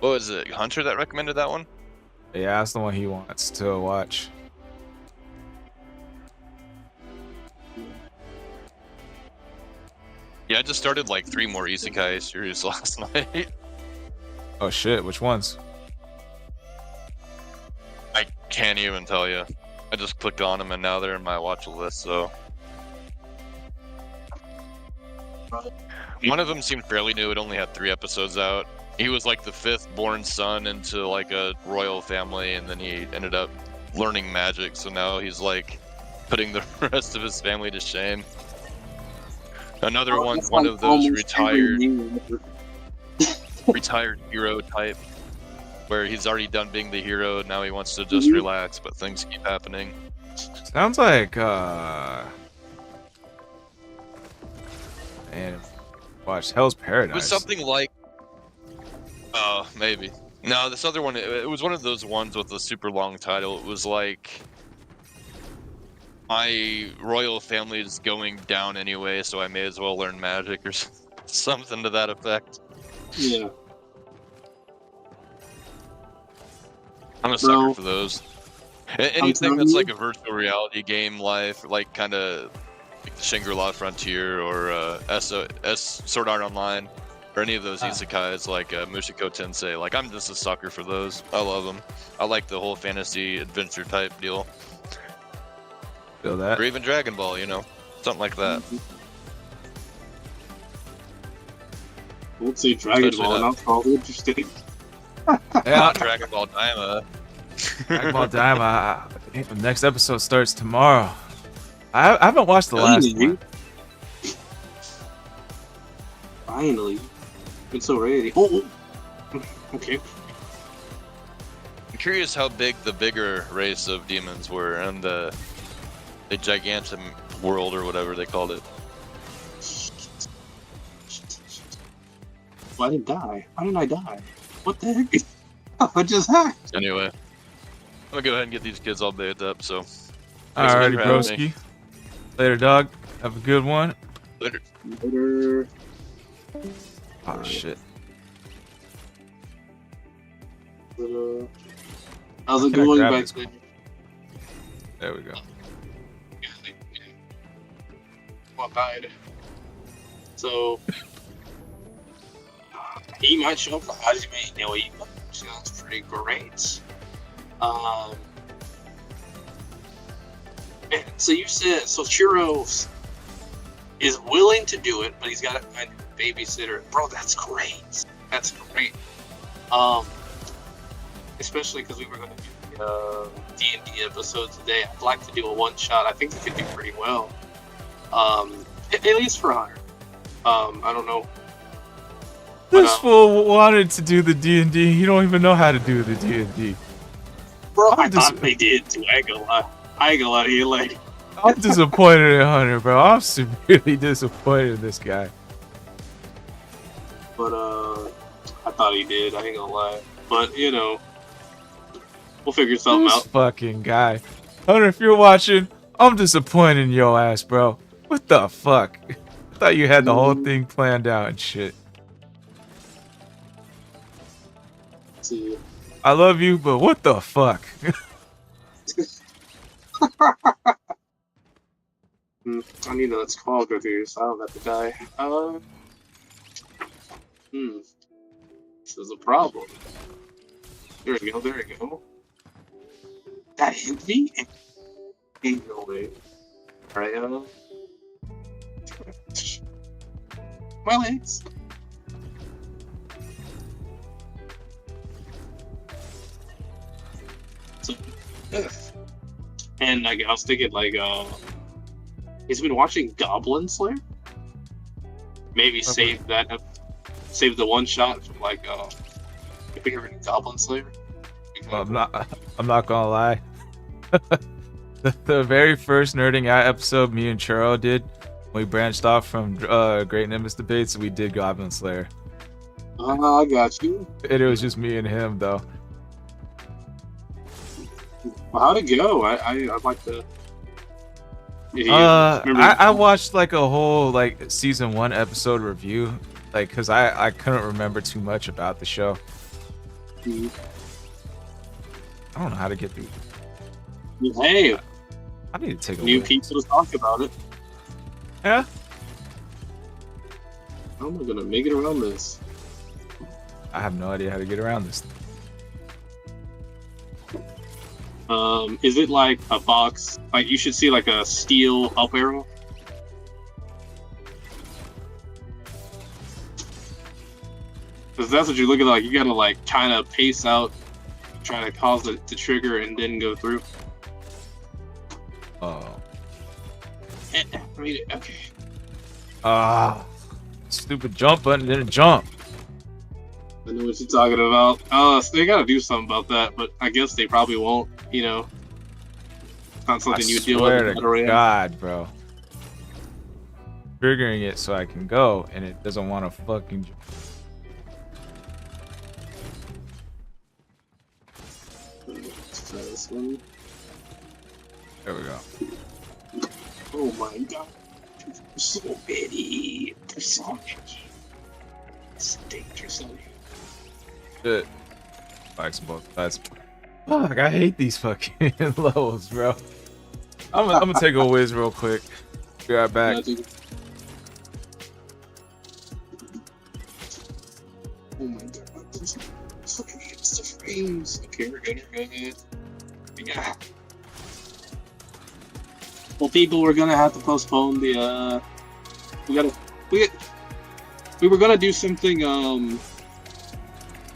what was it? Hunter that recommended that one? Yeah, that's the one he wants to watch. Yeah, I just started like 3 more Isekai series last night. Oh shit, which ones? I can't even tell you. I just clicked on them and now they're in my watch list. So one of them seemed fairly new. It only had 3 episodes out. He was like the 5th born son into like a royal family, and then he ended up learning magic. So now he's like putting the rest of his family to shame. Another one's one of those retired hero type, where he's already done being the hero. Now he wants to just relax, but things keep happening. Sounds like man, watch Hell's Paradise. It was something like, maybe. No, this other one, it was one of those ones with a super long title. It was like, my royal family is going down anyway, so I may as well learn magic or something. Something to that effect. Yeah. I'm a Bro, sucker for those. Anything telling that's you. like a virtual reality game life, like kind of like the Shangri-La Frontier or Sword Art Online, or any of those isekais like Mushiko Tensei. Like, I'm just a sucker for those. I love them. I like the whole fantasy adventure type deal. Feel that? Or even Dragon Ball, you know, something like that. I would say Dragon Especially Ball, that- not probably interesting. Yeah, Not Dragon Ball Daima. Dragon Ball Daima. The next episode starts tomorrow. I haven't watched the last one. Finally. It's so ready. Oh, okay. I'm curious how big the bigger race of demons were in the gigantic world or whatever they called it. Well, I didn't die. How did I die? What the heck? I just hacked. Anyway, I'm gonna go ahead and get these kids all bathed up. So, Alrighty, for having me. broski. Later, dog. Have a good one. Later. Later. Oh shit. How's it Can I going grab back this there? There we go. Well, died. So he might show up for Hajime no Ippo. Sounds pretty great. And so you said Churro is willing to do it, but he's got to find a babysitter. Bro, that's great. That's great. Especially because we were going to do D&D episode today. I'd like to do a one shot. I think we could do pretty well. At least for Hunter. I don't know. This fool wanted to do the D&D. You don't even know how to do the D&D. Bro, I'm I thought they did too. I ain't gonna lie to you, like. I'm disappointed in Hunter, bro. I'm severely disappointed in this guy. But I thought he did. I ain't gonna lie. But you know, we'll figure something This out. fucking guy. Hunter, if you're watching, I'm disappointed in your ass, bro. What the fuck? I thought you had the whole thing planned out and shit. See. I love you, but what the fuck? I need to let's call go through, so I don't have to die. This is a problem. There we go. There we go. That hit me? Ain't no way. Alright, my legs. So, and I was thinking, like, he's been watching Goblin Slayer. Maybe save the one shot from like if we ever do Goblin Slayer. Well, I'm not gonna lie. the very first Nerding Out episode me and Churro did, we branched off from Great Nimbus Debates, we did Goblin Slayer. I got you. And it was just me and him, though. Well, how'd it go? I'd like to. I watched like a whole like season 1 episode review, like because I couldn't remember too much about the show. Mhm. I don't know how to get through. Hey, I need to take a new look. people to talk about it. Yeah. How am I gonna make it around this? I have no idea how to get around this. Is it like a box? Like you should see like a steel up arrow. Because that's what you're looking like. You gotta like kind of pace out, try to cause it to trigger and then go through. Oh. Read it. Okay. Stupid jump button didn't jump. I know what you're talking about. So they gotta do something about that, but I guess they probably won't. You know, it's not something you deal with. Swear to God, bro. Triggering it so I can go, and it doesn't want to fucking. Let's try this one. There we go. Oh my god. There's so many. There's so many. It's dangerous on you. Shit. Spikes on both sides. Fuck, I hate these fucking levels, bro. I'm gonna take a whiz real quick. Be right back. Yeah, dude. Oh my god, this fucking hits the frames. Okay, we're good. Yeah. Well, people, we're gonna have to postpone the. We were gonna do something.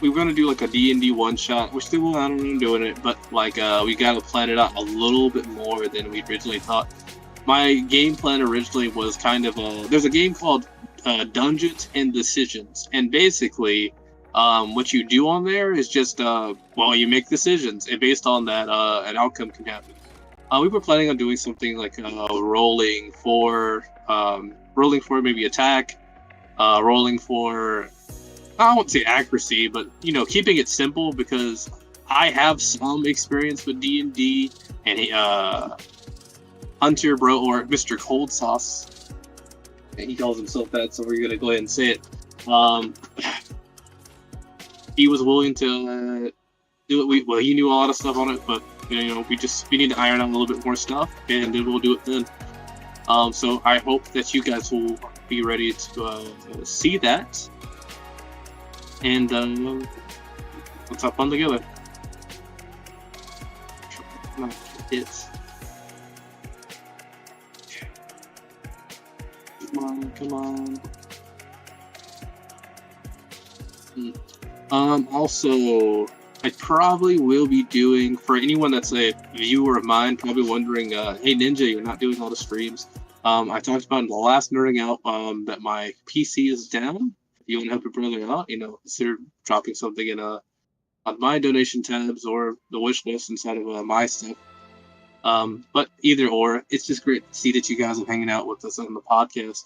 We were gonna do like a D&D one shot. We're still planning on doing it, but like we gotta plan it out a little bit more than we originally thought. My game plan originally was kind of there's a game called Dungeons and Decisions, and basically, what you do on there is just you make decisions, and based on that, an outcome can happen. We were planning on doing something like rolling for maybe attack, rolling for, I won't say accuracy, but keeping it simple, because I have some experience with D&D, and Hunter Bro, or Mr. Cold Sauce, and he calls himself that, so we're gonna go ahead and say it. He was willing to do it. He knew a lot of stuff on it, but we need to iron out a little bit more stuff, and then we'll do it then. So I hope that you guys will be ready to see that. And let's have fun together. Come on. Also, I probably will be doing, for anyone that's a viewer of mine, probably wondering, hey Ninja, you're not doing all the streams. I talked about in the last Nerding Out that my PC is down. If you want to help your brother out, consider dropping something in on my donation tabs or the wish list inside of my stuff. But either or, it's just great to see that you guys are hanging out with us on the podcast.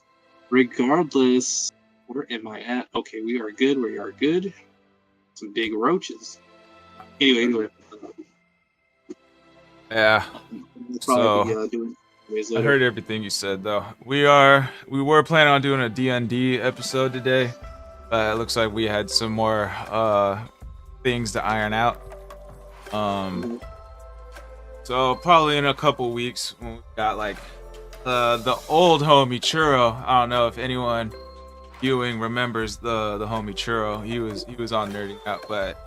Regardless, where am I at? Okay, we are good. We are good. Some big roaches. Anyway. Yeah. We'll probably doing I heard everything you said, though. We were planning on doing a D&D episode today, but it looks like we had some more things to iron out. So probably in a couple weeks when we got like the old homie Churro. I don't know if anyone viewing remembers the homie Churro. He was on Nerding Out, but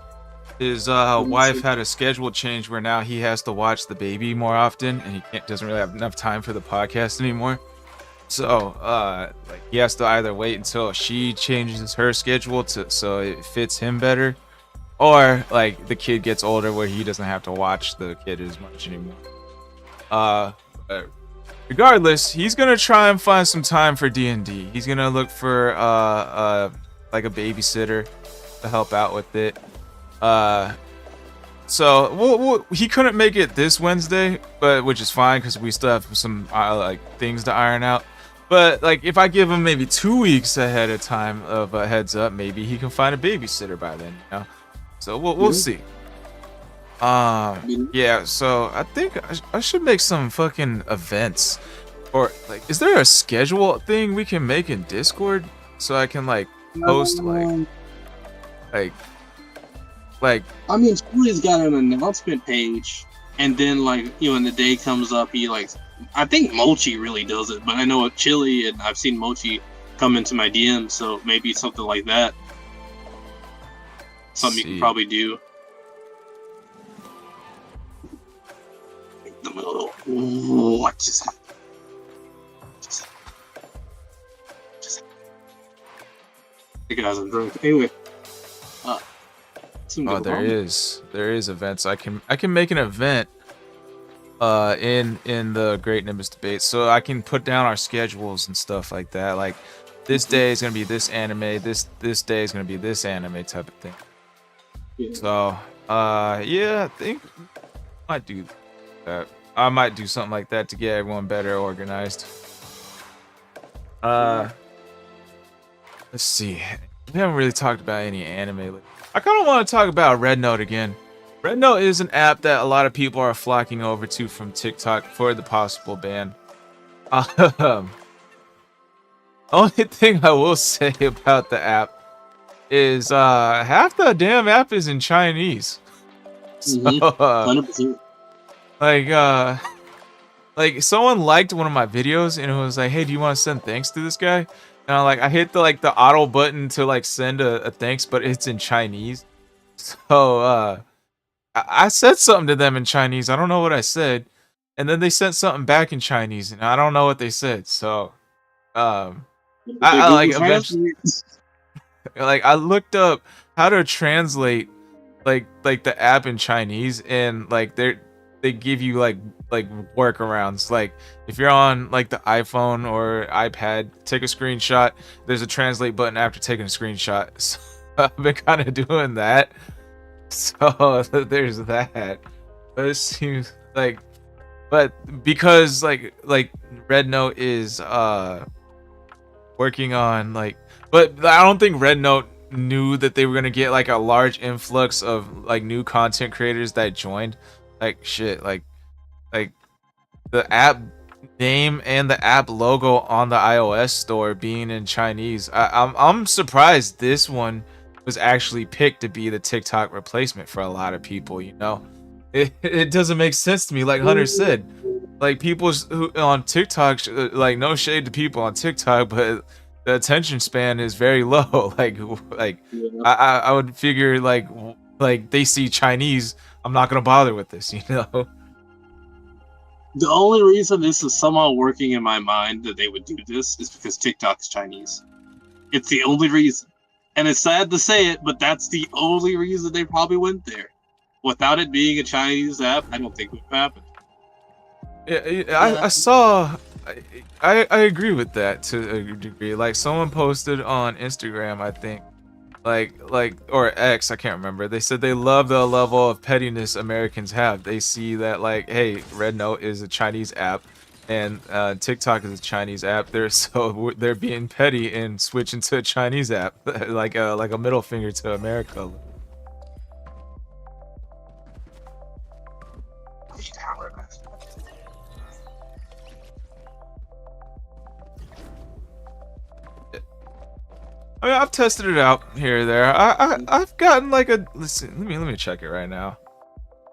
his wife had a schedule change where now he has to watch the baby more often, and he doesn't really have enough time for the podcast anymore. So like he has to either wait until she changes her schedule so it fits him better, or like the kid gets older where he doesn't have to watch the kid as much anymore. But regardless, he's gonna try and find some time for D&D. He's gonna look for like a babysitter to help out with it. So he couldn't make it this Wednesday, but which is fine because we still have some like things to iron out. But like if I give him maybe 2 weeks ahead of time of a heads up, maybe he can find a babysitter by then. So we'll see. Yeah. So I think I should make some fucking events, or like, is there a schedule thing we can make in Discord so I can like post like. I mean, Chili's got an announcement page, and then when the day comes up, he I think Mochi really does it, but I know Chili, and I've seen Mochi come into my DM, so maybe something like that. Something you can probably do. What just happened? Hey guys, I'm drunk. Anyway. Oh, there is events. I can make an event in the Great Nimbus Debate, so I can put down our schedules and stuff like that. Like this day is gonna be this anime, this day is gonna be this anime type of thing. Yeah. So yeah, I think I might do that. I might do something like that to get everyone better organized. Let's see. We haven't really talked about any anime lately. I kind of want to talk about Red Note again. Red Note is an app that a lot of people are flocking over to from TikTok for the possible ban. Only thing I will say about the app is half the damn app is in Chinese. So 100%. like like someone liked one of my videos and it was like, hey, do you want to send thanks to this guy? And I hit the auto button to like send a thanks, but it's in Chinese. So I said something to them in Chinese. I don't know what I said. And then they sent something back in Chinese and I don't know what they said. So I like eventually like I looked up how to translate like the app in Chinese, and like they give you like workarounds. Like if you're on like the iPhone or iPad, take a screenshot. There's a translate button after taking a screenshot. So I've been kind of doing that. So there's that. But it seems like, but because like Red Note is working on like, but I don't think Red Note knew that they were gonna get like a large influx of like new content creators that joined. Like shit, like the app name and the app logo on the iOS store being in Chinese. I'm surprised this one was actually picked to be the TikTok replacement for a lot of people. You know, it doesn't make sense to me. Like Hunter said, like people who on TikTok, like no shade to people on TikTok, but the attention span is very low. like I would figure like they see Chinese, I'm not gonna bother with this, you know. The only reason this is somehow working in my mind that they would do this is because TikTok's Chinese. It's the only reason. And it's sad to say it, but that's the only reason they probably went there. Without it being a Chinese app, I don't think it would have happened. Yeah, I saw. I agree with that to a degree. Like someone posted on Instagram, I think, like or X, I can't remember. They said they love the level of pettiness Americans have. They see that like, hey, Red Note is a Chinese app, and TikTok is a Chinese app. They're being petty and switching to a Chinese app, like a middle finger to America. I mean, I've tested it out here or there. I've gotten like a listen. Let me check it right now.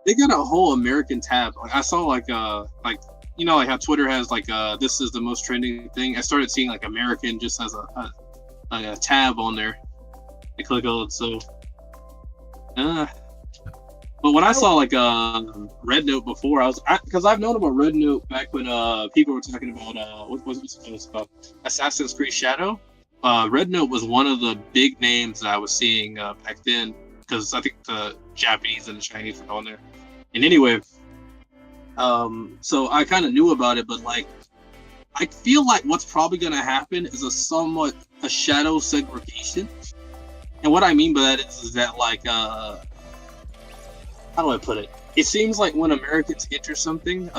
They got a whole American tab. Like I saw like you know like how Twitter has like this is the most trending thing. I started seeing like American just has a tab on there. I click on it, so. But when I saw like Red Note before, because I've known about Red Note back when people were talking about what was it about Assassin's Creed Shadow. Red Note was one of the big names that I was seeing back then, because I think the Japanese and the Chinese were on there. And anyway, so I kind of knew about it, but like, I feel like what's probably going to happen is a shadow segregation. And what I mean by that is that like, how do I put it? It seems like when Americans enter something,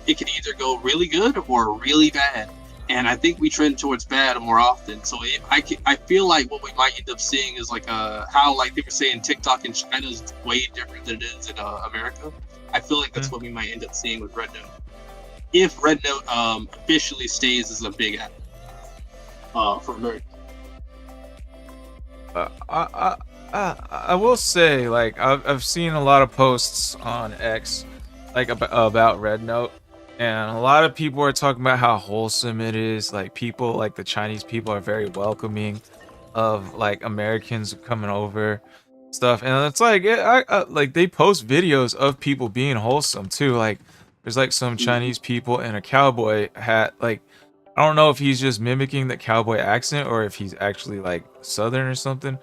it can either go really good or really bad. And I think we trend towards bad more often. So I feel like what we might end up seeing is like how like they were saying TikTok in China is way different than it is in America. I feel like that's what we might end up seeing with Red Note. If Red Note officially stays as a big app for America. I will say, like I've seen a lot of posts on X like about Red Note. And a lot of people are talking about how wholesome it is. Like people, like the Chinese people, are very welcoming of like Americans coming over, stuff. And it's like, like they post videos of people being wholesome too. Like there's like some Chinese people in a cowboy hat. Like I don't know if he's just mimicking the cowboy accent or if he's actually like Southern or something.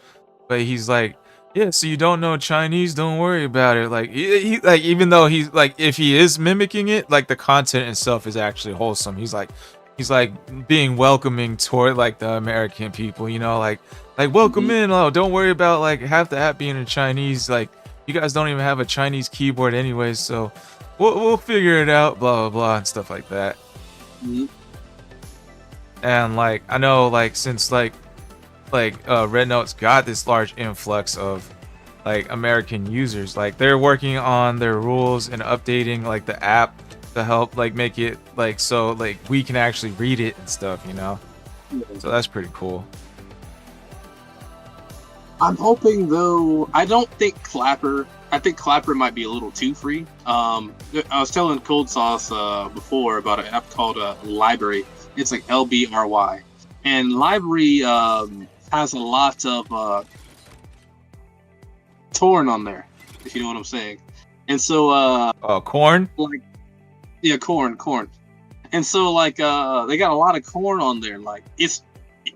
But he's like, yeah, so you don't know Chinese, don't worry about it. Like he like, even though he's like, if he is mimicking it, like the content itself is actually wholesome. He's like being welcoming toward like the American people, you know, like welcome in. Oh, don't worry about like half the app being in Chinese. Like you guys don't even have a Chinese keyboard anyways, so we'll figure it out, blah blah blah and stuff like that. And like I know like since like Red Note's got this large influx of like American users, like they're working on their rules and updating like the app to help like make it like so like we can actually read it and stuff, you know. So that's pretty cool. I'm hoping though. I don't think Clapper. I think Clapper might be a little too free. I was telling Cold Sauce before about an app called Library. It's like LBRY, and Library has a lot of torn on there, if you know what I'm saying. And so corn. like yeah, corn. And so like they got a lot of corn on there. Like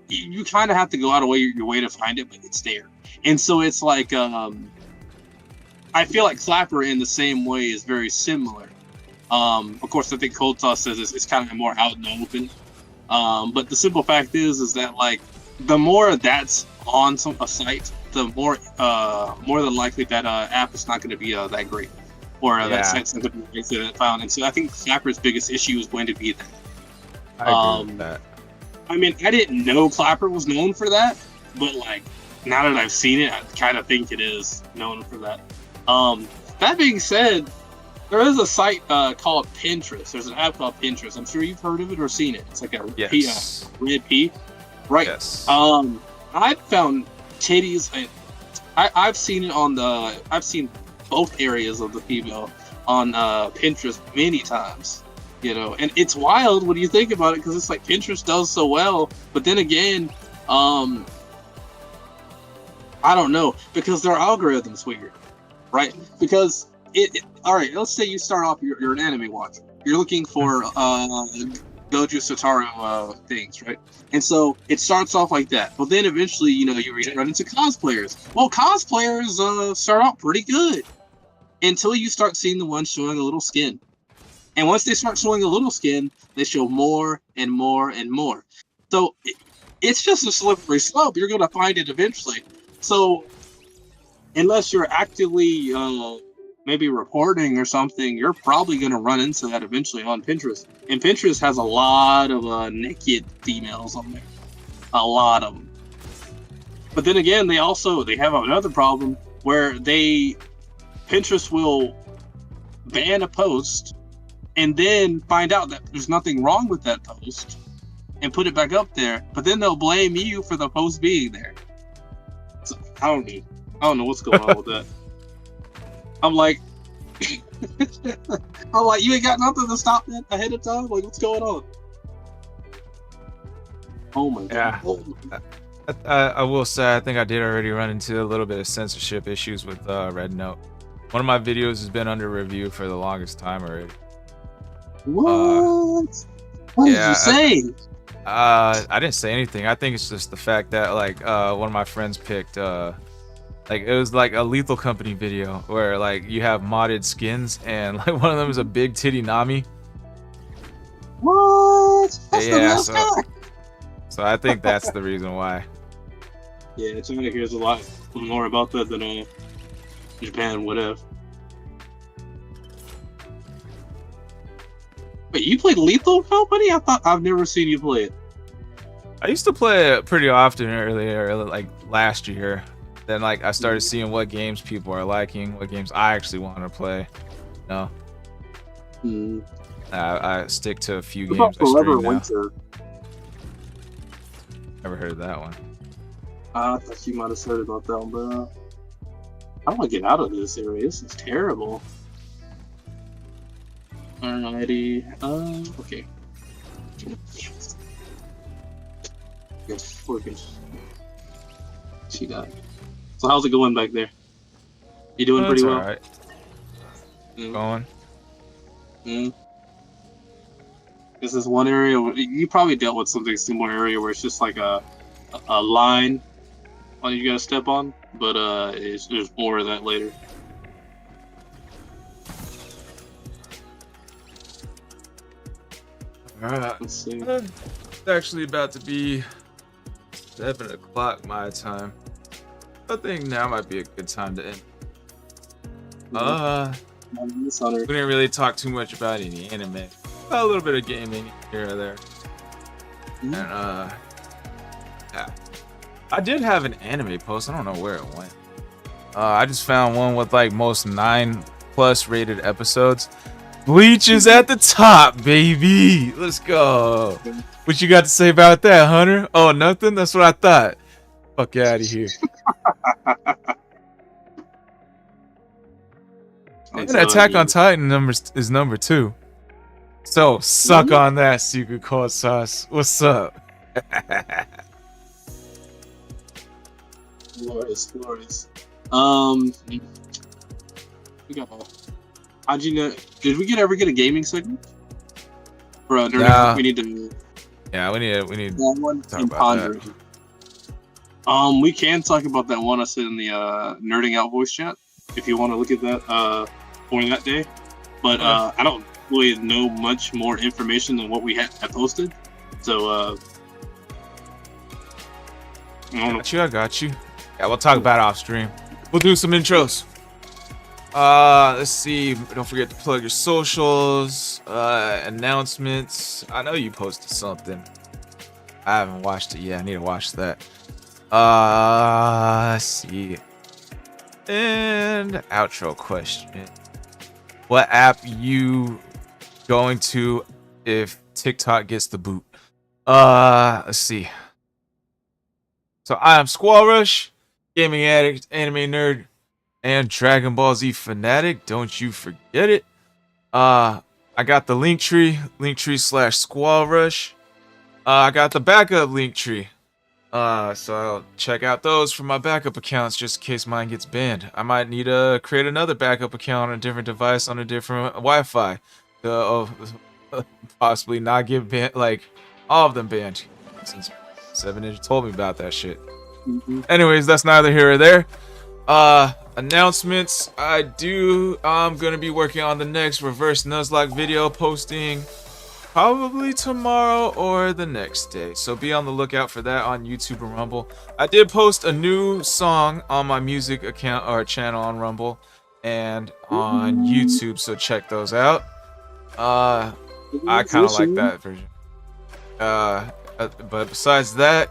you kind of have to go out of your way to find it, but it's there. And so it's like I feel like Clapper in the same way is very similar. Of course, I think Cold Sauce says it's kind of more out in the open. But the simple fact is that like the more that's on a site, the more than likely that app is not going to be that great, or that site's not going to be found. And so I think Clapper's biggest issue is going to be that. I agree with that. I mean, I didn't know Clapper was known for that, but like now that I've seen it, I kind of think it is known for that. That being said, there is a site called Pinterest. There's an app called Pinterest. I'm sure you've heard of it or seen it. It's like a red P, right? Yes. I found titties. I've seen it on the. I've seen both areas of the female on Pinterest many times. You know, and it's wild when you think about it because it's like Pinterest does so well, but then again, I don't know, because their algorithm's weird, right? Because all right, let's say you start off, you're an anime watcher, you're looking for Gojo Satoru things, right? And so it starts off like that, but then eventually, you know, you run into cosplayers. Well, cosplayers start out pretty good until you start seeing the ones showing a little skin. And once they start showing a little skin, they show more and more and more. So it's just a slippery slope. You're going to find it eventually. So unless you're actively maybe reporting or something, you're probably going to run into that eventually on Pinterest. And Pinterest has a lot of naked females on there. A lot of them. But then again, they have another problem where Pinterest will ban a post and then find out that there's nothing wrong with that post and put it back up there, but then they'll blame you for the post being there. So, I don't know what's going on with that. I'm like, you ain't got nothing to stop that ahead of time? Like, what's going on? Oh my god. Yeah. Oh my god. I will say, I think I did already run into a little bit of censorship issues with Red Note. One of my videos has been under review for the longest time already. What? What did you say? I didn't say anything. I think it's just the fact that like one of my friends picked like it was like a Lethal Company video where like you have modded skins and like one of them is a big titty Nami. What? That's the best guy. So I think that's the reason why. Yeah, China hears a lot more about that than Japan would have. Wait, you played Lethal Company? I thought I've never seen you play it. I used to play it pretty often earlier, like last year. Then like I started seeing what games people are liking, what games I actually want to play. You know? I stick to a few games I stream now. Winter? Never heard of that one. I thought you might have heard about that one, but I want to get out of this area. This is terrible. Alrighty. Okay. Yes, we're good. See that. So how's it going back there? You doing pretty well? Alright. Going. This is one area where you probably dealt with something similar area where it's just like a line on you gotta step on, but there's more of that later. Alright. Let's see. It's actually about to be 7 o'clock my time. I think now might be a good time to end. We didn't really talk too much about any anime. A little bit of gaming here or there. And yeah. I did have an anime post. I don't know where it went. I just found one with like most 9+ rated episodes. Bleach is at the top, baby. Let's go. What you got to say about that, Hunter? Oh, nothing? That's what I thought. Fuck out of here. And Attack on Titan is number 2. So suck on that, Secret Code Sauce. What's up? Glorious. We got. How'd you know? Did we ever get a gaming segment? Bro, Nah. we need to. Yeah, we need that one talk and about pondering. We can talk about that one I said in the nerding out voice chat if you want to look at that for that day. But I don't really know much more information than what we had posted. So I got you. Yeah, we'll talk about it off stream. We'll do some intros. Let's see. Don't forget to plug your socials, announcements. I know you posted something. I haven't watched it yet. I need to watch that. Let's see. And outro question. What app you going to if TikTok gets the boot? Let's see. So I am Squall Rush, gaming addict, anime nerd, and Dragon Ball Z fanatic. Don't you forget it. I got the linktree /Squall Rush. I got the backup Linktree. So I'll check out those for my backup accounts just in case mine gets banned. I might need to create another backup account on a different device on a different Wi-Fi to possibly not get banned, like all of them banned. Since 7-inch told me about that shit. Anyways, that's neither here or there. Announcements. I'm gonna be working on the next Reverse Nuzlocke video, posting probably tomorrow or the next day, so be on the lookout for that on YouTube and Rumble. I did post a new song on my music account or channel on Rumble and on YouTube, so check those out. I kind of like that version. But besides that,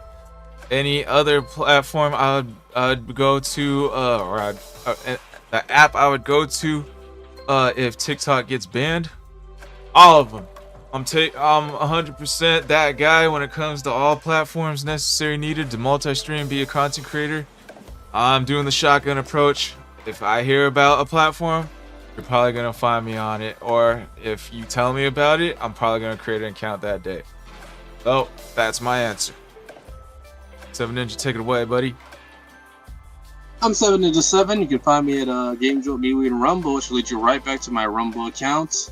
any other platform I'd go to, the app I would go to if TikTok gets banned, all of them. I'm 100% that guy when it comes to all platforms necessary needed to multi-stream, be a content creator. I'm doing the shotgun approach. If I hear about a platform, you're probably gonna find me on it, or if you tell me about it, I'm probably gonna create an account that day. So that's my answer. 7-Ninja, take it away, buddy. I'm 7Ninja7. You can find me at Game Jolt, MeWe, and Rumble, which will lead you right back to my Rumble account.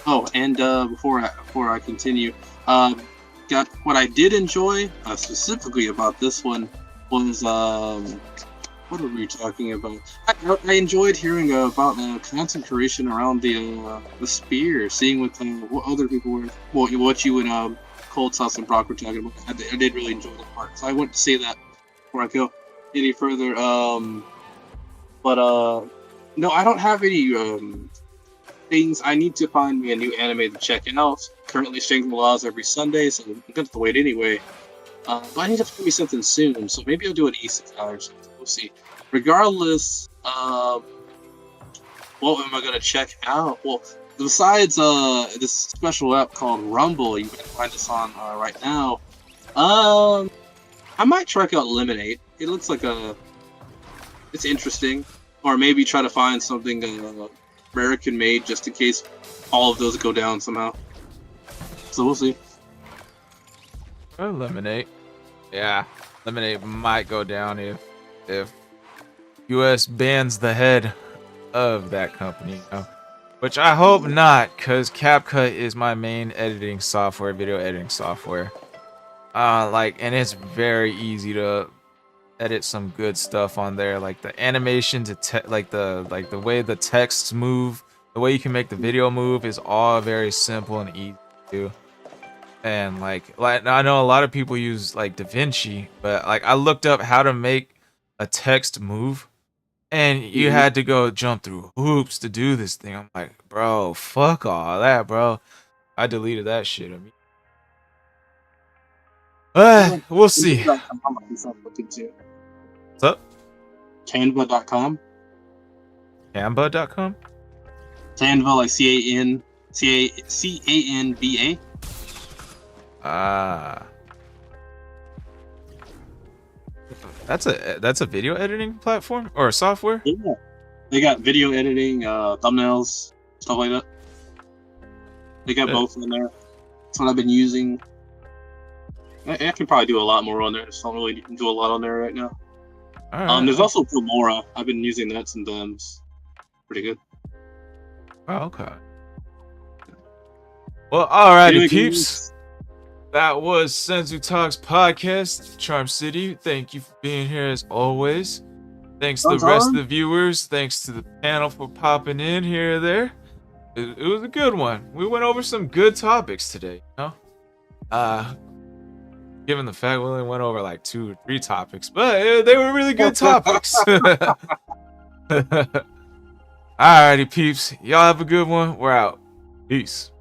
Before I continue, got what I did enjoy specifically about this one was what were we talking about? I enjoyed hearing about content creation around the spear, seeing what other people were, what you and Cold Sauce and Brock were talking about. I did really enjoy that part, so I want to say that before I go any further. No, I don't have any things. I need to find me a new anime to check out. Currently Shangri-La's every Sunday, so I'm gonna have to wait anyway. But I need to find me something soon, so maybe I'll do an isekai or something. We'll see. Regardless, what am I gonna check out? Well, besides this special app called Rumble, you can find us on right now. I might check out Lemonade. It looks like it's interesting, or maybe try to find something American made just in case all of those go down somehow. So we'll see. Or Lemonade. Yeah, Lemonade might go down if US bans the head of that company, which I hope not, because CapCut is my main editing software, video editing software. And it's very easy to edit some good stuff on there, like the animation to like the way the texts move, the way you can make the video move is all very simple and easy to do. And like I know a lot of people use like DaVinci, but like I looked up how to make a text move, and you had to go jump through hoops to do this thing. I'm like, bro, fuck all that, bro. I deleted that shit. We'll see. What's up? Canva.com. Canva.com? Canva, like Canva. That's a video editing platform or a software? Yeah. They got video editing, thumbnails, stuff like that. They got both in there. That's what I've been using. I can probably do a lot more on there. I just don't really do a lot on there right now. All right. There's also Filmora. I've been using that since then. It's pretty good. Oh, okay. Well, alrighty, Anyway, peeps. That was Senzu Talks podcast. Charm City, thank you for being here as always. Thanks to the rest of the viewers. Thanks to the panel for popping in here or there. It was a good one. We went over some good topics today, you know? Given the fact we only went over like 2 or 3 topics, but they were really good topics. Alrighty, peeps. Y'all have a good one. We're out. Peace.